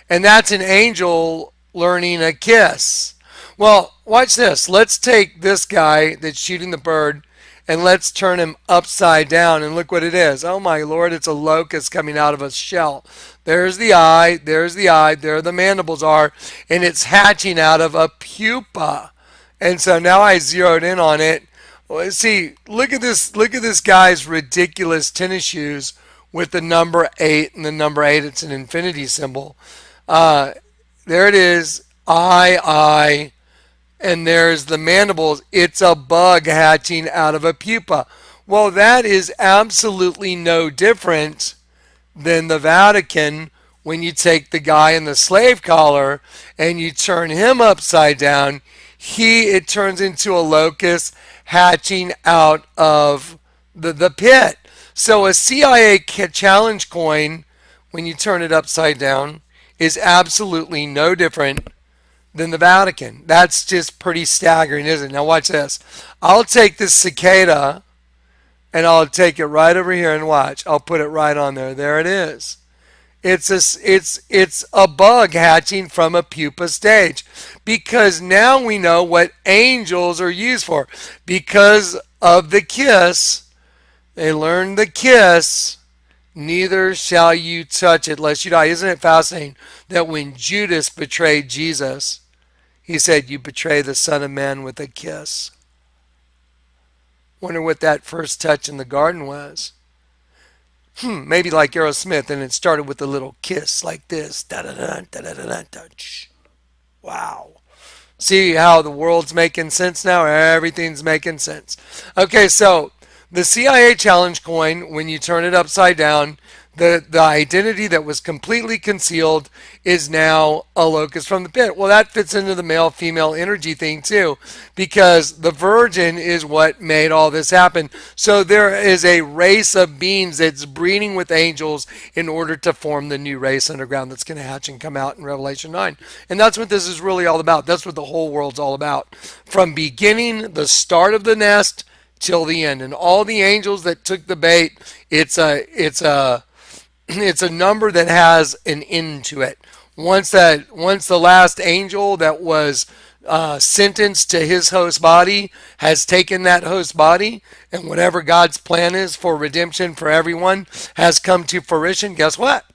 and that's an angel learning a kiss. Well, watch this. Let's take this guy that's shooting the bird, and let's turn him upside down, and look what it is. Oh my Lord, it's a locust coming out of a shell. There's the eye, there the mandibles are, and it's hatching out of a pupa. And so now I zeroed in on it. Well, see, look at this. Look at this guy's ridiculous tennis shoes with the number 8 and the number 8. It's an infinity symbol. Uh, there it is. I. And there's the mandibles. It's a bug hatching out of a pupa. Well, that is absolutely no different than the Vatican when you take the guy in the slave collar and you turn him upside down. It turns into a locust hatching out of the pit. So a CIA challenge coin, when you turn it upside down, is absolutely no different than the Vatican. That's just pretty staggering, isn't it? Now watch this. I'll take this cicada and I'll take it right over here and watch. I'll put it right on there. There it is. It's a bug hatching from a pupa stage, because now we know what angels are used for. Because of the kiss, they learned the kiss. Neither shall you touch it lest you die. Isn't it fascinating that when Judas betrayed Jesus, he said, "You betray the Son of Man with a kiss"? Wonder what that first touch in the garden was. Maybe like Aerosmith, and it started with a little kiss like this. Da da da da da da da. Wow. See how the world's making sense now? Everything's making sense. Okay, so the CIA challenge coin, when you turn it upside down, the identity that was completely concealed is now a locust from the pit. Well, that fits into the male-female energy thing too, because the virgin is what made all this happen. So there is a race of beings that's breeding with angels in order to form the new race underground that's going to hatch and come out in Revelation 9. And that's what this is really all about. That's what the whole world's all about. From beginning, the start of the nest, till the end. And all the angels that took the bait, it's a number that has an end to it. Once the last angel that was sentenced to his host body has taken that host body, and whatever God's plan is for redemption for everyone has come to fruition, guess what?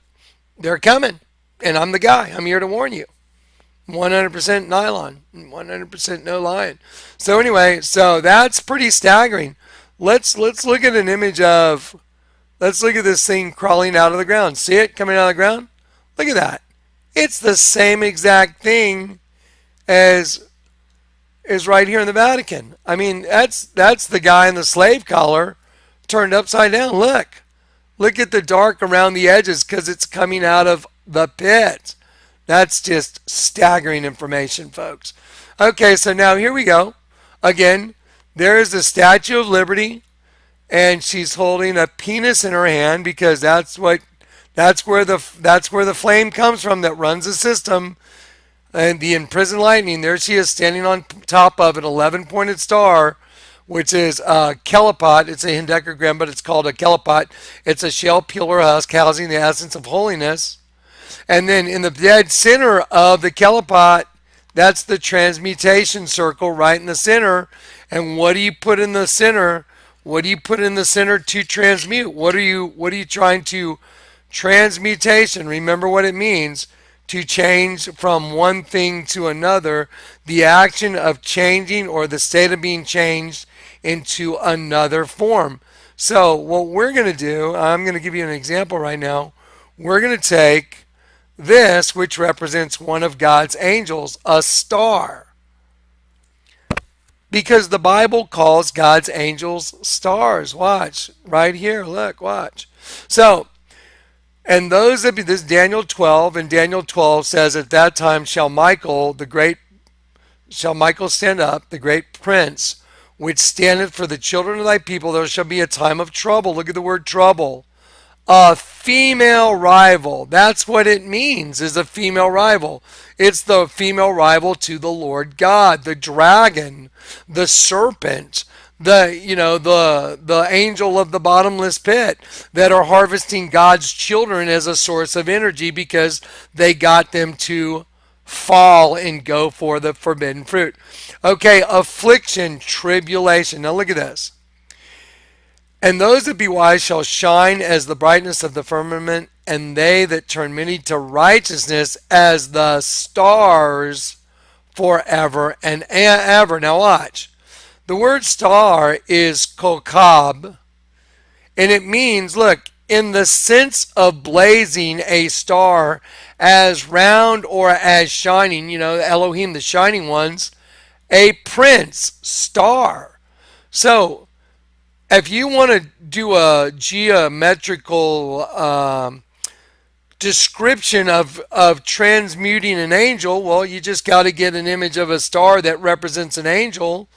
They're coming. And I'm the guy. I'm here to warn you. 100% nylon, 100% no lying. So anyway, so that's pretty staggering. Let's look at an image of, let's look at this thing crawling out of the ground. See it coming out of the ground? Look at that. It's the same exact thing as is right here in the Vatican. I mean, that's the guy in the slave collar turned upside down. Look at the dark around the edges because it's coming out of the pit. That's just staggering information, folks. Okay, so now here we go. Again, there is the Statue of Liberty, and she's holding a penis in her hand because that's where the flame comes from that runs the system. And the imprisoned lightning, there she is standing on top of an 11-pointed star, which is a kelipot. It's a hendecagram, but it's called a kelipot. It's a shell peeler husk housing the essence of holiness. And then in the dead center of the kelipot, that's the transmutation circle right in the center. And what do you put in the center? What do you put in the center to transmute? What are you trying to transmutation? Remember what it means to change from one thing to another, the action of changing or the state of being changed into another form. So what we're going to do, I'm going to give you an example right now. We're going to take this, which represents one of God's angels, a star. Because the Bible calls God's angels stars. Watch, right here, look, watch. So, and those that be, this Daniel 12, and Daniel 12 says, at that time shall Michael stand up, the great prince, which standeth for the children of thy people. There shall be a time of trouble. Look at the word trouble. A female rival. That's what it means, is a female rival. It's the female rival to the Lord God, the dragon, the serpent, the angel of the bottomless pit that are harvesting God's children as a source of energy because they got them to fall and go for the forbidden fruit. Okay, affliction, tribulation. Now look at this. And those that be wise shall shine as the brightness of the firmament, and they that turn many to righteousness as the stars forever and ever. Now watch. The word star is kokab, and it means, look, in the sense of blazing a star as round or as shining, Elohim, the shining ones, a prince star. So if you want to do a geometrical description of transmuting an angel, well, you just got to get an image of a star that represents an angel,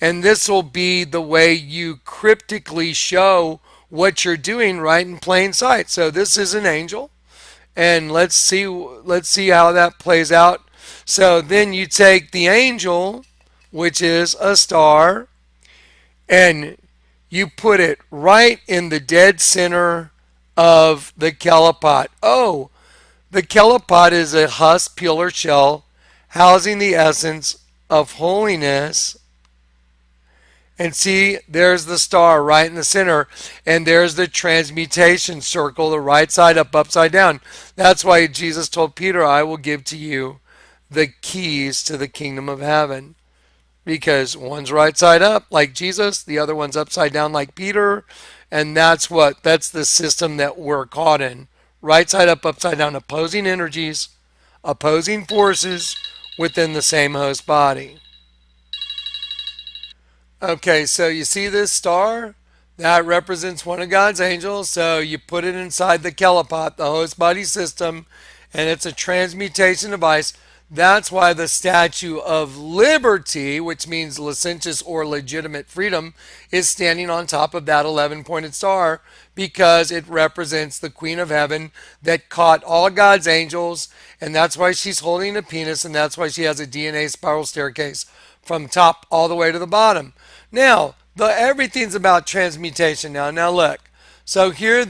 and this will be the way you cryptically show what you're doing right in plain sight. So this is an angel, and let's see how that plays out. So then you take the angel, which is a star, and you put it right in the dead center of the kelipot. Oh, the kelipot is a husk, peel, or shell housing the essence of holiness. And see, there's the star right in the center, and there's the transmutation circle, the right side up, upside down. That's why Jesus told Peter, I will give to you the keys to the kingdom of heaven. Because one's right side up like Jesus, the other one's upside down like Peter, and that's the system that we're caught in. Right side up, upside down, opposing energies, opposing forces within the same host body. Okay, so you see this star? That represents one of God's angels. So you put it inside the kelipot, the host body system, and it's a transmutation device. That's why the Statue of Liberty, which means licentious or legitimate freedom, is standing on top of that 11-pointed star, because it represents the Queen of Heaven that caught all God's angels, and that's why she's holding a penis, and that's why she has a DNA spiral staircase from top all the way to the bottom. Now, everything's about transmutation now. Now look. So here,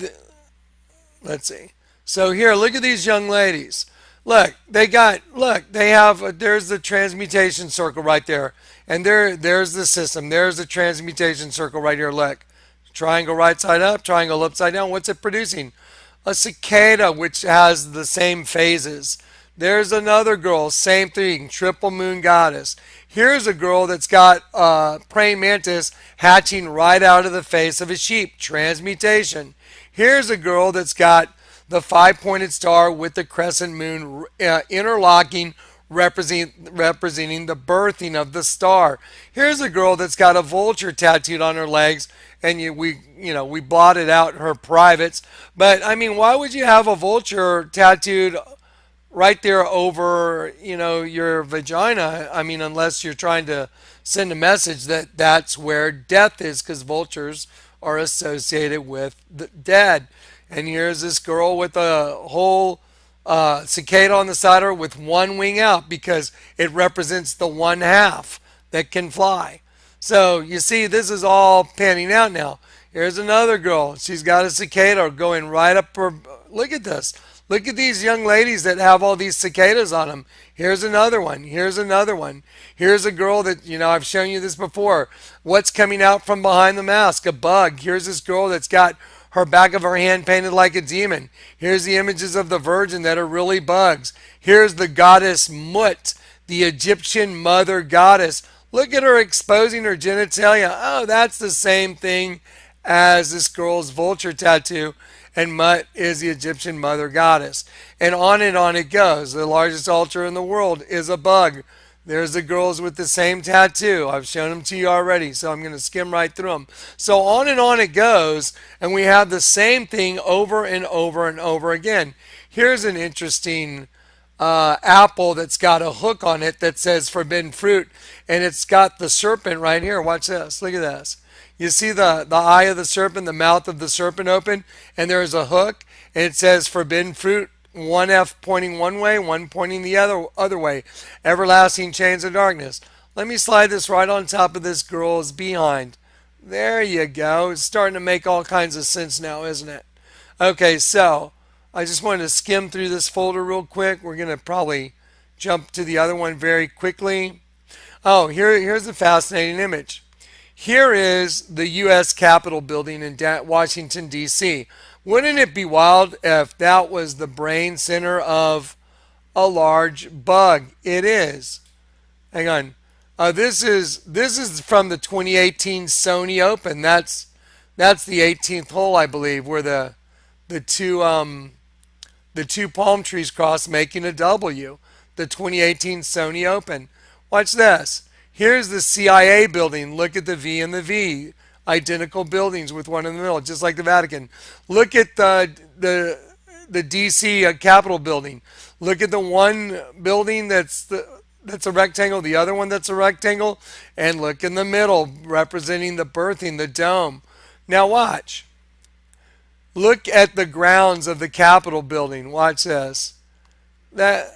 let's see. So here, look at these young ladies. Look, they have, there's the transmutation circle right there. And there's the system. There's the transmutation circle right here. Look. Triangle right side up, triangle upside down. What's it producing? A cicada, which has the same phases. There's another girl, same thing, triple moon goddess. Here's a girl that's got praying mantis hatching right out of the face of a sheep, transmutation. Here's a girl that's got the 5-pointed star with the crescent moon interlocking, representing the birthing of the star. Here's a girl that's got a vulture tattooed on her legs, and we blotted out her privates. But I mean, why would you have a vulture tattooed right there over your vagina? I mean, unless you're trying to send a message that that's where death is, because vultures are associated with the dead. And here's this girl with a whole cicada on the side of her with one wing out, because it represents the one half that can fly. So you see, this is all panning out now. Here's another girl. She's got a cicada going right up her. Look at this. Look at these young ladies that have all these cicadas on them. Here's another one. Here's another one. Here's a girl that, I've shown you this before. What's coming out from behind the mask? A bug. Here's this girl that's got her back of her hand painted like a demon. Here's the images of the Virgin that are really bugs. Here's the goddess Mut, the Egyptian mother goddess. Look at her exposing her genitalia. Oh, that's the same thing as this girl's vulture tattoo. And Mut is the Egyptian mother goddess. And on it goes. The largest altar in the world is a bug. There's the girls with the same tattoo. I've shown them to you already, so I'm going to skim right through them. So on it goes, and we have the same thing over and over and over again. Here's an interesting apple that's got a hook on it that says forbidden fruit, and it's got the serpent right here. Watch this. Look at this. You see the eye of the serpent, the mouth of the serpent open, and there's a hook, and it says forbidden fruit. One F pointing one way, one pointing the other way. Everlasting chains of darkness. Let me slide this right on top of this girl's behind. There you go. It's starting to make all kinds of sense now, isn't it? Okay, so I just wanted to skim through this folder real quick. We're going to probably jump to the other one very quickly. Oh, here's a fascinating image. Here is the U.S. Capitol building in Washington, D.C. Wouldn't it be wild if that was the brain center of a large bug? It is. Hang on. This is from the 2018 Sony Open. That's the 18th hole, I believe, where the two the two palm trees cross, making a W. The 2018 Sony Open. Watch this. Here's the CIA building. Look at the V and the V. Identical buildings with one in the middle, just like the Vatican. Look at the DC Capitol building. Look at the one building that's a rectangle, the other one that's a rectangle, and look in the middle, representing the birthing, the dome. Now watch. Look at the grounds of the Capitol building. Watch this. That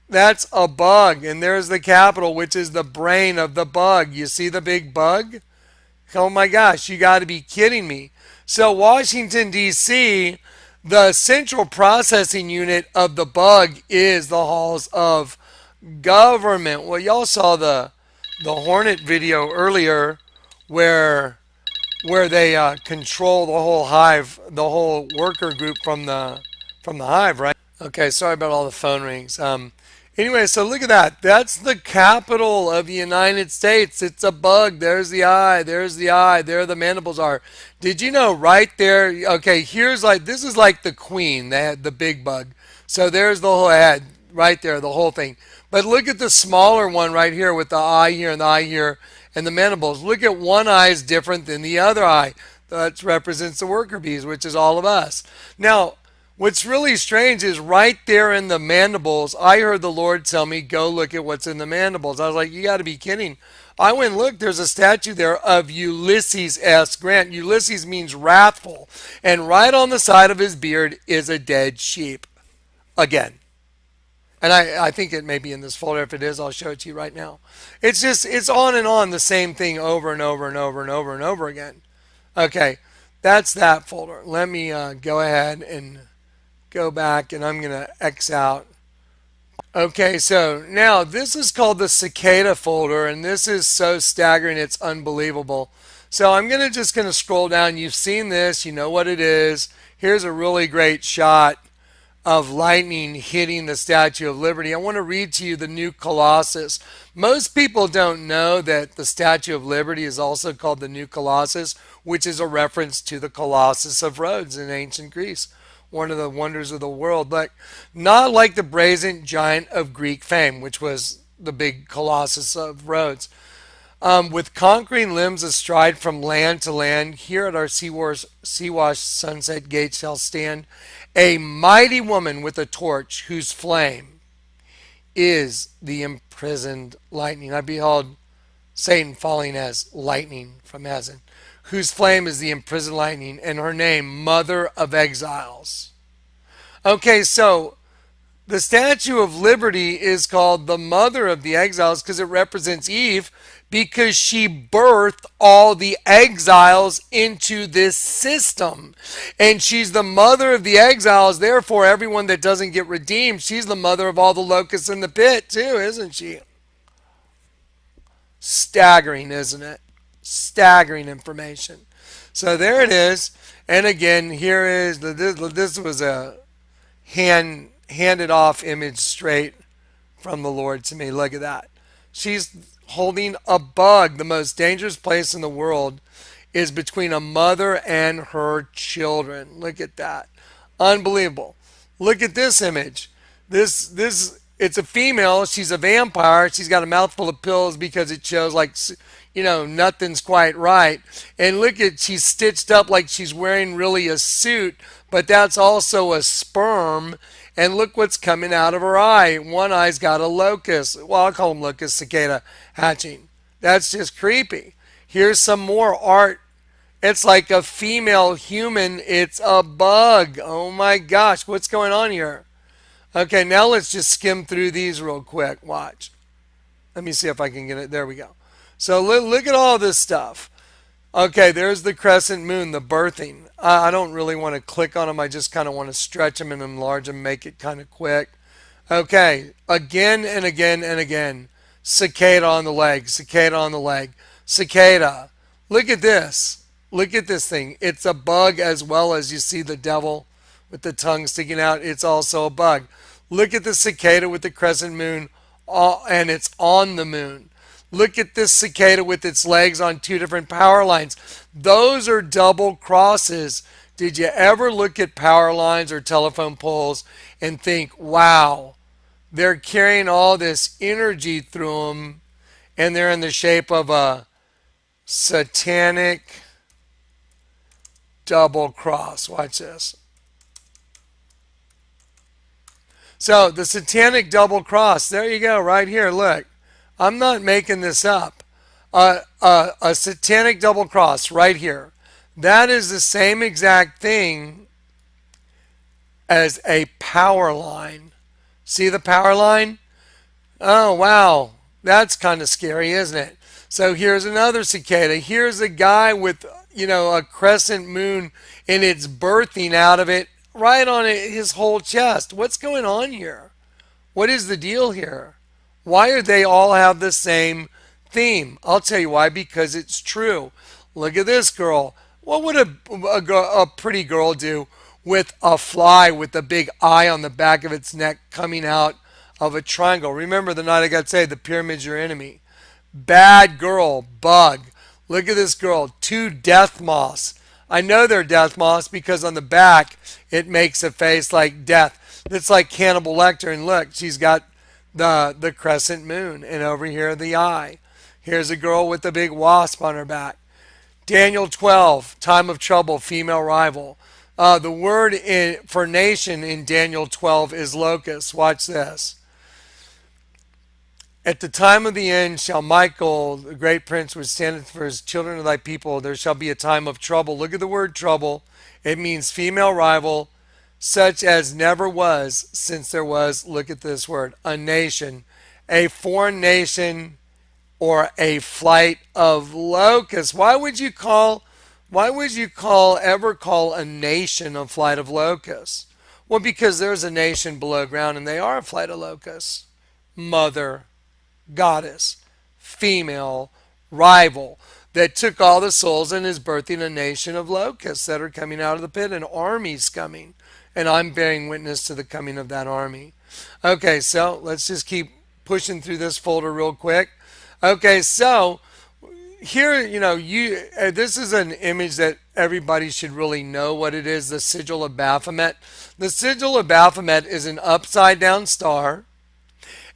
that's a bug, and there's the Capitol, which is the brain of the bug. You see the big bug? Oh my gosh, you got to be kidding me. So Washington, D.C., the central processing unit of the bug is the halls of government. Well, y'all saw the Hornet video earlier where they control the whole hive, the whole worker group from the hive, right? Okay, sorry about all the phone rings. Anyway, so look at that. That's the capital of the United States. It's a bug. There's the eye. There's the eye. There the mandibles are. Did you know right there? Okay, this is like the queen. They had the big bug. So there's the whole head right there, the whole thing. But look at the smaller one right here with the eye here and the eye here and the mandibles. Look at one eye is different than the other eye. That represents the worker bees, which is all of us. Now, what's really strange is right there in the mandibles, I heard the Lord tell me, go look at what's in the mandibles. I was like, you got to be kidding. I went and looked. There's a statue there of Ulysses S. Grant. Ulysses means wrathful. And right on the side of his beard is a dead sheep. Again. And I think it may be in this folder. If it is, I'll show it to you right now. It's on and on the same thing over and over and over and over and over again. Okay, that's that folder. Let me go ahead and go back, and I'm going to X out. Okay, so now this is called the cicada folder, and this is so staggering, it's unbelievable. So I'm just going to scroll down. You've seen this. You know what it is. Here's a really great shot of lightning hitting the Statue of Liberty. I want to read to you the New Colossus. Most people don't know that the Statue of Liberty is also called the New Colossus, which is a reference to the Colossus of Rhodes in ancient Greece, one of the wonders of the world. But not like the brazen giant of Greek fame, which was the big Colossus of Rhodes. With conquering limbs astride from land to land, here at our Seawash Sunset Gate shall stand a mighty woman with a torch, whose flame is the imprisoned lightning. I beheld Satan falling as lightning from heaven, whose flame is the imprisoned lightning, and her name, Mother of Exiles. Okay, so the Statue of Liberty is called the Mother of the Exiles because it represents Eve, because she birthed all the exiles into this system. And she's the mother of the exiles. Therefore, everyone that doesn't get redeemed, she's the mother of all the locusts in the pit too, isn't she? Staggering, isn't it? Staggering information. So there it is. And again, here is, this was a handed off image straight from the Lord to me. Look at that. She's holding a bug. The most dangerous place in the world is between a mother and her children. Look at that. Unbelievable. Look at this image. It's a female. She's a vampire. She's got a mouthful of pills because it shows like, nothing's quite right. And look at, she's stitched up like she's wearing really a suit, but that's also a sperm. And look what's coming out of her eye. One eye's got a locust. Well, I'll call them locust, cicada hatching. That's just creepy. Here's some more art. It's like a female human. It's a bug. Oh my gosh, what's going on here? Okay, now let's just skim through these real quick. Watch. Let me see if I can get it. There we go. So look at all this stuff. Okay, there's the crescent moon, the birthing. I don't really want to click on them. I just kind of want to stretch them and enlarge them, make it kind of quick. Okay, again and again and again. Cicada on the leg, cicada on the leg, cicada. Look at this. Look at this thing. It's a bug as well as you see the devil with the tongue sticking out. It's also a bug. Look at the cicada with the crescent moon and it's on the moon. Look at this cicada with its legs on two different power lines. Those are double crosses. Did you ever look at power lines or telephone poles and think, wow, they're carrying all this energy through them and they're in the shape of a satanic double cross? Watch this. So the satanic double cross, there you go, right here. Look, I'm not making this up. A satanic double cross right here. That is the same exact thing as a power line. See the power line? Oh, wow. That's kind of scary, isn't it? So here's another cicada. Here's a guy with, a crescent moon and it's birthing out of it right on his whole chest. What's going on here? What is the deal here? Why do they all have the same theme? I'll tell you why, because it's true. Look at this girl. What would a pretty girl do with a fly with a big eye on the back of its neck coming out of a triangle? Remember the night I got saved, the pyramid's your enemy. Bad girl, bug. Look at this girl, two death moths. I know they're death moths because on the back it makes a face like death. It's like Hannibal Lecter, and look, she's got the crescent moon, and over here the eye. Here's a girl with a big wasp on her back. Daniel 12, time of trouble, female rival. The word for nation in Daniel 12 is locust. Watch this. At the time of the end shall Michael, the great prince, which standeth for his children of thy people. There shall be a time of trouble. Look at the word trouble. It means female rival, such as never was since there was, look at this word, a nation, a foreign nation, or a flight of locusts. Why would you ever call a nation a flight of locusts? Well, because there's a nation below ground and they are a flight of locusts. Mother, goddess, female, rival, that took all the souls and is birthing a nation of locusts that are coming out of the pit, and armies coming. And I'm bearing witness to the coming of that army. Okay, so let's just keep pushing through this folder real quick. Okay, so here, this is an image that everybody should really know what it is, the sigil of Baphomet. The sigil of Baphomet is an upside down star.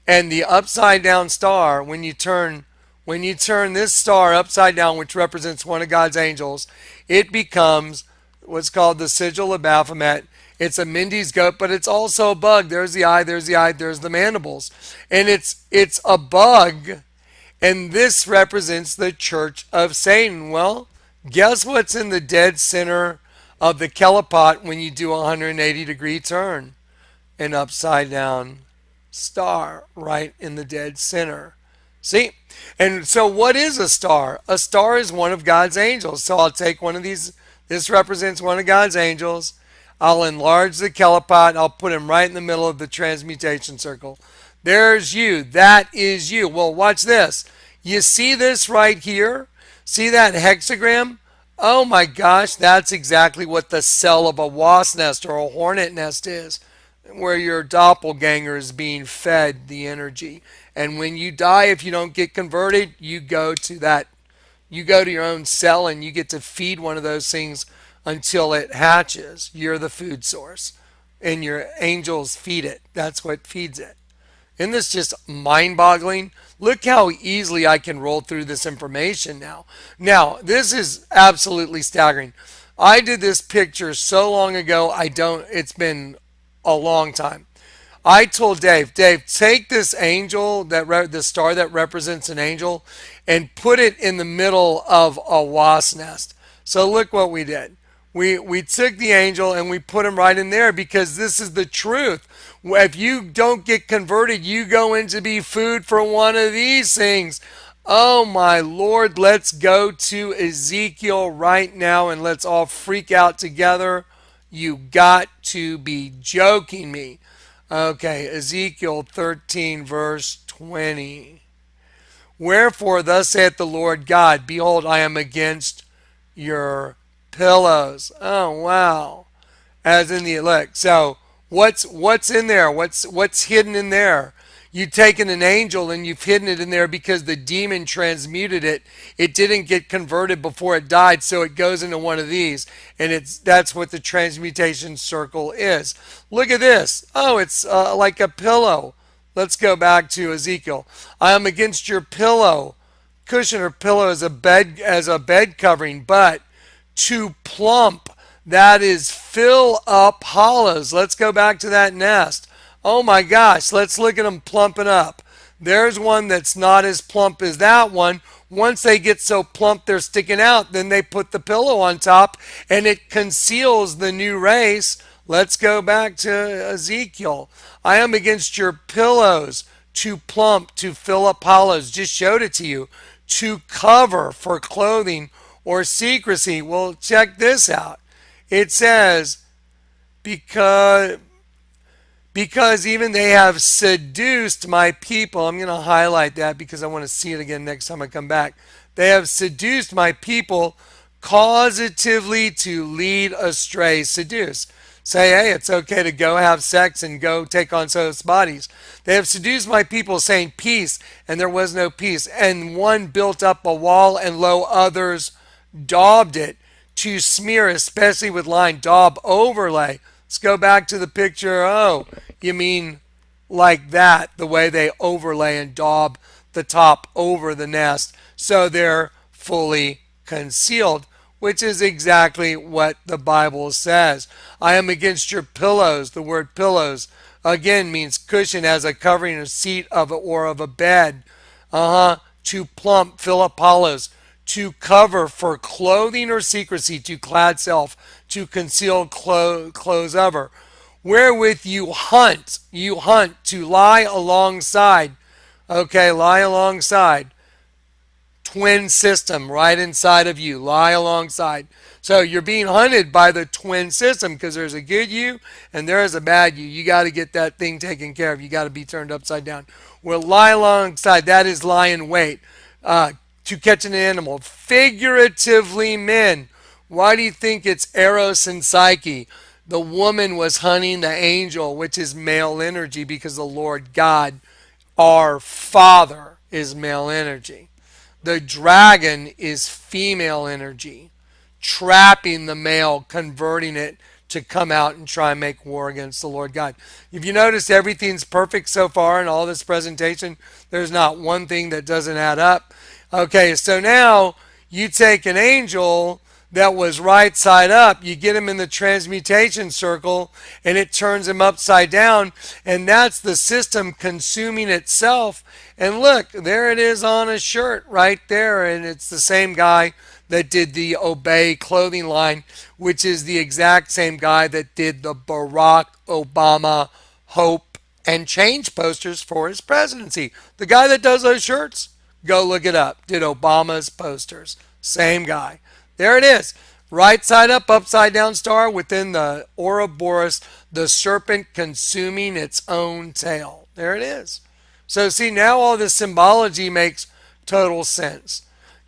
And the upside down star, when you turn this star upside down, which represents one of God's angels, it becomes what's called the sigil of Baphomet. It's a Mindy's goat, but it's also a bug. There's the eye, there's the mandibles. And it's a bug, and this represents the church of Satan. Well, guess what's in the dead center of the Kelipot when you do a 180-degree turn? An upside down star right in the dead center. See? And so what is a star? A star is one of God's angels. So I'll take one of these. This represents one of God's angels. I'll enlarge the Kelipot. I'll put him right in the middle of the transmutation circle. There's you. That is you. Well, watch this. You see this right here? See that hexagram? Oh my gosh, that's exactly what the cell of a wasp nest or a hornet nest is, where your doppelganger is being fed the energy. And when you die, if you don't get converted, you go to your own cell and you get to feed one of those things until it hatches. You're the food source. And your angels feed it. That's what feeds it. Isn't this just mind-boggling? Look how easily I can roll through this information now. Now, this is absolutely staggering. I did this picture so long ago, it's been a long time. I told Dave, take this angel, the star that represents an angel, and put it in the middle of a wasp nest. So look what we did. We took the angel and we put him right in there, because this is the truth. If you don't get converted, you go in to be food for one of these things. Oh my Lord, let's go to Ezekiel right now and let's all freak out together. You got to be joking me. Okay, Ezekiel 13 verse 20. Wherefore thus saith the Lord God, behold, I am against your pillows. Oh wow. As in the elect. So what's in there? What's hidden in there? You've taken an angel and you've hidden it in there because the demon transmuted it. It didn't get converted before it died, so it goes into one of these, and that's what the transmutation circle is. Look at this. Oh, it's like a pillow. Let's go back to Ezekiel. I am against your pillow, cushion or pillow as a bed covering, but to plump, that is fill up hollows. Let's go back to that nest. Oh my gosh, let's look at them plumping up. There's one that's not as plump as that one. Once they get so plump they're sticking out, then they put the pillow on top and it conceals the new race. Let's go back to Ezekiel. I am against your pillows, to plump, to fill up hollows. Just showed it to you. To cover, for clothing or secrecy. Well, check this out. It says, because even they have seduced my people. I'm going to highlight that because I want to see it again next time I come back. They have seduced my people causatively to lead astray. Seduce. Say, hey, it's okay to go have sex and go take on those bodies. They have seduced my people, saying peace, and there was no peace. And one built up a wall, and lo, others daubed it. To smear, especially with line, daub, overlay. Let's go back to the picture. Oh, you mean like that, the way they overlay and daub the top over the nest so they're fully concealed, which is exactly what the Bible says. I am against your pillows. The word pillows again means cushion as a covering, a seat or of a bed. To plump, fill up hollows. To cover, for clothing or secrecy, to clad self, to conceal clothes over. Wherewith you hunt, to lie alongside. Okay, lie alongside. Twin system right inside of you, lie alongside. So you're being hunted by the twin system because there's a good you and there is a bad you. You got to get that thing taken care of. You got to be turned upside down. Well, lie alongside, that is lie in wait. To catch an animal. Figuratively, men. Why do you think it's Eros and Psyche? The woman was hunting the angel, which is male energy, because the Lord God, our Father, is male energy. The dragon is female energy, trapping the male, converting it to come out and try and make war against the Lord God. If you notice, everything's perfect so far in all this presentation. There's not one thing that doesn't add up. Okay, so now you take an angel that was right side up, you get him in the transmutation circle, and it turns him upside down, and that's the system consuming itself. And look, there it is on a shirt right there, and it's the same guy that did the Obey clothing line, which is the exact same guy that did the Barack Obama Hope and Change posters for his presidency. The guy that does those shirts, go look it up, did Obama's posters. Same guy. There it is. Right side up, upside down star within the Ouroboros, the serpent consuming its own tail. There it is. So see, now all this symbology makes total sense.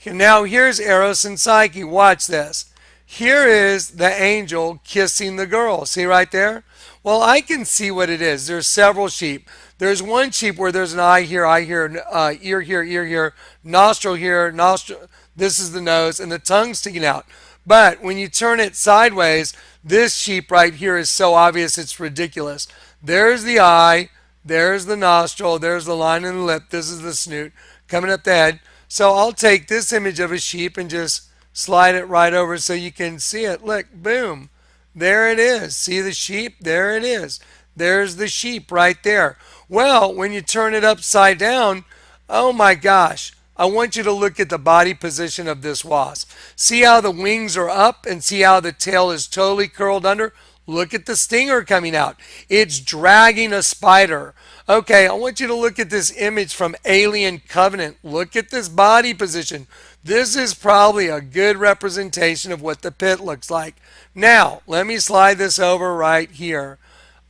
Now here's Eros and Psyche. Watch this. Here is the angel kissing the girl. See right there? Well, I can see what it is. There's several sheep. There's one sheep where there's an eye here, ear here, nostril here, nostril. This is the nose, and the tongue sticking out. But when you turn it sideways, this sheep right here is so obvious it's ridiculous. There's the eye, there's the nostril, there's the line in the lip, this is the snoot coming up the head. So I'll take this image of a sheep and just slide it right over so you can see it. Look, boom. There it is. See the sheep? There it is. There's the sheep right there. Well, when you turn it upside down, oh my gosh, I want you to look at the body position of this wasp. See how the wings are up and see how the tail is totally curled under? Look at the stinger coming out. It's dragging a spider. Okay, I want you to look at this image from Alien Covenant. Look at this body position. This is probably a good representation of what the pit looks like. Now, let me slide this over right here.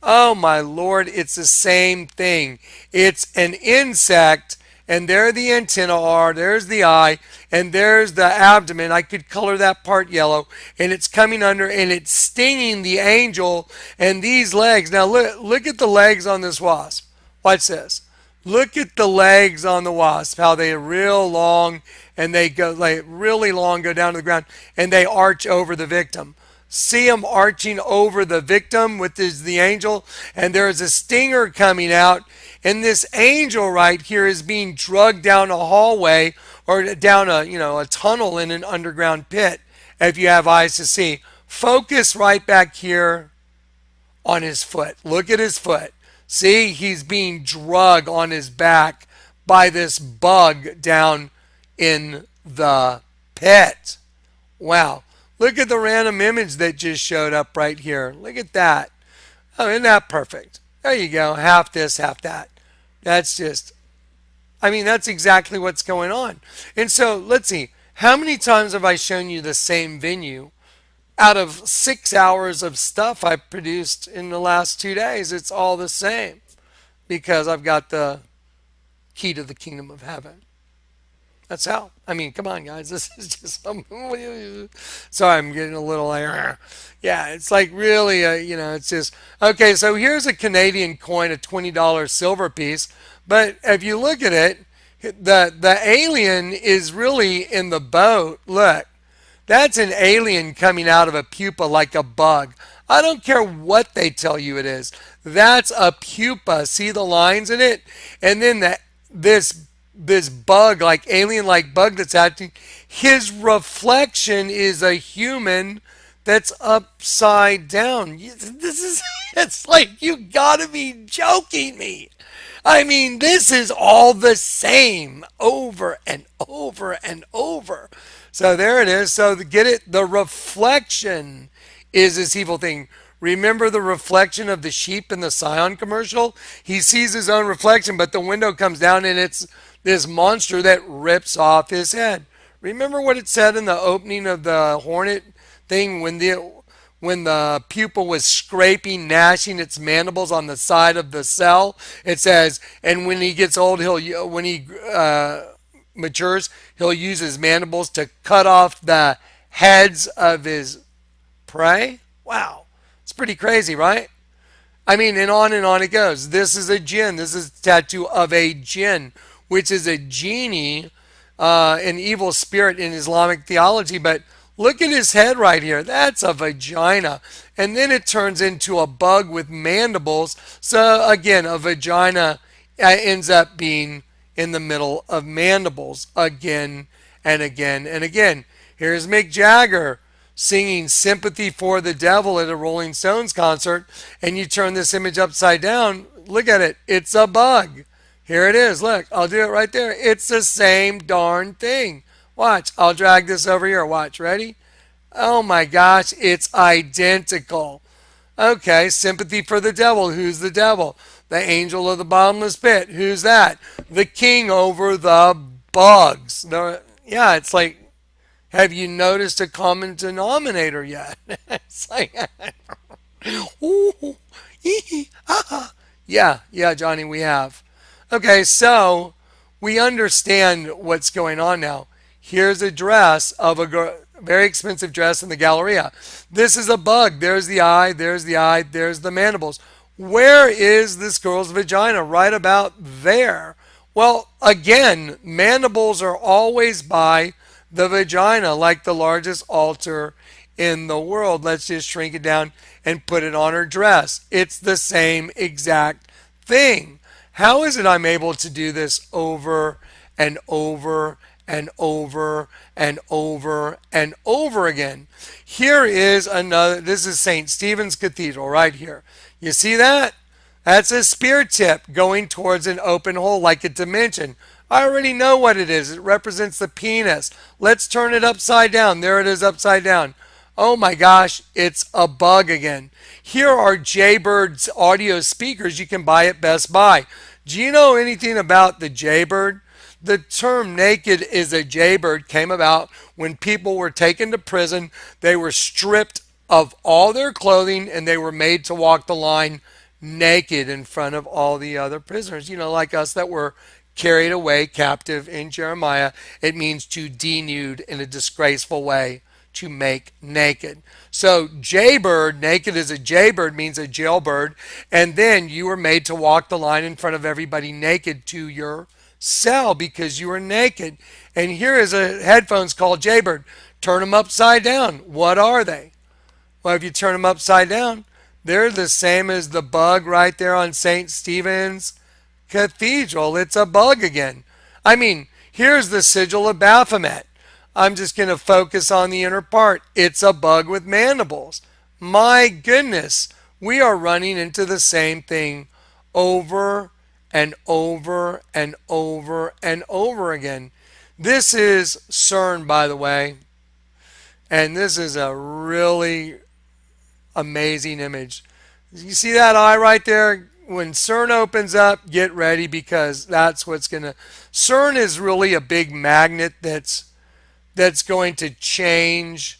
Oh my Lord, it's the same thing. It's an insect, and there the antennae are, there's the eye, and there's the abdomen. I could color that part yellow, and it's coming under, and it's stinging the angel, and these legs. Now look at the legs on this wasp. Watch this. Look at the legs on the wasp, how they are real long and they go like really long, go down to the ground, and they arch over the victim. See them arching over the victim with the angel, and there is a stinger coming out, and this angel right here is being drugged down a hallway or down a tunnel in an underground pit. If you have eyes to see, focus right back here on his foot. Look at his foot. See, he's being drugged on his back by this bug down in the pit. Wow. Look at the random image that just showed up right here. Look at that. Oh, isn't that perfect? There you go. Half this, half that. That's just, that's exactly what's going on. And so let's see. How many times have I shown you the same venue? Out of 6 hours of stuff I produced in the last 2 days, it's all the same because I've got the key to the kingdom of heaven. That's how. Come on, guys. This is just. Sorry, I'm getting a little like. Yeah, it's like really, it's just. Okay, so here's a Canadian coin, a $20 silver piece. But if you look at it, the alien is really in the boat. Look, that's an alien coming out of a pupa like a bug. I don't care what they tell you it is. That's a pupa. See the lines in it? And then this bug, like alien-like bug that's acting, his reflection is a human that's upside down. It's like, you gotta be joking me. This is all the same over and over and over. So there it is. So get it? The reflection is this evil thing. Remember the reflection of the sheep in the Scion commercial? He sees his own reflection, but the window comes down and it's this monster that rips off his head. Remember what it said in the opening of the Hornet thing when the pupa was scraping, gnashing its mandibles on the side of the cell? It says, and when he gets old, when he matures, he'll use his mandibles to cut off the heads of his prey. Wow, it's pretty crazy, right? And on it goes. This is a jinn. This is a tattoo of a jinn, which is a genie, an evil spirit in Islamic theology. But look at his head right here. That's a vagina. And then it turns into a bug with mandibles. So again, a vagina ends up being in the middle of mandibles again and again and again. Here's Mick Jagger singing Sympathy for the Devil at a Rolling Stones concert, and you turn this image upside down. Look at it. It's a bug. Here it is. Look, I'll do it right there. It's the same darn thing. Watch. I'll drag this over here. Watch. Ready? Oh my gosh. It's identical. Okay. Sympathy for the devil. Who's the devil? The angel of the bottomless pit. Who's that? The king over the bugs. Yeah, it's like, have you noticed a common denominator yet? It's like, ooh, yeah, Johnny, we have. Okay, so we understand what's going on now. Here's a dress of a very expensive dress in the Galleria. This is a bug. There's the eye, there's the mandibles. Where is this girl's vagina? Right about there. Well, again, mandibles are always by the vagina, like the largest altar in the world. Let's just shrink it down and put it on her dress. It's the same exact thing. How is it I'm able to do this over and over and over and over and over again? Here is another. This is St. Stephen's Cathedral right here. You see that? That's a spear tip going towards an open hole like a dimension. I already know what it is. It represents the penis. Let's turn it upside down. There it is upside down. Oh my gosh, it's a bug again. Here are Jaybird's audio speakers you can buy at Best Buy. Do you know anything about the Jaybird? The term naked is a jaybird came about when people were taken to prison. They were stripped of all their clothing and they were made to walk the line naked in front of all the other prisoners. Like us that were carried away captive in Jeremiah. It means to denude in a disgraceful way, to make naked. So jaybird, naked as a jaybird means a jailbird, and then you were made to walk the line in front of everybody naked to your cell because you were naked. And here is a headphones called jaybird. Turn them upside down. What are they? Well, if you turn them upside down, they're the same as the bug right there on St. Stephen's Cathedral. It's a bug again. I mean, here's the sigil of Baphomet. I'm just going to focus on the inner part. It's a bug with mandibles. My goodness, we are running into the same thing over and over and over and over again. This is CERN, by the way, and this is a really amazing image. You see that eye right there? When CERN opens up, get ready because that's what's going to... CERN is really a big magnet that's going to change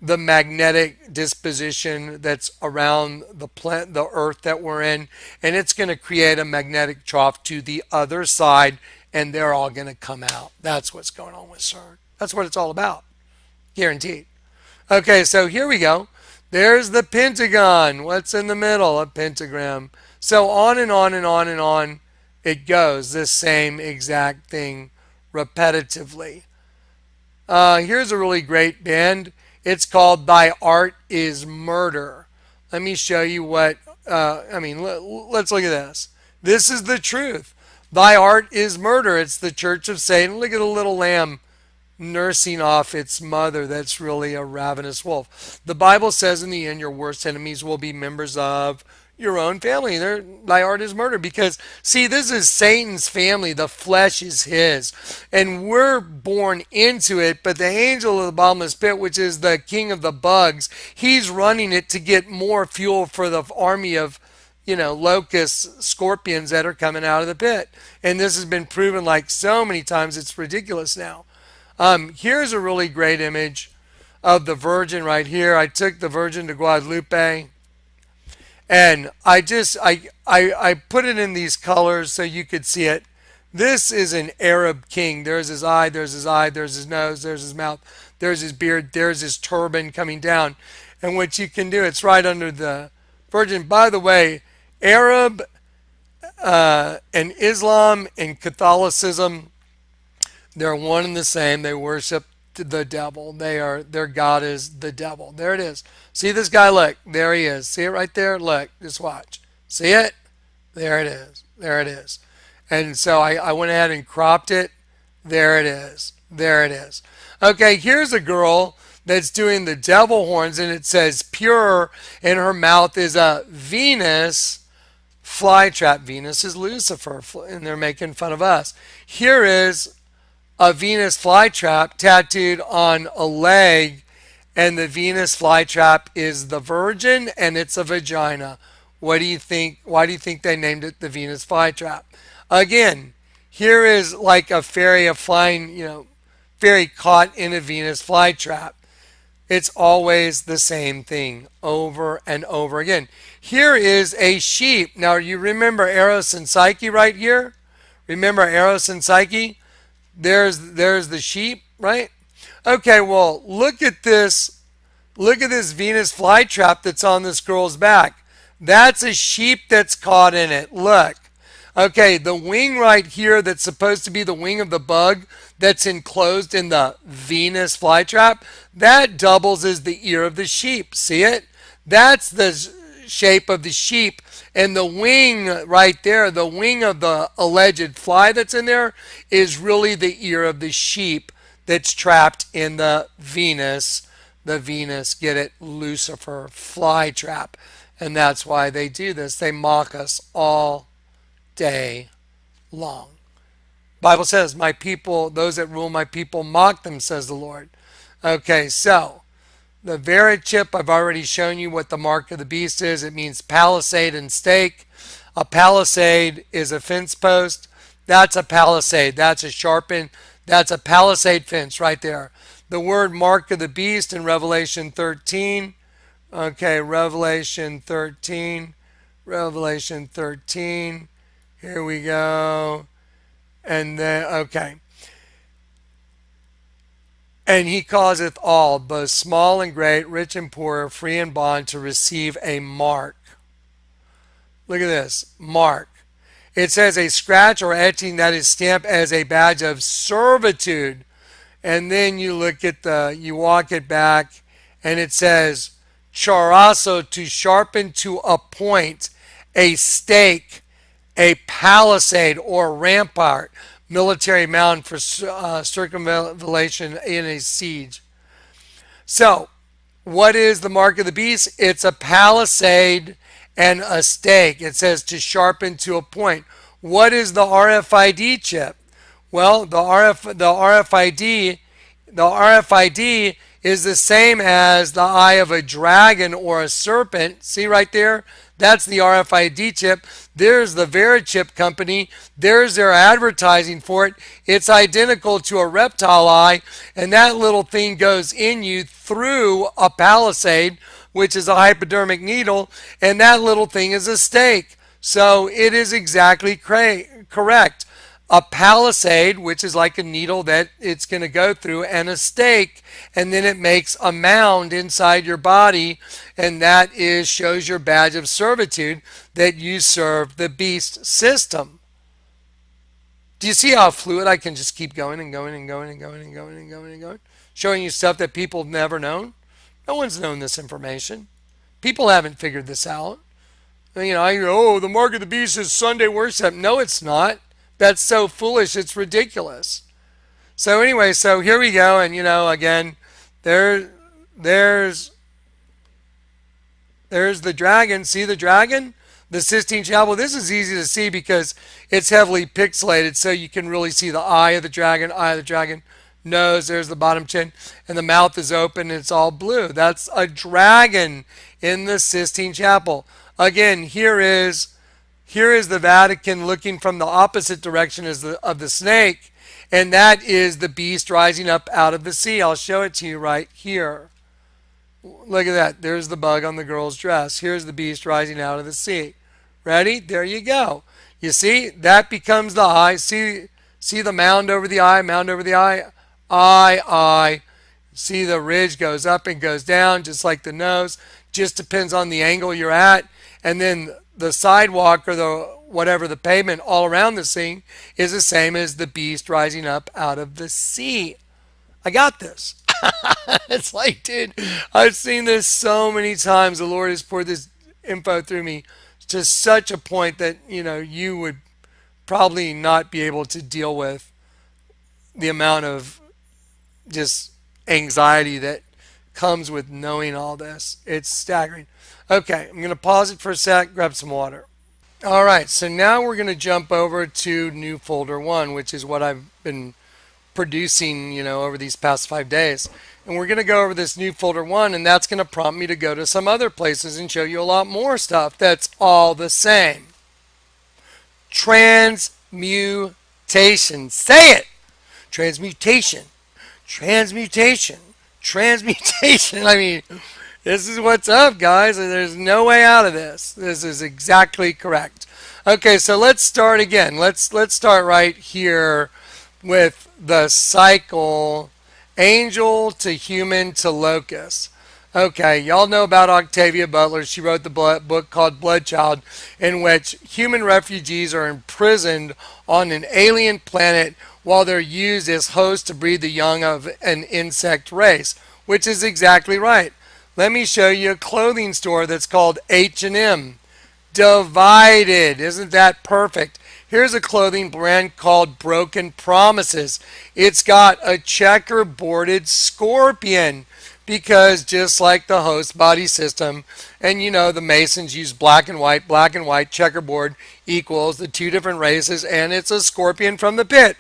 the magnetic disposition that's around the Earth that we're in, and it's going to create a magnetic trough to the other side, and they're all going to come out. That's what's going on with CERN. That's what it's all about. Guaranteed. Okay, so here we go. There's the pentagon. What's in the middle? A pentagram. So on and on and on and on it goes. This same exact thing repetitively. Here's a really great band. It's called Thy Art is Murder. Let me show you what, let's look at this. This is the truth. Thy art is murder. It's the Church of Satan. Look at the little lamb nursing off its mother. That's really a ravenous wolf. The Bible says in the end, your worst enemies will be members of your own family. Thy art is murder. Because, see, this is Satan's family. The flesh is his. And we're born into it. But the angel of the bottomless pit, which is the king of the bugs, he's running it to get more fuel for the army of locusts, scorpions that are coming out of the pit. And this has been proven like so many times. It's ridiculous now. Here's a really great image of the Virgin right here. I took the Virgin to Guadalupe, and I put it in these colors so you could see it. This is an Arab king. There's his eye, there's his eye, there's his nose, there's his mouth, there's his beard, there's his turban coming down. And what you can do, it's right under the Virgin. By the way, Arab and Islam and Catholicism, they're one and the same. They worship the devil. Their God is the devil. There it is. See this guy? Look, there he is. See it right there? Look, just watch. See it? There it is. There it is. And so I went ahead and cropped it. There it is. There it is. Okay, here's a girl that's doing the devil horns, and it says pure, and her mouth is a Venus flytrap. Venus is Lucifer, and they're making fun of us. Here is a Venus flytrap tattooed on a leg, and the Venus flytrap is the Virgin, and it's a vagina. What do you think? Why do you think they named it the Venus flytrap? Again, here is like a fairy, a flying, fairy caught in a Venus flytrap. It's always the same thing over and over again. Here is a sheep. Now, you remember Eros and Psyche right here? Remember Eros and Psyche? There's the sheep, right? Okay, well, look at this. Look at this Venus flytrap that's on this girl's back. That's a sheep that's caught in it. Look. Okay, the wing right here that's supposed to be the wing of the bug that's enclosed in the Venus flytrap, that doubles as the ear of the sheep. See it? That's the shape of the sheep. And the wing right there, the wing of the alleged fly that's in there, is really the ear of the sheep that's trapped in the Venus, get it, Lucifer flytrap. And that's why they do this. They mock us all day long. Bible says, my people, those that rule my people, mock them, says the Lord. Okay, so the Vera chip, I've already shown you what the mark of the beast is. It means palisade and stake. A palisade is a fence post. That's a palisade. That's a sharpened, that's a palisade fence right there. The word mark of the beast in Revelation 13. Okay, Revelation 13. Here we go. And then, okay. And he causeth all, both small and great, rich and poor, free and bond, to receive a mark. Look at this, mark. It says a scratch or etching that is stamped as a badge of servitude. And then you look at you walk it back, and it says charasso, to sharpen, to a point, a stake, a palisade or rampart, military mound for circumvallation in a siege. So, what is the mark of the beast? It's a palisade and a stake. It says to sharpen, to a point. What is the RFID chip? Well, the RFID is the same as the eye of a dragon or a serpent. See right there? That's the RFID chip. There's the Verichip company. There's their advertising for it. It's identical to a reptile eye, and that little thing goes in you through a palisade, which is a hypodermic needle, and that little thing is a stake. So it is exactly correct. A palisade, which is like a needle that it's going to go through, and a stake, and then it makes a mound inside your body, and that shows your badge of servitude that you serve the beast system. Do you see how fluid I can just keep going and going and going and going and going and going and going, showing you stuff that people have never known? No one's known this information. People haven't figured this out. You know, I go, oh, the mark of the beast is Sunday worship. No, it's not. That's so foolish, it's ridiculous. So anyway, so here we go, and again, there's the dragon. See the dragon? The Sistine Chapel. This is easy to see because it's heavily pixelated, so you can really see the eye of the dragon, nose, there's the bottom chin, and the mouth is open, and it's all blue. That's a dragon in the Sistine Chapel. Again, here is the Vatican looking from the opposite direction as of the snake, and that is the beast rising up out of the sea. I'll show it to you right here. Look at that. There's the bug on the girl's dress. Here's the beast rising out of the sea. Ready? There you go. You see? That becomes the eye. See the mound over the eye, mound over the eye? Eye. See the ridge goes up and goes down just like the nose. Just depends on the angle you're at. And then the sidewalk or the pavement all around the thing is the same as the beast rising up out of the sea. I got this. It's like, dude, I've seen this so many times. The Lord has poured this info through me to such a point that, you would probably not be able to deal with the amount of just anxiety that comes with knowing all this. It's staggering. Okay, I'm going to pause it for a sec, grab some water. All right, so now we're going to jump over to new folder 1, which is what I've been producing, over these past 5 days. And we're going to go over this new folder 1, and that's going to prompt me to go to some other places and show you a lot more stuff that's all the same. Transmutation. Say it! Transmutation. Transmutation. Transmutation. I mean, this is what's up, guys. There's no way out of this. This is exactly correct. Okay, so let's start again. Let's start right here with the cycle, angel to human to locust. Okay, y'all know about Octavia Butler. She wrote the book called Bloodchild, in which human refugees are imprisoned on an alien planet while they're used as hosts to breed the young of an insect race, which is exactly right. Let me show you a clothing store that's called H&M. Divided. Isn't that perfect? Here's a clothing brand called Broken Promises. It's got a checkerboarded scorpion because just like the host body system, and the Masons use black and white, checkerboard equals the two different races, and it's a scorpion from the pit.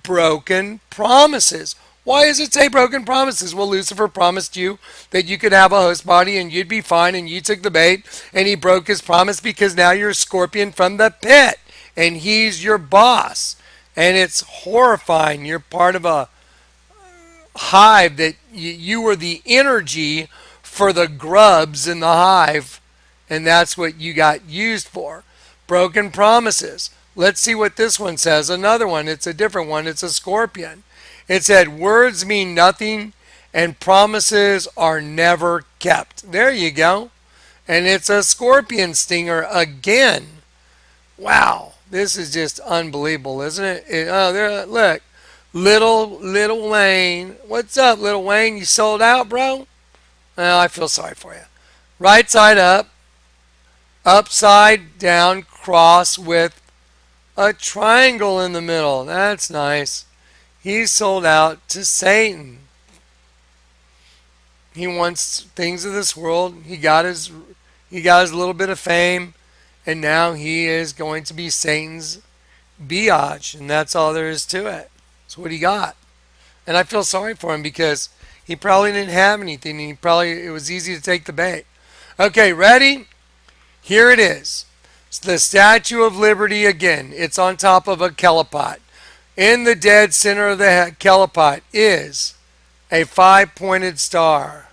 Broken promises. Why does it say broken promises? Well, Lucifer promised you that you could have a host body and you'd be fine, and you took the bait, and he broke his promise because now you're a scorpion from the pit, and he's your boss. And it's horrifying. You're part of a hive that you were the energy for the grubs in the hive, and that's what you got used for. Broken promises. Let's see what this one says. Another one. It's a different one. It's a scorpion. It said, words mean nothing and promises are never kept. There you go. And it's a scorpion stinger again. Wow. This is just unbelievable, isn't it? Oh, there, look. Little Wayne. What's up, Little Wayne? You sold out, bro? Well, I feel sorry for you. Right side up, upside down cross with a triangle in the middle. That's nice. He's sold out to Satan. He wants things of this world. He got his little bit of fame, and now he is going to be Satan's biatch, and that's all there is to it. That's what he got. And I feel sorry for him because he probably didn't have anything, and it was easy to take the bait. Okay, ready? Here it is. It's the Statue of Liberty again. It's on top of a kelipot. In the dead center of the kelipot is a 5-pointed star,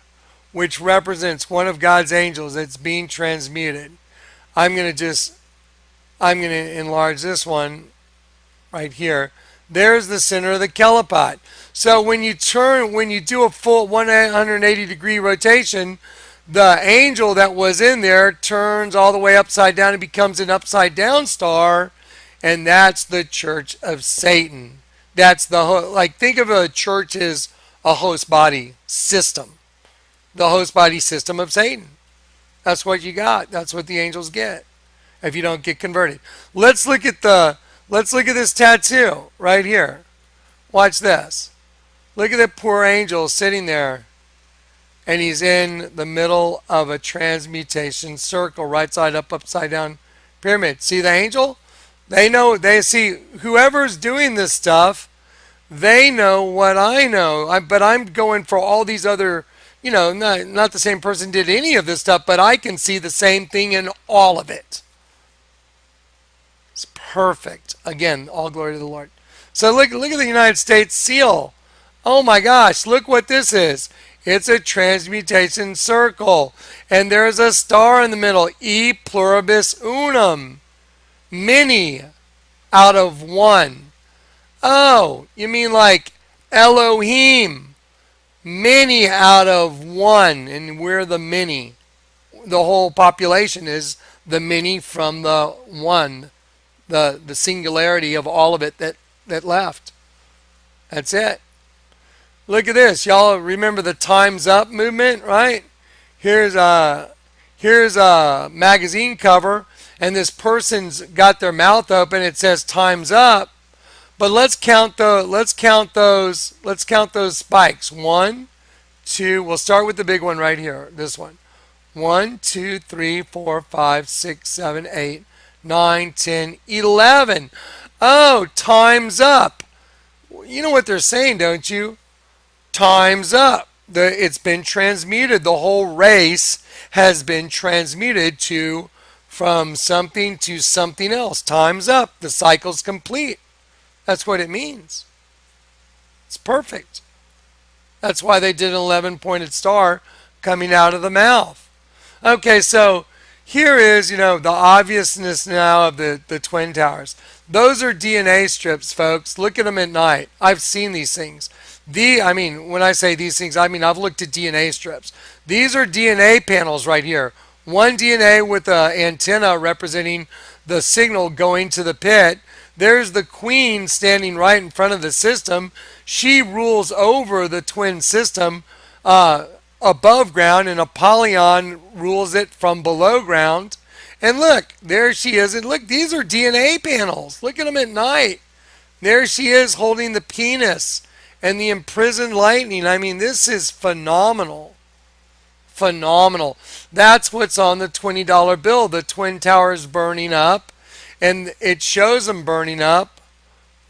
which represents one of God's angels that's being transmuted. I'm going to enlarge this one right here. There's the center of the kelipot. So when you do a full 180-degree rotation, the angel that was in there turns all the way upside down and becomes an upside down star, and that's the church of Satan. That's think of a church as a host body system. The host body system of Satan. That's what you got. That's what the angels get if you don't get converted. Let's look at this tattoo right here. Watch this. Look at that poor angel sitting there, and he's in the middle of a transmutation circle, right side up, upside down pyramid. See the angel? They see whoever's doing this stuff, they know what I know. But I'm going for all these other, not the same person did any of this stuff, but I can see the same thing in all of it. It's perfect. Again, all glory to the Lord. So look at the United States seal. Oh my gosh, look what this is. It's a transmutation circle. And there's a star in the middle. E pluribus unum. Many out of one. Oh, you mean like Elohim. Many out of one. And we're the many. The whole population is the many from the one. The singularity of all of it that left. That's it. Look at this. Y'all remember the Time's Up movement, right? Here's a magazine cover, and this person's got their mouth open. It says Time's Up. But let's count those spikes. 1, 2. We'll start with the big one right here. This one. 1, 2, 3, 4, 5, 6, 7, 8, 9, 10, 11. Oh, time's up. You know what they're saying, don't you? Time's up. It's been transmuted. The whole race has been transmuted from something to something else. Time's up. The cycle's complete. That's what it means. It's perfect. That's why they did an 11-pointed star coming out of the mouth. Okay, so here is, the obviousness now of the Twin Towers. Those are DNA strips, folks. Look at them at night. I've seen these things. When I say these things, I've looked at DNA strips. These are DNA panels right here. One DNA with an antenna representing the signal going to the pit. There's the queen standing right in front of the system. She rules over the twin system above ground, and Apollyon rules it from below ground. And look, there she is. And look, these are DNA panels. Look at them at night. There she is holding the penis and the imprisoned lightning. This is phenomenal. Phenomenal. That's what's on the $20 bill. The Twin Towers burning up. And it shows them burning up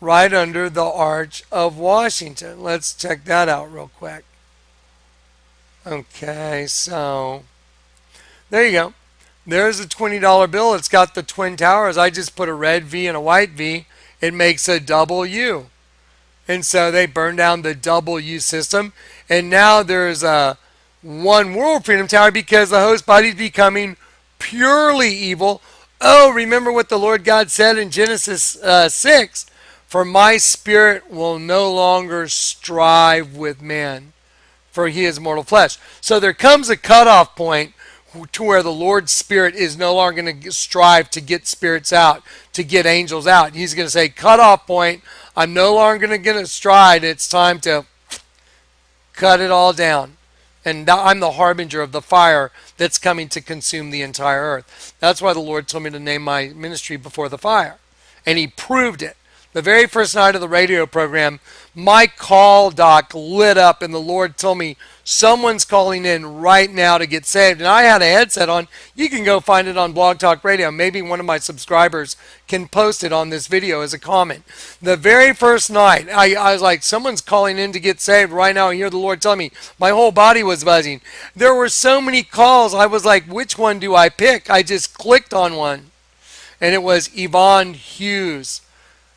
right under the Arch of Washington. Let's check that out real quick. Okay, so there you go. There's a $20 bill. It's got the Twin Towers. I just put a red V and a white V. It makes a double U. And so they burned down the double U system. And now there's a one World Freedom Tower because the host body is becoming purely evil. Oh, remember what the Lord God said in Genesis 6. For my spirit will no longer strive with man, for he is mortal flesh. So there comes a cutoff point to where the Lord's Spirit is no longer going to strive to get spirits out, to get angels out. He's going to say, cutoff point, I'm no longer going to get a stride. It's time to cut it all down. And I'm the harbinger of the fire that's coming to consume the entire earth. That's why the Lord told me to name my ministry Before the Fire. And he proved it. The very first night of the radio program, my call dock lit up and the Lord told me, someone's calling in right now to get saved. And I had a headset on. You can go find it on Blog Talk Radio. Maybe one of my subscribers can post it on this video as a comment. The very first night, I was like, someone's calling in to get saved right now. And hear the Lord tell me, my whole body was buzzing. There were so many calls. I was like, which one do I pick? I just clicked on one. And it was Yvonne Hughes.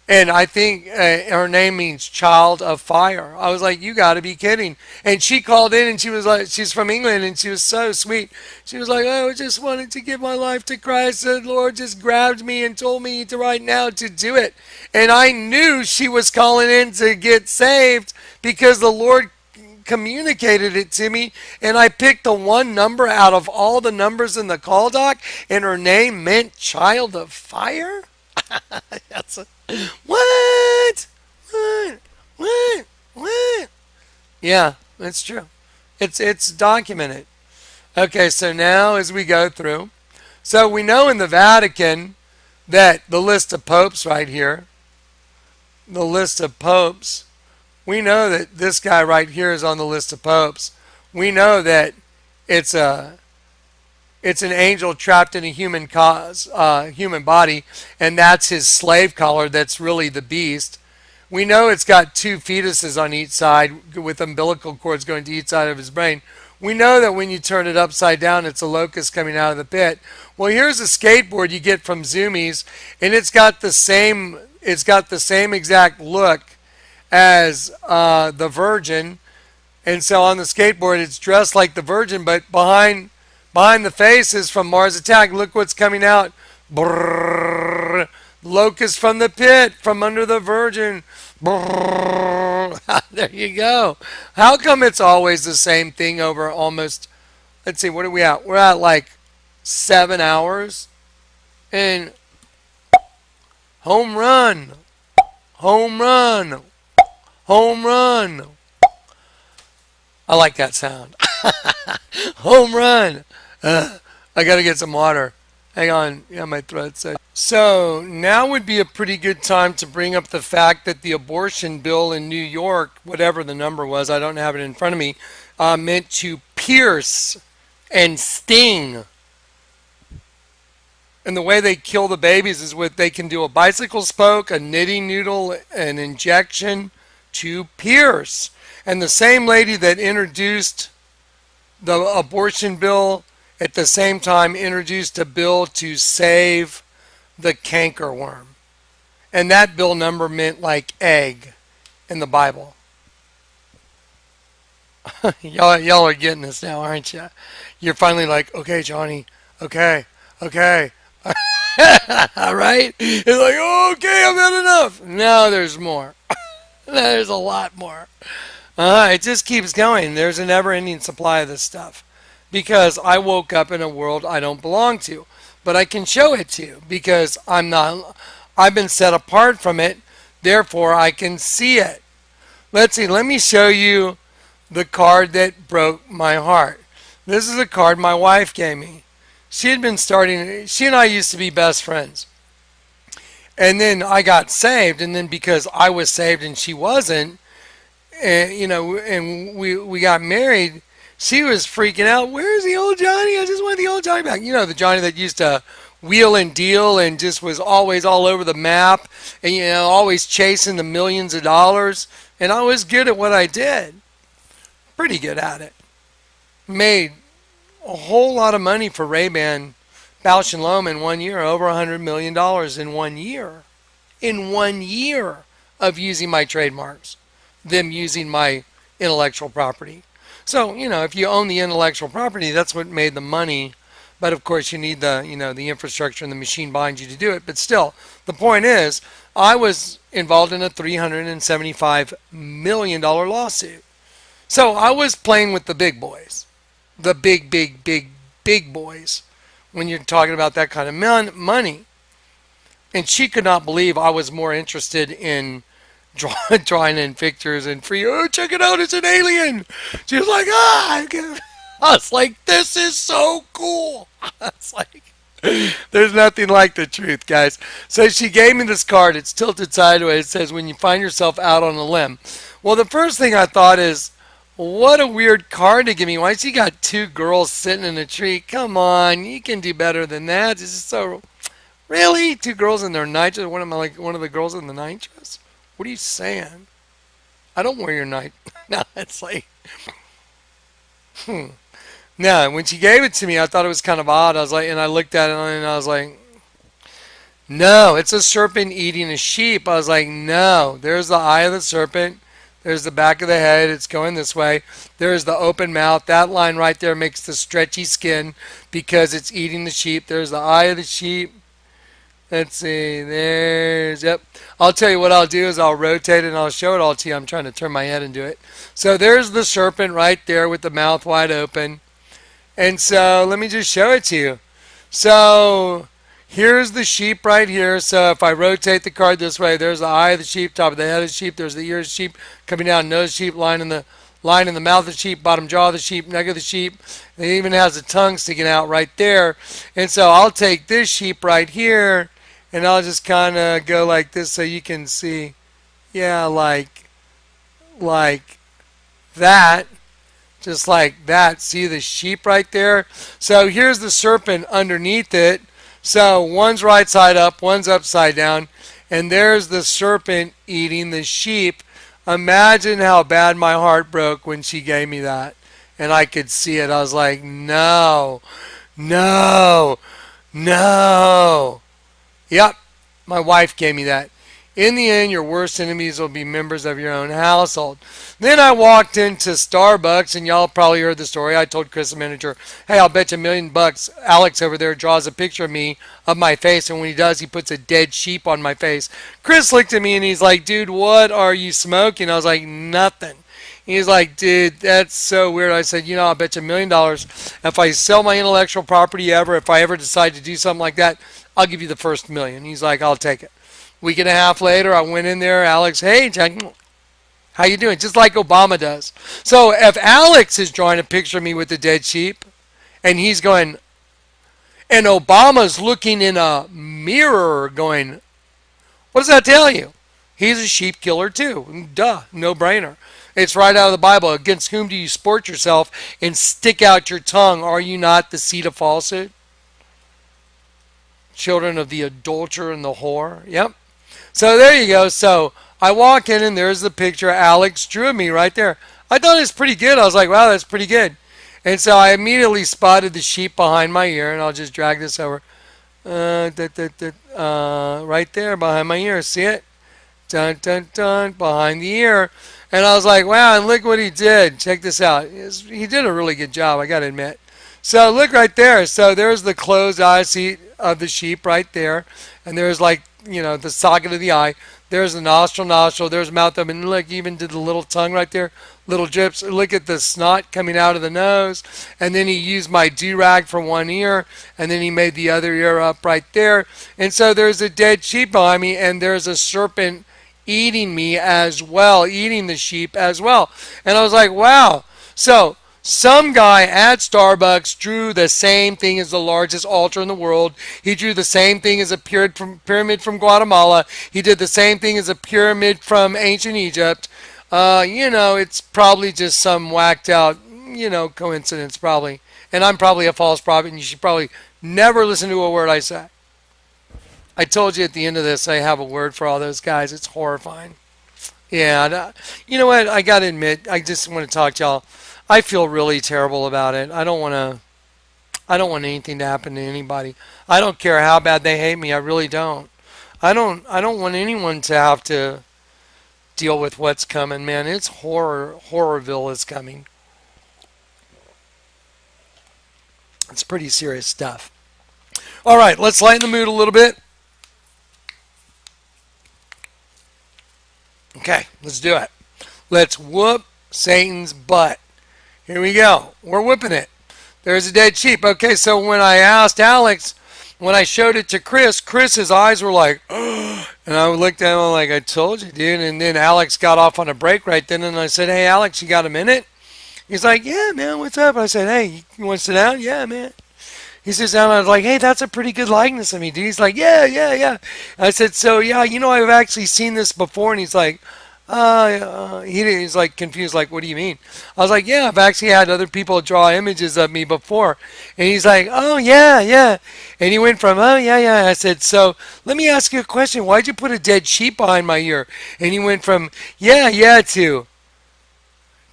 And I think her name means child of fire. I was like, you got to be kidding. And she called in and she was like, she's from England and she was so sweet. She was like, oh, I just wanted to give my life to Christ. The Lord just grabbed me and told me to right now to do it. And I knew she was calling in to get saved because the Lord communicated it to me. And I picked the one number out of all the numbers in the call doc and her name meant child of fire. That's a, what? Yeah, that's true. It's documented. Okay, so now as we go through, so we know in the Vatican that the list of popes right here, the list of popes, we know that this guy right here is on the list of popes. We know that it's an angel trapped in a human human body, and that's his slave collar. That's really the beast. We know it's got two fetuses on each side with umbilical cords going to each side of his brain. We know that when you turn it upside down, it's a locust coming out of the pit. Well, here's a skateboard you get from Zoomies, and it's got the same exact look as the Virgin. And so on the skateboard, it's dressed like the Virgin, but behind the face is from Mars Attack. Look what's coming out. Brrr. Locust from the pit, from under the Virgin. Brrr. There you go. How come it's always the same thing over almost, let's see, what are we at? We're at like 7 hours. And home run. Home run. Home run. I like that sound. Home run. I got to get some water. Hang on. Yeah, my throat's so. So now would be a pretty good time to bring up the fact that the abortion bill in New York, whatever the number was, I don't have it in front of me, meant to pierce and sting. And the way they kill the babies is with they can do a bicycle spoke, a knitting needle, an injection to pierce. And the same lady that introduced the abortion bill at the same time introduced a bill to save the cankerworm. And that bill number meant like egg in the Bible. y'all are getting this now, aren't you? You're finally like, okay, Johnny, okay. All right? It's like, okay, I've had enough. No, there's more. There's a lot more. It just keeps going. There's a never-ending supply of this stuff. Because I woke up in a world I don't belong to. But I can show it to you because I've been set apart from it. Therefore, I can see it. Let's see. Let me show you the card that broke my heart. This is a card my wife gave me. She and I used to be best friends. And then I got saved. And then because I was saved and she wasn't, and we got married, she was freaking out. Where's the old Johnny? I just want the old Johnny back. You know, the Johnny that used to wheel and deal and just was always all over the map and, always chasing the millions of dollars. And I was good at what I did. Pretty good at it. Made a whole lot of money for Ray-Ban, Bausch & Lomb in 1 year. Over $100 million in 1 year. In 1 year of using my trademarks. Them using my intellectual property. So, if you own the intellectual property, that's what made the money But of course, you need the infrastructure and the machine behind you to do it. But still, the point is, I was involved in a $375 million lawsuit. So I was playing with the big boys, the big, big, big, big boys. When you're talking about that kind of money, and she could not believe I was more interested in drawing in pictures and free. Oh, check it out, it's an alien. She was like, ah. I was like, this is so cool. I was like, there's nothing like the truth, guys. So she gave me this card. It's tilted sideways. It says, when you find yourself out on a limb. Well, the first thing I thought is, what a weird card to give me. Why she got two girls sitting in a tree? Come on, you can do better than that. This is so. Really? Two girls in their nightdress? What am I, like one of the girls in the nightdress? What are you saying? I don't wear your night. No, it's like. No, when she gave it to me, I thought it was kind of odd. I was like, and I looked at it and I was like, no, it's a serpent eating a sheep. I was like, no, there's the eye of the serpent. There's the back of the head. It's going this way. There's the open mouth. That line right there makes the stretchy skin because it's eating the sheep. There's the eye of the sheep. Let's see. Yep. I'll tell you what I'll do is I'll rotate it and I'll show it all to you. I'm trying to turn my head and do it. So there's the serpent right there with the mouth wide open. And so let me just show it to you. So here's the sheep right here. So if I rotate the card this way, there's the eye of the sheep, top of the head of the sheep. There's the ear of the sheep coming down, nose of the sheep, line in the mouth of the sheep, bottom jaw of the sheep, neck of the sheep. And it even has a tongue sticking out right there. And so I'll take this sheep right here, and I'll just kind of go like this so you can see. Yeah, like that. Just like that. See the sheep right there? So here's the serpent underneath it. So one's right side up, one's upside down. And there's the serpent eating the sheep. Imagine how bad my heart broke when she gave me that. And I could see it. I was like, no, no, no. Yep, my wife gave me that. In the end, your worst enemies will be members of your own household. Then I walked into Starbucks, and y'all probably heard the story. I told Chris, the manager, hey, I'll bet you $1,000,000 Alex over there draws a picture of me, of my face, and when he does, he puts a dead sheep on my face. Chris looked at me, and he's like, dude, what are you smoking? I was like, nothing. He's like, dude, that's so weird. I said, I'll bet you $1,000,000. If I sell my intellectual property ever, if I ever decide to do something like that, I'll give you the first $1,000,000. He's like, I'll take it. Week and a half later, I went in there. Alex, hey, Jack, how you doing? Just like Obama does. So if Alex is drawing a picture of me with a dead sheep, and he's going, and Obama's looking in a mirror going, what does that tell you? He's a sheep killer too. Duh, no brainer. It's right out of the Bible. Against whom do you sport yourself and stick out your tongue? Are you not the seed of falsehood? Children of the adulterer and the whore. Yep. So there you go. So I walk in and there's the picture Alex drew of me right there. I thought it was pretty good. I was like, wow, that's pretty good. And so I immediately spotted the sheep behind my ear, and I'll just drag this over. Right there behind my ear. See it? Dun, dun, dun, behind the ear. And I was like, wow, and look what he did. Check this out. He did a really good job, I got to admit. So look right there. So there's the closed eye seat of the sheep right there. And there's like, the socket of the eye. There's the nostril. There's mouth open. And look, even did the little tongue right there. Little drips. Look at the snot coming out of the nose. And then he used my do-rag for one ear. And then he made the other ear up right there. And so there's a dead sheep behind me. And there's a serpent eating me as well. Eating the sheep as well. And I was like, wow. So some guy at Starbucks drew the same thing as the largest altar in the world. He drew the same thing as a pyramid from Guatemala. He did the same thing as a pyramid from ancient Egypt. It's probably just some whacked out, coincidence probably. And I'm probably a false prophet, and you should probably never listen to a word I say. I told you at the end of this I have a word for all those guys. It's horrifying. Yeah, you know what? I got to admit, I just want to talk to y'all. I feel really terrible about it. I don't want anything to happen to anybody. I don't care how bad they hate me. I really don't. I don't want anyone to have to deal with what's coming, man. It's Horrorville is coming. It's pretty serious stuff. All right, let's lighten the mood a little bit. Okay, let's do it. Let's whoop Satan's butt. Here we go. We're whooping it. There's a dead sheep. Okay, so when I asked Alex, when I showed it to Chris, Chris's eyes were like, oh, and I looked at him like, I told you, dude. And then Alex got off on a break right then, and I said, hey, Alex, you got a minute? He's like, yeah, man, what's up? I said, hey, you want to sit down? Yeah, man. He sits down, and I was like, hey, that's a pretty good likeness of me, dude. He's like, yeah. I said, so, yeah, I've actually seen this before. And he's like, he's like confused, like, what do you mean? I was like, yeah, I've actually had other people draw images of me before. And he's like, oh, yeah. And he went from, oh, yeah. I said, so let me ask you a question. Why'd you put a dead sheep behind my ear? And he went from, yeah, to,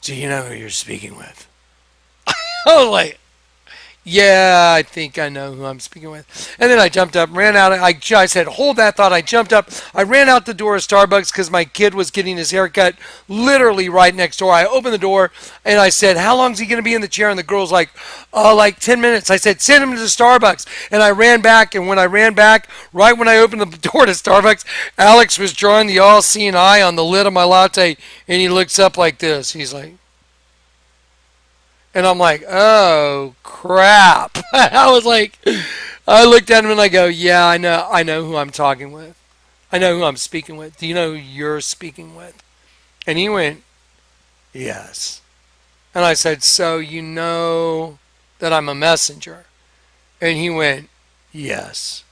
do you know who you're speaking with? I was like, yeah, I think I know who I'm speaking with. And then I jumped up, ran out. I said, hold that thought. I jumped up. I ran out the door of Starbucks because my kid was getting his haircut literally right next door. I opened the door and I said, how long is he going to be in the chair? And the girl's like 10 minutes. I said, send him to Starbucks. And I ran back. And when I ran back, right when I opened the door to Starbucks, Alex was drawing the all-seeing eye on the lid of my latte. And he looks up like this. He's like, and I'm like, oh, crap. I was like, I looked at him and I go, yeah, I know who I'm talking with. I know who I'm speaking with. Do you know who you're speaking with? And he went, yes. And I said, so you know that I'm a messenger? And he went, yes.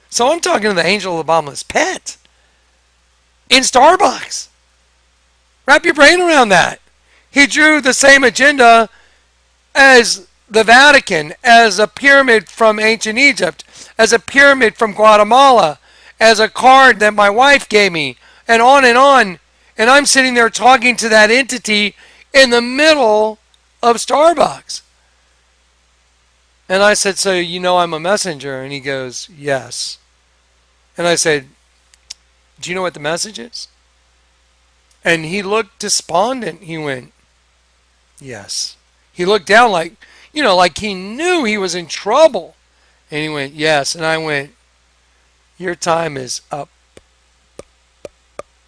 So I'm talking to the angel of the bottomless pit in Starbucks. Wrap your brain around that. He drew the same agenda as the Vatican, as a pyramid from ancient Egypt, as a pyramid from Guatemala, as a card that my wife gave me, and on and on. And I'm sitting there talking to that entity in the middle of Starbucks. And I said, so you know I'm a messenger? And he goes, yes. And I said, do you know what the message is? And he looked despondent. He went, yes. He looked down like he knew he was in trouble. And he went, yes. And I went, your time is up.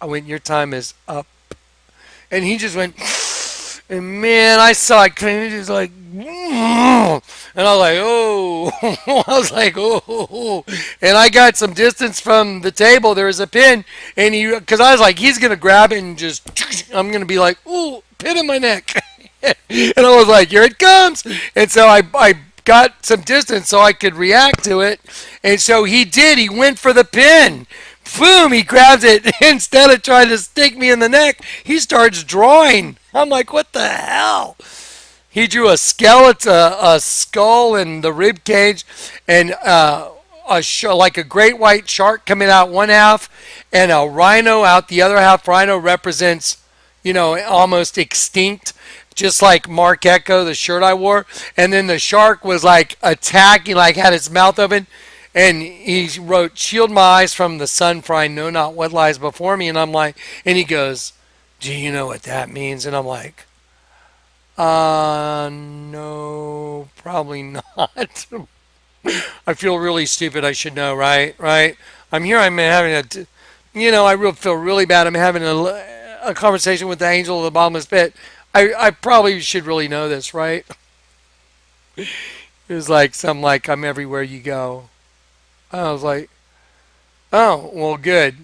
I went, your time is up. And he just went, and man, I saw it clean. Just like, and I was like, oh. I was like, oh. And I got some distance from the table. There was a pin. And because I was like, he's going to grab it and just, I'm going to be like, ooh, pin in my neck. And I was like, here it comes. And so I got some distance so I could react to it. And so he did. He went for the pin. Boom, he grabs it. Instead of trying to stick me in the neck, he starts drawing. I'm like, what the hell? He drew a skeleton, a skull in the rib cage, and like a great white shark coming out one half, and a rhino out the other half. Rhino represents, almost extinct, just like Mark Echo, the shirt I wore. And then the shark was like attacking, like had its mouth open. And he wrote, shield my eyes from the sun, for I know not what lies before me. And I'm like, and he goes, do you know what that means? And I'm like, no, probably not. I feel really stupid. I should know, right? I'm here. I'm having I feel really bad. I'm having a conversation with the angel of the bottomless pit. I probably should really know this, right? It was like something like, I'm everywhere you go. I was like, oh, well, good.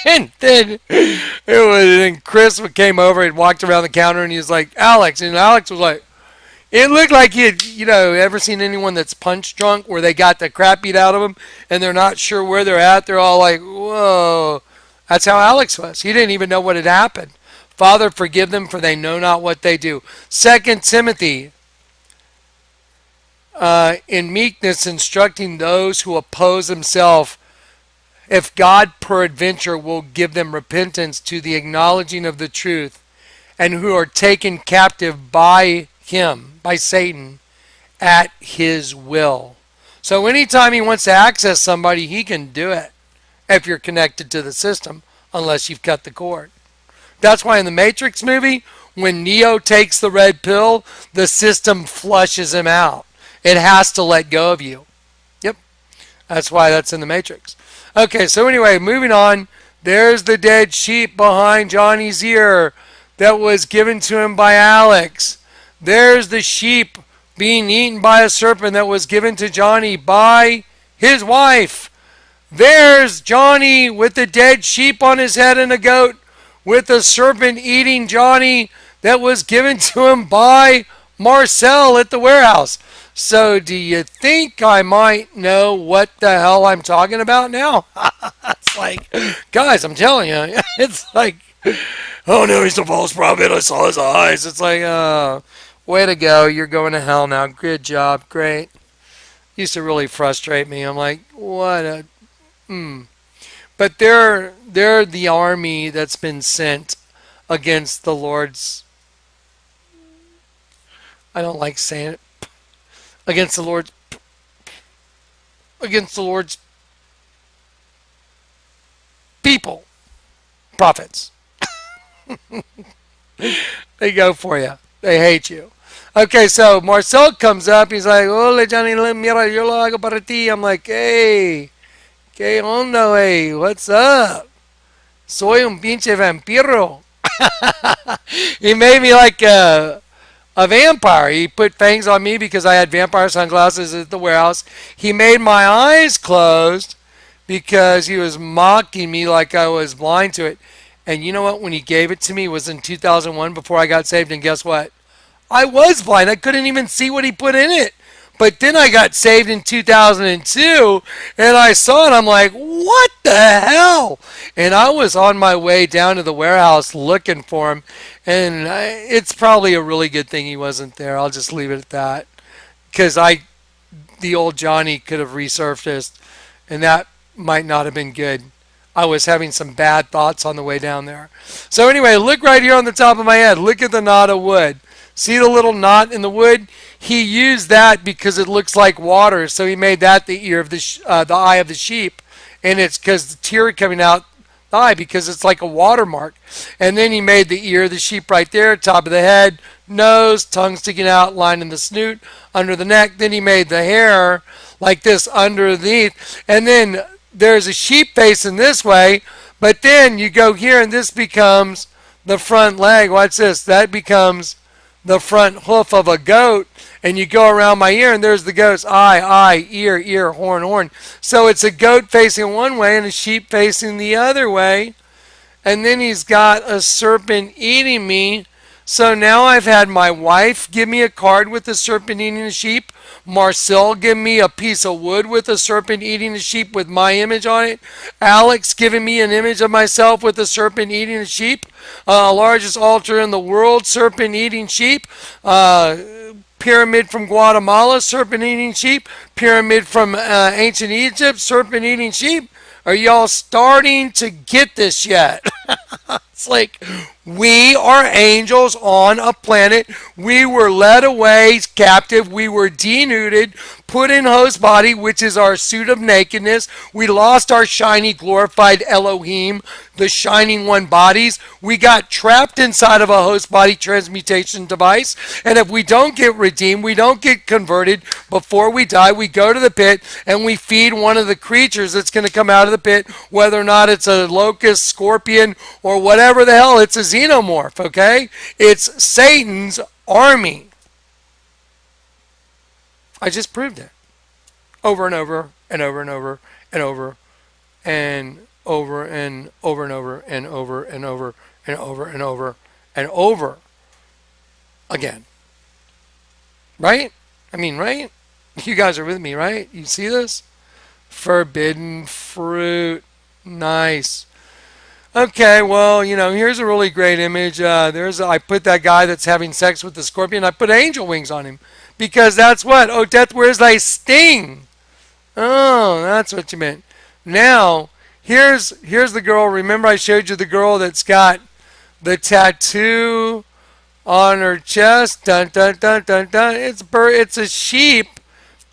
And then Chris came over and walked around the counter and he was like, Alex. And Alex was like, it looked like he had, ever seen anyone that's punch drunk where they got the crap beat out of them and they're not sure where they're at. They're all like, whoa. That's how Alex was. He didn't even know what had happened. Father, forgive them, for they know not what they do. 2 Timothy, in meekness, instructing those who oppose himself, if God peradventure will give them repentance to the acknowledging of the truth, and who are taken captive by him, by Satan, at his will. So anytime he wants to access somebody, he can do it if you're connected to the system, unless you've cut the cord. That's why in the Matrix movie, when Neo takes the red pill, the system flushes him out. It has to let go of you. Yep. That's why that's in the Matrix. Okay, so anyway, moving on. There's the dead sheep behind Johnny's ear that was given to him by Alex. There's the sheep being eaten by a serpent that was given to Johnny by his wife. There's Johnny with the dead sheep on his head and a goat with a serpent eating Johnny that was given to him by Marcel at the warehouse. So do you think I might know what the hell I'm talking about now? It's like, guys, I'm telling you, it's like, oh no, he's a false prophet. I saw his eyes. It's like, way to go. You're going to hell now. Good job. Great. Used to really frustrate me. I'm like, what a, But they're the army that's been sent against the Lord's, I don't like saying it, against the Lord's people, prophets. They go for you. They hate you. Okay, so Marcel comes up. He's like, "Hola, Johnny, mira, yo lo hago para ti." I'm like, "Hey, ¿qué onda, hey? What's up? Soy un pinche vampiro." He made me like a vampire. He put fangs on me because I had vampire sunglasses at the warehouse. He made my eyes closed because he was mocking me like I was blind to it. And you know what? When he gave it to me, it was in 2001 before I got saved. And guess what? I was blind. I couldn't even see what he put in it. But then I got saved in 2002 and I saw it. I'm like, what the hell? And I was on my way down to the warehouse looking for him. And it's probably a really good thing he wasn't there. I'll just leave it at that. Because the old Johnny could have resurfaced and that might not have been good. I was having some bad thoughts on the way down there. So anyway, look right here on the top of my head. Look at the knot of wood. See the little knot in the wood? He used that because it looks like water, so he made that the ear of the eye of the sheep, and it's because the tear coming out the eye because it's like a watermark. And then he made the ear of the sheep right there, top of the head, nose, tongue sticking out, line in the snoot, under the neck. Then he made the hair like this underneath, and then there's a sheep facing this way, but then you go here and this becomes the front leg. Watch this. That becomes the front hoof of a goat, and you go around my ear and there's the goat's eye, ear, horn. So it's a goat facing one way and a sheep facing the other way. And then he's got a serpent eating me. So now I've had my wife give me a card with a serpent eating a sheep. Marcel give me a piece of wood with a serpent eating a sheep with my image on it. Alex giving me an image of myself with a serpent eating a sheep. Largest altar in the world, serpent eating sheep. Pyramid from Guatemala, serpent eating sheep. Pyramid from ancient Egypt, serpent eating sheep. Are y'all starting to get this yet? It's like we are angels on a planet. We were led away captive. We were denuded, put in host body, which is our suit of nakedness. We lost our shiny, glorified Elohim, the shining one bodies. We got trapped inside of a host body transmutation device. And if we don't get redeemed, we don't get converted before we die, we go to the pit and we feed one of the creatures that's going to come out of the pit, whether or not it's a locust, scorpion, or whatever the hell. It's a xenomorph, okay? It's Satan's army. I just proved it. Over and over and over and over and over and over and over and over and over and over and over and over and over again. Right? I mean, right? You guys are with me, right? You see this? Forbidden fruit. Nice. Okay, well, you know, here's a really great image. I put that guy that's having sex with the scorpion. I put angel wings on him because that's what. Oh, death, where's thy sting? Oh, that's what you meant. Now, here's the girl. Remember, I showed you the girl that's got the tattoo on her chest. Dun dun dun dun dun. It's a sheep,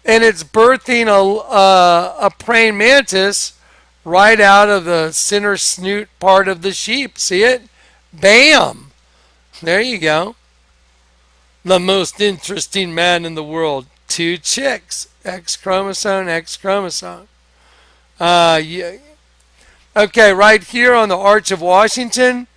and it's birthing a praying mantis right out of the center snoot part of the sheep. See it? Bam! There you go. The most interesting man in the world. two chicks. X chromosome, X chromosome. Yeah. Okay, right here on the Arch of Washington,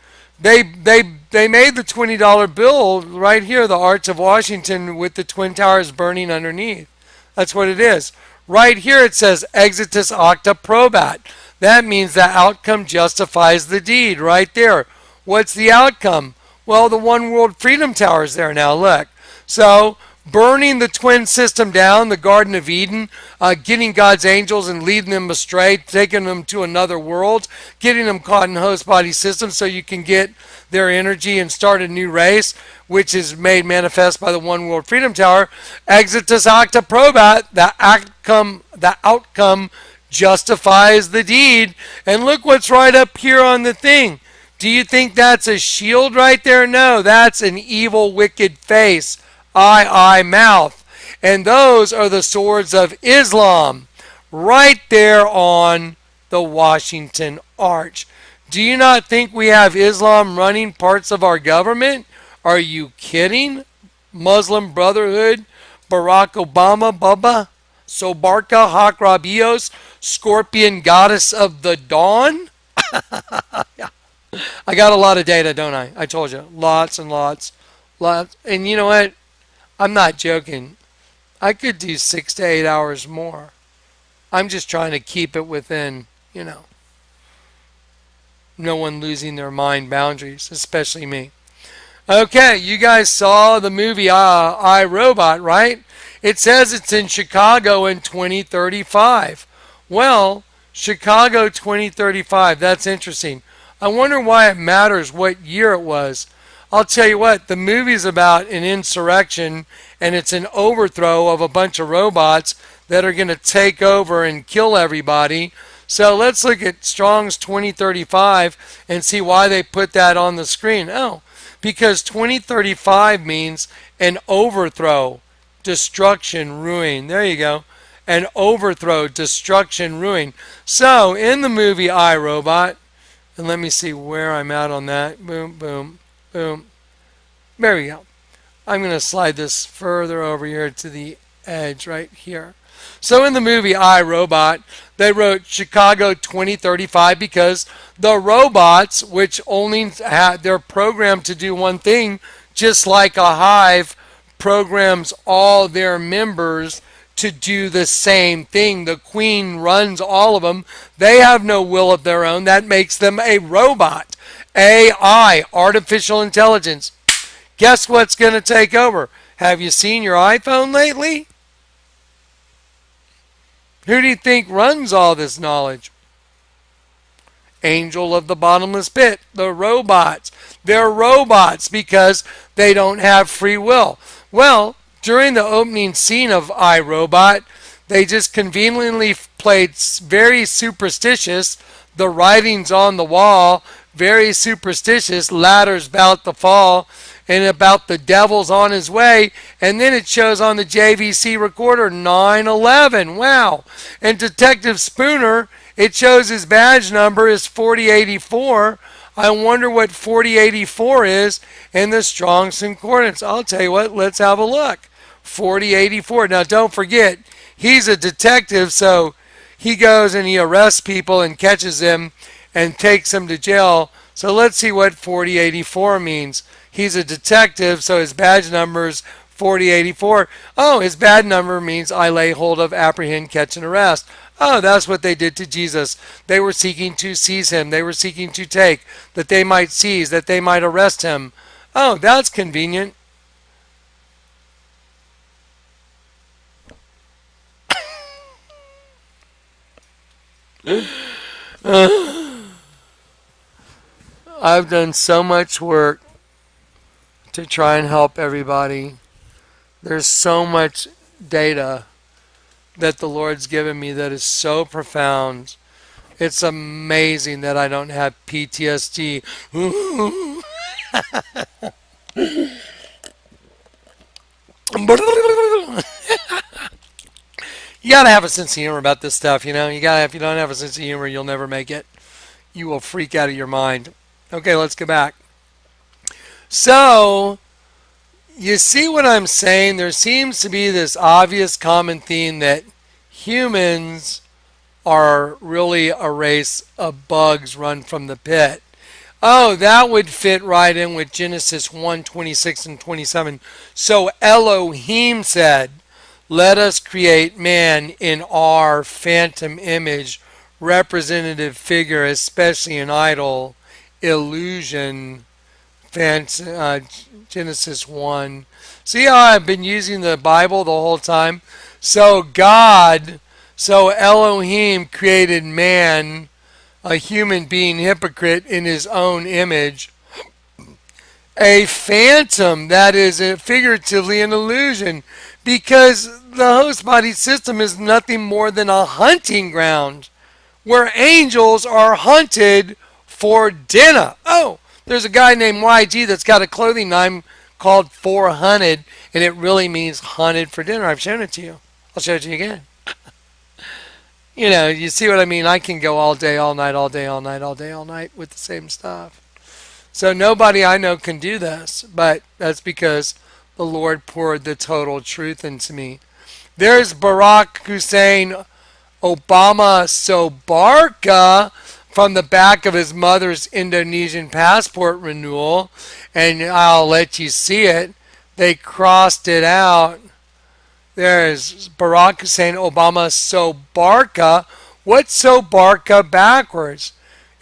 they made the $20 bill right here, the Arch of Washington with the Twin Towers burning underneath. That's what it is. Right here it says exitus acta probat. That means the outcome justifies the deed right there. What's the outcome? Well, the One World Freedom Tower is there now, look. So, burning the twin system down, the Garden of Eden, getting God's angels and leading them astray, taking them to another world, getting them caught in host body systems so you can get their energy and start a new race, which is made manifest by the One World Freedom Tower. Exitus acta probat, the outcome justifies the deed. And look what's right up here on the thing. Do you think that's a shield right there? No, that's an evil, wicked face. Eye, mouth. And those are the swords of Islam right there on the Washington Arch. Do you not think we have Islam running parts of our government? Are you kidding? Muslim Brotherhood, Barack Obama, Bubba, Sobarka, Hakrabios, Scorpion Goddess of the Dawn? Yeah. I got a lot of data, don't I? I told you. Lots and lots. Lots. And you know what? I'm not joking. I could do 6 to 8 hours more. I'm just trying to keep it within, no one losing their mind boundaries, especially me. Okay, you guys saw the movie I, Robot, right? It says it's in Chicago in 2035. Well, Chicago 2035, that's interesting. I wonder why it matters what year it was. I'll tell you what, the movie's about an insurrection, and it's an overthrow of a bunch of robots that are going to take over and kill everybody. So let's look at Strong's 2035 and see why they put that on the screen. Oh, because 2035 means an overthrow, destruction, ruin. There you go. An overthrow, destruction, ruin. So in the movie I, Robot, and let me see where I'm at on that. Boom, boom, boom. There we go. I'm going to slide this further over here to the edge right here. So in the movie I, Robot, they wrote Chicago 2035 because the robots, which only they're programmed to do one thing, just like a hive programs all their members to do the same thing. The queen runs all of them. They have no will of their own. That makes them a robot. AI, artificial intelligence. Guess what's going to take over? Have you seen your iPhone lately? Who do you think runs all this knowledge? Angel of the bottomless pit, the robots. They're robots because they don't have free will. Well, during the opening scene of iRobot, they just conveniently played very superstitious. The writings on the wall, very superstitious. Ladders about to fall, and about the devil's on his way. And then it shows on the JVC recorder 9/11. Wow! And Detective Spooner, it shows his badge number is 4084. I wonder what 4084 is in the Strong's Concordance. I'll tell you what, let's have a look. 4084. Now don't forget, he's a detective, so he goes and he arrests people and catches them and takes them to jail. So let's see what 4084 means. He's a detective, so his badge number is 4084. Oh, his badge number means I lay hold of, apprehend, catch, and arrest. Oh, that's what they did to Jesus. They were seeking to seize him. They were seeking to take, that they might seize, that they might arrest him. Oh, that's convenient. I've done so much work to try and help everybody. There's so much data that the Lord's given me that is so profound. It's amazing that I don't have PTSD. You gotta have a sense of humor about this stuff, You gotta. If you don't have a sense of humor, you'll never make it. You will freak out of your mind. Okay, let's go back. So, You see what I'm saying? There seems to be this obvious common theme that humans are really a race of bugs run from the pit. Oh, that would fit right in with Genesis 1:26 and 27. So Elohim said, let us create man in our phantom image, representative figure, especially an idol, illusion, Genesis 1. See how I've been using the Bible the whole time? So Elohim created man, a human being hypocrite in his own image, a phantom, that is figuratively an illusion, because the host body system is nothing more than a hunting ground where angels are hunted for dinner. Oh, there's a guy named YG that's got a clothing line called 400, and it really means hunted for dinner. I've shown it to you. I'll show it to you again. You know, you see what I mean? I can go all day, all night, all day, all night, all day, all night with the same stuff. So nobody I know can do this, but that's because the Lord poured the total truth into me. There's Barack Hussein Obama Sobarka from the back of his mother's Indonesian passport renewal, and I'll let you see it. They crossed it out. There's Barack Hussein Obama Sobarka. What's Sobarka backwards?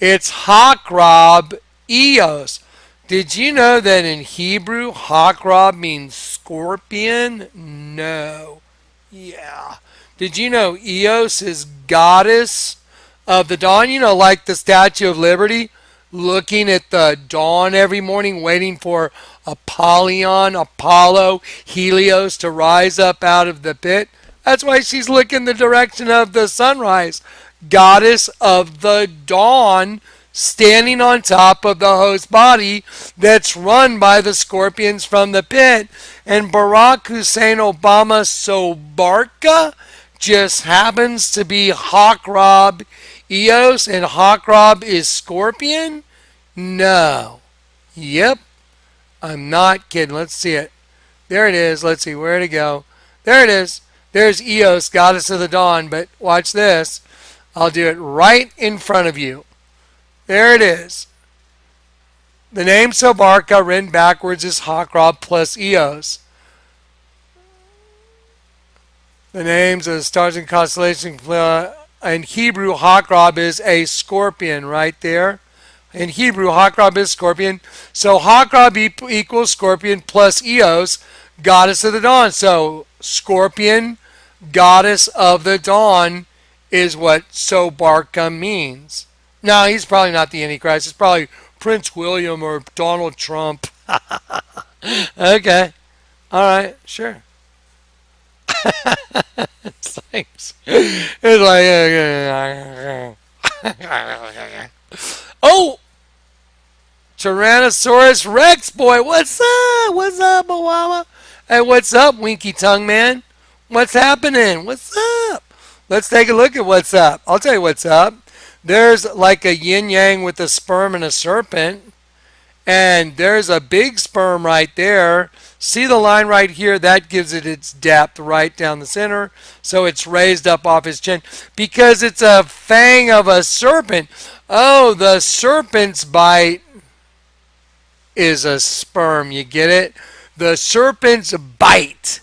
It's Hakrab Eos. Did you know that in Hebrew, Hakrab means scorpion? No. Yeah. Did you know Eos is goddess of the dawn? You know, like the Statue of Liberty, looking at the dawn every morning, waiting for Apollyon, Apollo, Helios to rise up out of the pit. That's why she's looking the direction of the sunrise. Goddess of the dawn, standing on top of the host body that's run by the scorpions from the pit. And Barack Hussein Obama Sobarka just happens to be Hakrab Eos, and Hakrab is scorpion? No. Yep. I'm not kidding. Let's see it. There it is. Let's see. Where'd it go? There it is. There's Eos, goddess of the dawn. But watch this. I'll do it right in front of you. There it is. The name Sobarka written backwards is Hakrab plus Eos. The names of the stars and constellations in Hebrew, Hakrab is a scorpion right there. In Hebrew, Hakrab is scorpion. So Hakrab equals scorpion plus Eos, goddess of the dawn. So scorpion, goddess of the dawn is what Sobarka means. No, he's probably not the Antichrist. It's probably Prince William or Donald Trump. Okay. All right. Sure. It's like oh, Tyrannosaurus Rex boy, what's up? What's up, Obama? Hey, what's up, Winky Tongue Man? What's happening? What's up? Let's take a look at what's up. I'll tell you what's up. There's like a yin yang with a sperm and a serpent, and there's a big sperm right there. See the line right here? That gives it its depth right down the center. So it's raised up off his chin because it's a fang of a serpent. Oh, the serpent's bite is a sperm. You get it? The serpent's bite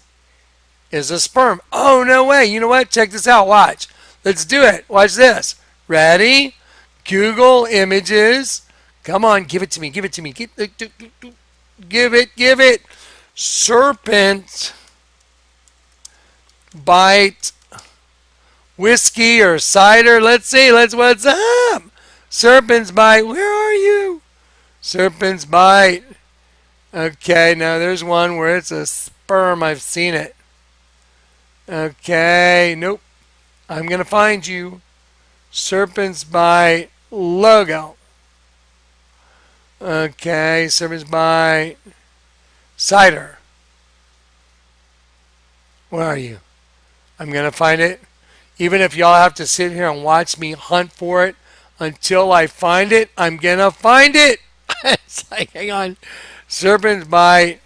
is a sperm. Oh, no way. You know what? Check this out. Watch. Let's do it. Watch this. Ready? Google images. Come on. Give it to me. Give it to me. Give it. Give it. Serpent bite whiskey or cider. Let's see. What's up? Serpent's bite. Where are you? Serpent's bite. Okay, now there's one where it's a sperm. I've seen it. Okay, nope. I'm going to find you. Serpent's bite logo. Okay, serpent's bite cider. Where are you? I'm going to find it. Even if y'all have to sit here and watch me hunt for it until I find it, I'm going to find it. It's like, hang on. Serpent's bite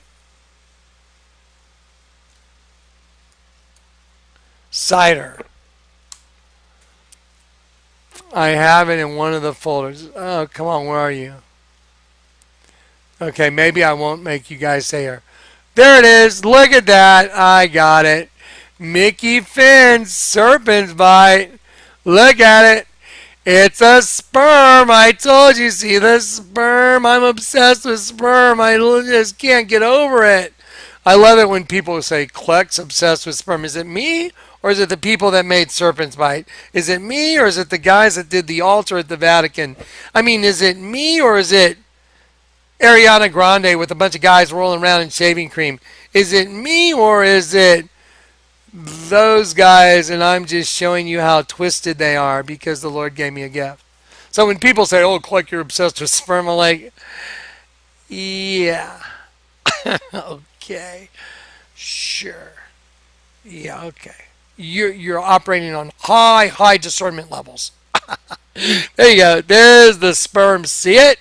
cider. I have it in one of the folders. Oh, come on, where are you? Okay, maybe I won't make you guys say her. There it is. Look at that. I got it. Mickey Finn's serpent's bite. Look at it. It's a sperm. I told you. See the sperm? I'm obsessed with sperm. I just can't get over it. I love it when people say Kleck's obsessed with sperm. Is it me or is it the people that made serpent's bite? Is it me or is it the guys that did the altar at the Vatican? I mean, is it me or is it Ariana Grande with a bunch of guys rolling around in shaving cream? Is it me or is it those guys, and I'm just showing you how twisted they are because the Lord gave me a gift. So when people say, oh, Kleck, you're obsessed with sperm, I'm like, yeah. Okay. Sure. Yeah, okay. You're operating on high discernment levels. There you go. There's the sperm. See it?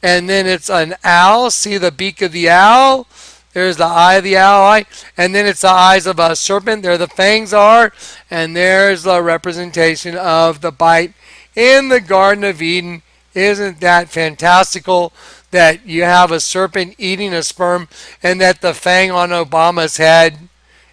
And then it's an owl. See the beak of the owl? There's the eye of the owl, and then it's the eyes of a serpent. There the fangs are, and there's the representation of the bite in the Garden of Eden. Isn't that fantastical that you have a serpent eating a sperm and that the fang on Obama's head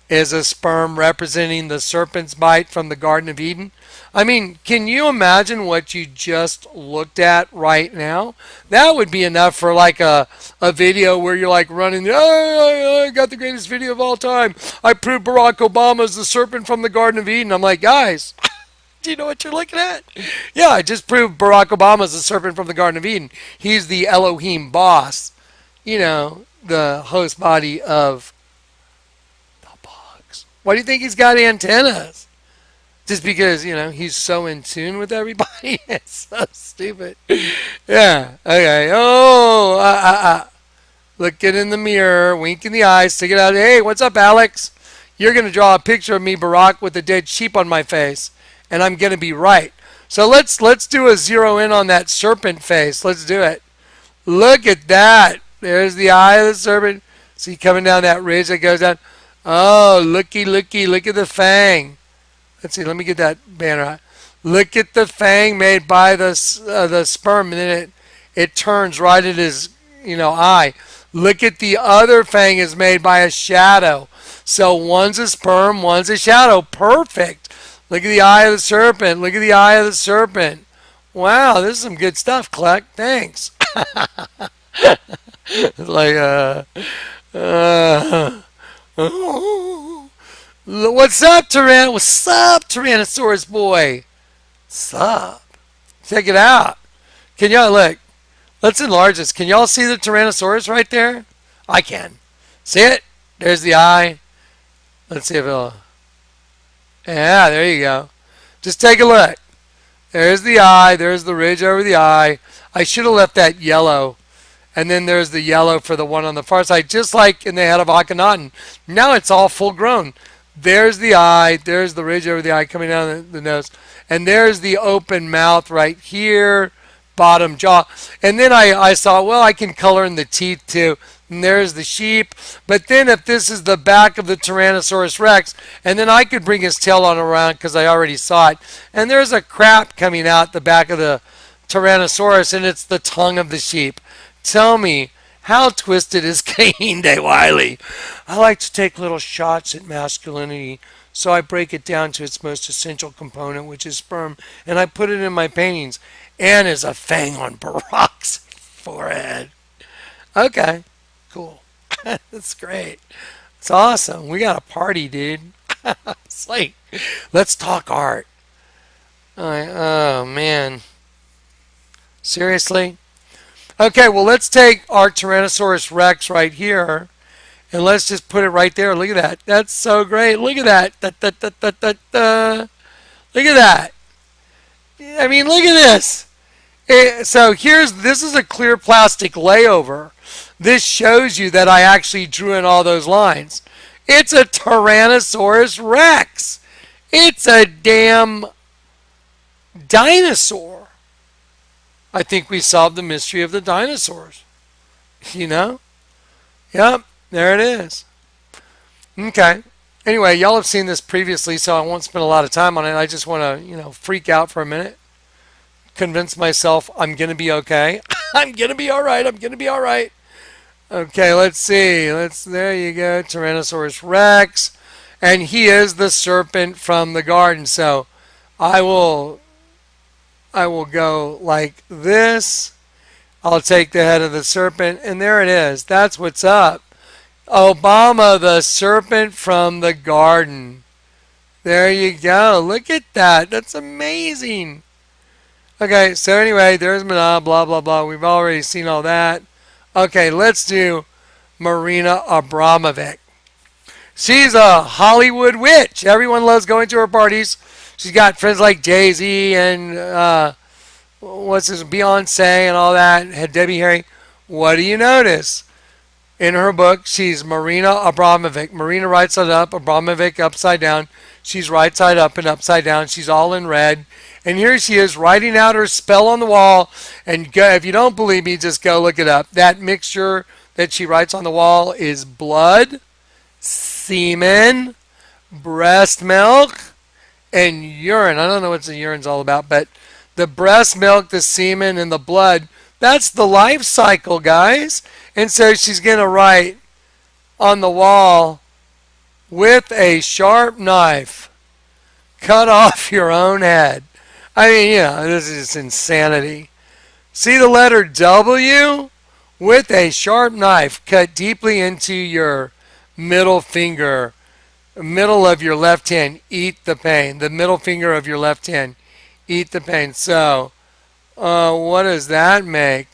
is a sperm representing the serpent's bite from the Garden of Eden? I mean, can you imagine what you just looked at right now? That would be enough for like a video where you're like running, oh, I got the greatest video of all time. I proved Barack Obama's the serpent from the Garden of Eden. I'm like, guys, do you know what you're looking at? Yeah, I just proved Barack Obama's the serpent from the Garden of Eden. He's the Elohim boss, you know, the host body of the bugs. Why do you think he's got antennas? Just because, you know, he's so in tune with everybody. It's so stupid. Yeah. Okay. Oh, look it in the mirror, wink in the eyes, stick it out. Hey, what's up, Alex? You're going to draw a picture of me, Barack, with a dead sheep on my face, and I'm going to be right. So let's do a zero in on that serpent face. Let's do it. Look at that. There's the eye of the serpent. See, coming down that ridge that goes down. Oh, looky. Look at the fang. Let's see. Let me get that banner. Look at the fang made by the sperm, and then it turns right at his eye. Look at the other fang is made by a shadow. So one's a sperm, one's a shadow. Perfect. Look at the eye of the serpent. Look at the eye of the serpent. Wow, this is some good stuff, Kleck. Thanks. It's like what's up, What's up, Tyrannosaurus boy? What's up? Check it out. Can y'all look? Let's enlarge this. Can y'all see the Tyrannosaurus right there? I can. See it? There's the eye. Let's see if it'll. Yeah, there you go. Just take a look. There's the eye. There's the ridge over the eye. I should have left that yellow. And then there's the yellow for the one on the far side, just like in the head of Akhenaten. Now it's all full grown. There's the eye. There's the ridge over the eye coming down the nose. And there's the open mouth right here, bottom jaw. And then I saw, well, I can color in the teeth too. And there's the sheep. But then if this is the back of the Tyrannosaurus Rex, and then I could bring his tail on around because I already saw it. And there's a crap coming out the back of the Tyrannosaurus, and it's the tongue of the sheep. Tell me, how twisted is Kahinde Wiley? I like to take little shots at masculinity, so I break it down to its most essential component, which is sperm, and I put it in my paintings. And as a fang on Barack's forehead. Okay, cool. That's great. It's awesome. We got a party, dude. It's like, let's talk art. Oh, man. Seriously? Okay, well, let's take our Tyrannosaurus Rex right here, and let's just put it right there. Look at that. That's so great. Look at that. Da, da, da, da, da, da. Look at that. I mean, look at this. So this is a clear plastic layover. This shows you that I actually drew in all those lines. It's a Tyrannosaurus Rex. It's a damn dinosaur. I think we solved the mystery of the dinosaurs. You know? Yep, there it is. Okay. Anyway, y'all have seen this previously, so I won't spend a lot of time on it. I just want to, freak out for a minute, convince myself I'm going to be okay. I'm going to be all right. I'm going to be all right. Okay, let's see. There you go, Tyrannosaurus Rex, and he is the serpent from the garden. So I will go like this. I'll take the head of the serpent, and there it is. That's what's up. Obama, the serpent from the garden. There you go. Look at that. That's amazing. Okay, so anyway, there's Mana, blah, blah, blah. We've already seen all that. Okay, let's do Marina Abramovic. She's a Hollywood witch. Everyone loves going to her parties. She's got friends like Jay-Z and Beyonce and all that. Had Debbie Harry. What do you notice? In her book, she's Marina Abramovic. Marina right side up, Abramovic upside down. She's right side up and upside down. She's all in red. And here she is writing out her spell on the wall. And if you don't believe me, just go look it up. That mixture that she writes on the wall is blood, semen, breast milk, and urine. I don't know what the urine's all about, but the breast milk, the semen, and the blood, that's the life cycle, guys. And so she's going to write on the wall, with a sharp knife, cut off your own head. I mean, this is insanity. See the letter W? With a sharp knife, cut deeply into your middle finger, middle of your left hand, eat the pain. The middle finger of your left hand, eat the pain. So, what does that make?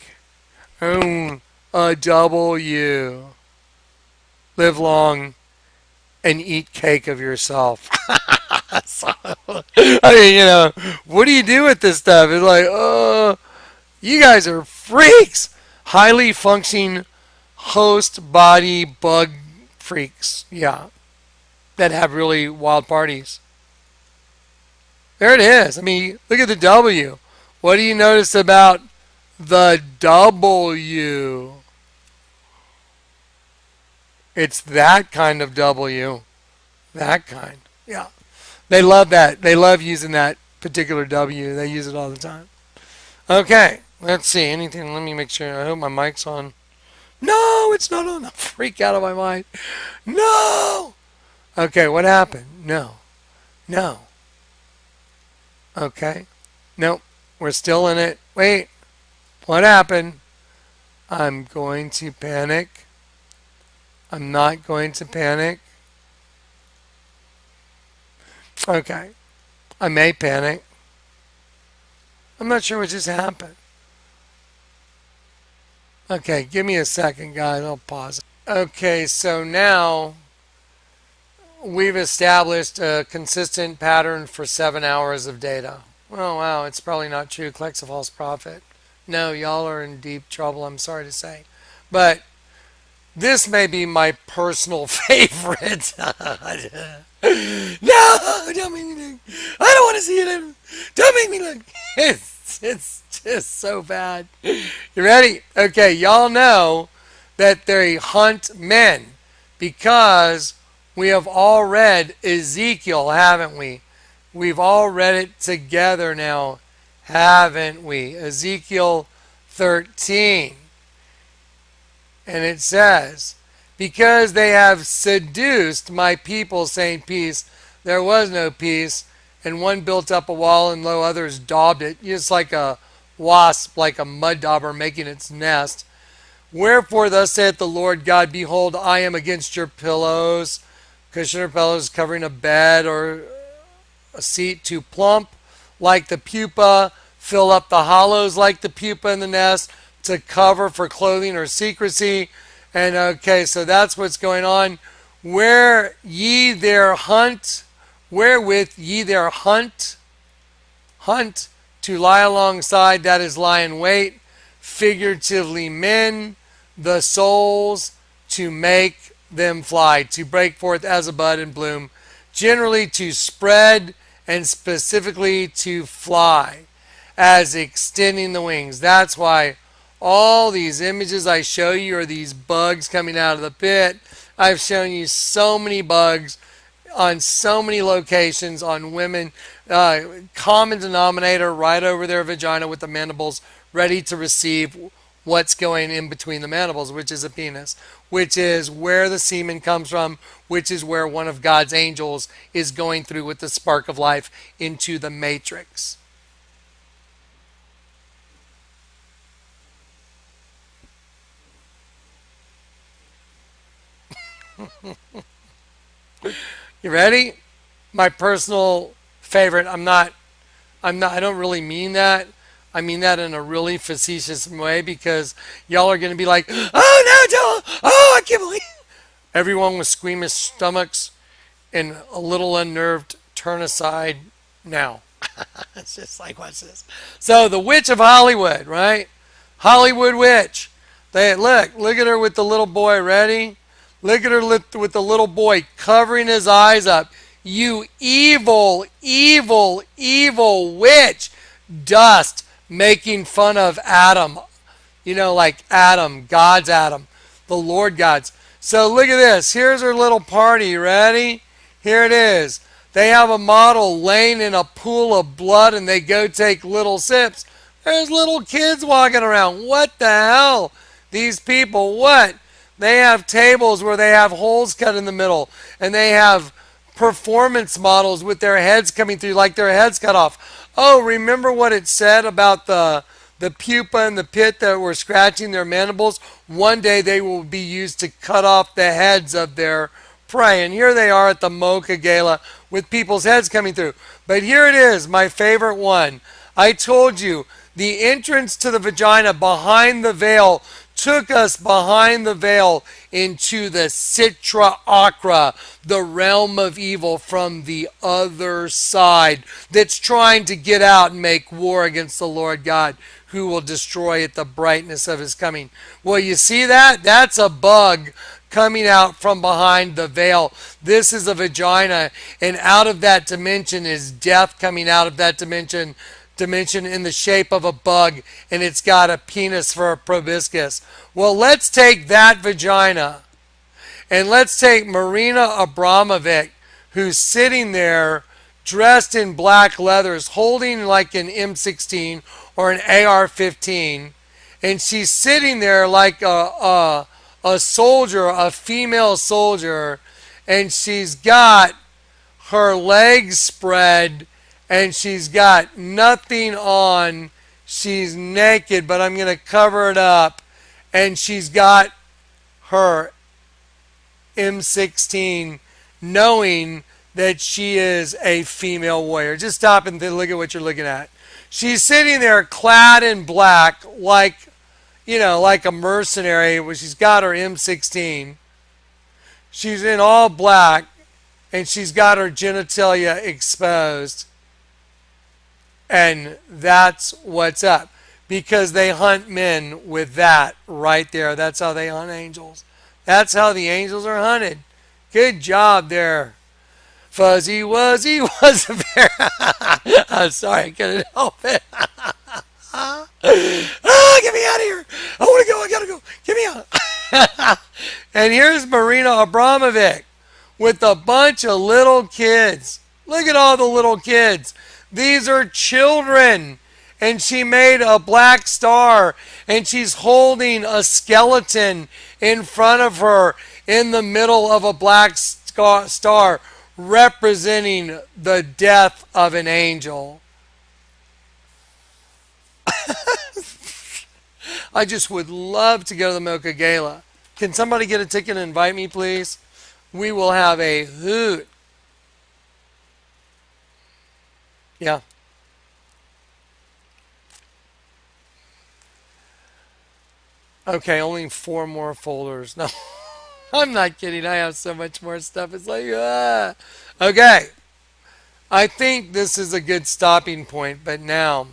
A W. Live long and eat cake of yourself. What do you do with this stuff? It's like, you guys are freaks. Highly functioning host body bug freaks. Yeah. That have really wild parties. There it is. I mean, look at the W. What do you notice about the W? It's that kind of W. That kind. Yeah. They love that. They love using that particular W. They use it all the time. Okay. Let's see. Anything? Let me make sure. I hope my mic's on. No, it's not on. I freak out of my mind. No. Okay. What happened? No. No. Okay. Nope. We're still in it. Wait. What happened? I'm going to panic. I'm not going to panic. Okay. I may panic. I'm not sure what just happened. Okay, give me a second, guys. I'll pause. Okay, so now we've established a consistent pattern for 7 hours of data. Oh, wow. It's probably not true. Kleck's a false prophet. No, y'all are in deep trouble, I'm sorry to say. But this may be my personal favorite. No, don't make me look. I don't want to see it. Don't make me look. It's just so bad. You ready? Okay, y'all know that they hunt men because we have all read Ezekiel, haven't we? We've all read it together now, haven't we? Ezekiel 13. And it says, because they have seduced my people, saying peace, there was no peace. And one built up a wall, and lo, others daubed it. Just like a wasp, like a mud dauber making its nest. Wherefore, thus saith the Lord God, behold, I am against your pillows, cushion or pillows covering a bed or a seat too plump, like the pupa, fill up the hollows like the pupa in the nest, to cover for clothing or secrecy. And okay, so that's what's going on. Where ye there hunt, wherewith ye there hunt to lie alongside, that is lie in wait, figuratively men, the souls, to make them fly, to break forth as a bud and bloom, generally to spread and specifically to fly, as extending the wings. That's why all these images I show you are these bugs coming out of the pit. I've shown you so many bugs. on so many locations on women, common denominator right over their vagina with the mandibles ready to receive what's going in between the mandibles, which is a penis, which is where the semen comes from, which is where one of God's angels is going through with the spark of life into the matrix. You ready? My personal favorite. I don't really mean that. I mean that in a really facetious way because y'all are going to be like, oh no, Joel, oh, I can't believe. Everyone with squeamish stomachs and a little unnerved, turn aside now. It's just like, what's this? So the Witch of Hollywood, right? Hollywood witch. Look at her with the little boy. Ready? Look at her with the little boy covering his eyes up. You evil, evil, evil witch. Dust making fun of Adam. You know, like Adam, God's Adam, the Lord God's. So look at this. Here's her little party. Ready? Here it is. They have a model laying in a pool of blood and they go take little sips. There's little kids walking around. What the hell? These people, what? They have tables where they have holes cut in the middle and they have performance models with their heads coming through like their heads cut off. Oh, remember what it said about the pupa and the pit that were scratching their mandibles? One day they will be used to cut off the heads of their prey. And here they are at the Mocha Gala with people's heads coming through. But here it is, my favorite one. I told you, the entrance to the vagina behind the veil took us behind the veil into the Sitra Akra, the realm of evil from the other side that's trying to get out and make war against the Lord God, who will destroy at the brightness of his coming. Well, you see that? That's a bug coming out from behind the veil. This is a vagina, and out of that dimension is death coming out of that dimension in the shape of a bug, and it's got a penis for a proboscis. Well, let's take that vagina and let's take Marina Abramovic, who's sitting there dressed in black leathers holding like an M16 or an AR-15, and she's sitting there like a soldier, a female soldier, and she's got her legs spread and she's got nothing on. She's naked, but I'm going to cover it up. And she's got her M16, knowing that she is a female warrior. Just stop and look at what you're looking at. She's sitting there clad in black like, you know, like a mercenary, where she's got her M16. She's in all black, and she's got her genitalia exposed. And that's what's up. Because they hunt men with that right there. That's how they hunt angels. That's how the angels are hunted. Good job there. Fuzzy Wuzzy was a bear. I'm sorry, I couldn't help it. Oh, get me out of here. I want to go. I got to go. Get me out. And here's Marina Abramovic with a bunch of little kids. Look at all the little kids. These are children. And she made a black star. And she's holding a skeleton in front of her in the middle of a black star, representing the death of an angel. I just would love to go to the Mocha Gala. Can somebody get a ticket and invite me, please? We will have a hoot. Yeah. Okay, only 4 more folders. No, I'm not kidding. I have so much more stuff. It's like, ah. Okay. I think this is a good stopping point, but now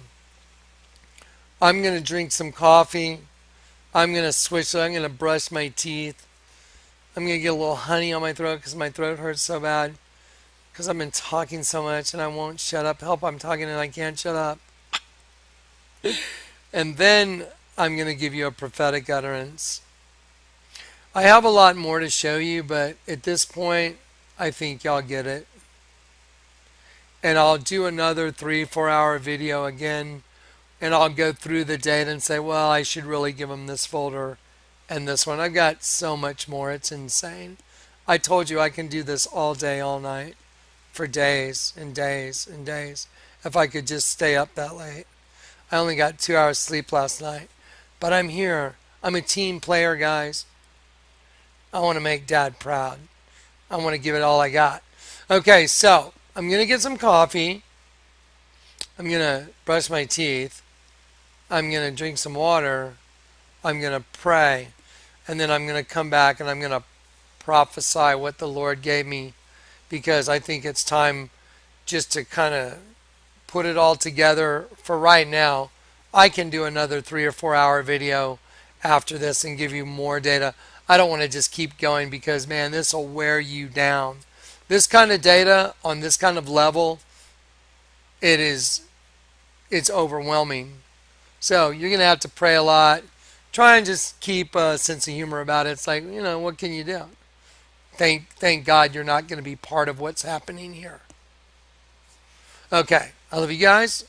I'm going to drink some coffee. I'm going to switch. I'm going to brush my teeth. I'm going to get a little honey on my throat because my throat hurts so bad because I've been talking so much and I won't shut up. Help, I'm talking and I can't shut up. And then I'm going to give you a prophetic utterance. I have a lot more to show you, but at this point, I think y'all get it. And I'll do another 3, 4 hour video again, and I'll go through the data and say, well, I should really give them this folder and this one. I've got so much more. It's insane. I told you I can do this all day, all night, for days and days and days if I could just stay up that late. I only got 2 hours sleep last night, but I'm here. I'm a team player, guys. I want to make Dad proud. I want to give it all I got. Okay, so I'm going to get some coffee. I'm going to brush my teeth. I'm going to drink some water. I'm going to pray. And then I'm going to come back and I'm going to prophesy what the Lord gave me, because I think it's time just to kind of put it all together for right now. I can do another 3 or 4 hour video after this and give you more data. I don't want to just keep going because, man, this will wear you down. This kind of data on this kind of level, it's overwhelming. So you're going to have to pray a lot. Try and just keep a sense of humor about it. It's like, what can you do? Thank God you're not going to be part of what's happening here. Okay, I love you guys.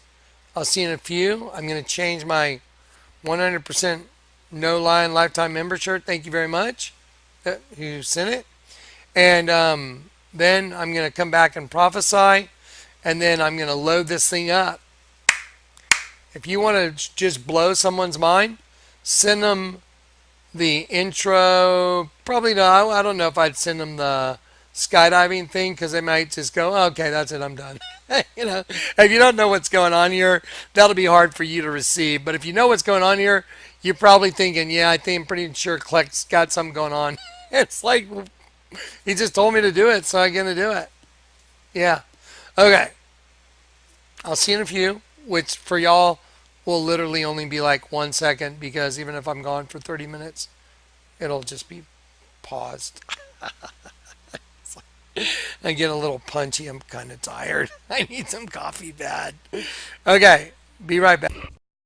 I'll see you in a few. I'm going to change my 100% No Line Lifetime Member shirt. Thank you very much who sent it. And then I'm going to come back and prophesy. And then I'm going to load this thing up. If you want to just blow someone's mind, send them the intro. Probably no, I don't know if I'd send them the skydiving thing, because they might just go, okay, that's it, I'm done. If you don't know what's going on here, that'll be hard for you to receive. But if you know what's going on here, you're probably thinking, yeah, I'm pretty sure Kleck's got something going on. It's like, he just told me to do it, so I'm going to do it. Yeah. Okay. I'll see you in a few, which for y'all will literally only be like 1 second, because even if I'm gone for 30 minutes, it'll just be paused. I get a little punchy. I'm kind of tired. I need some coffee bad. Okay. Be right back.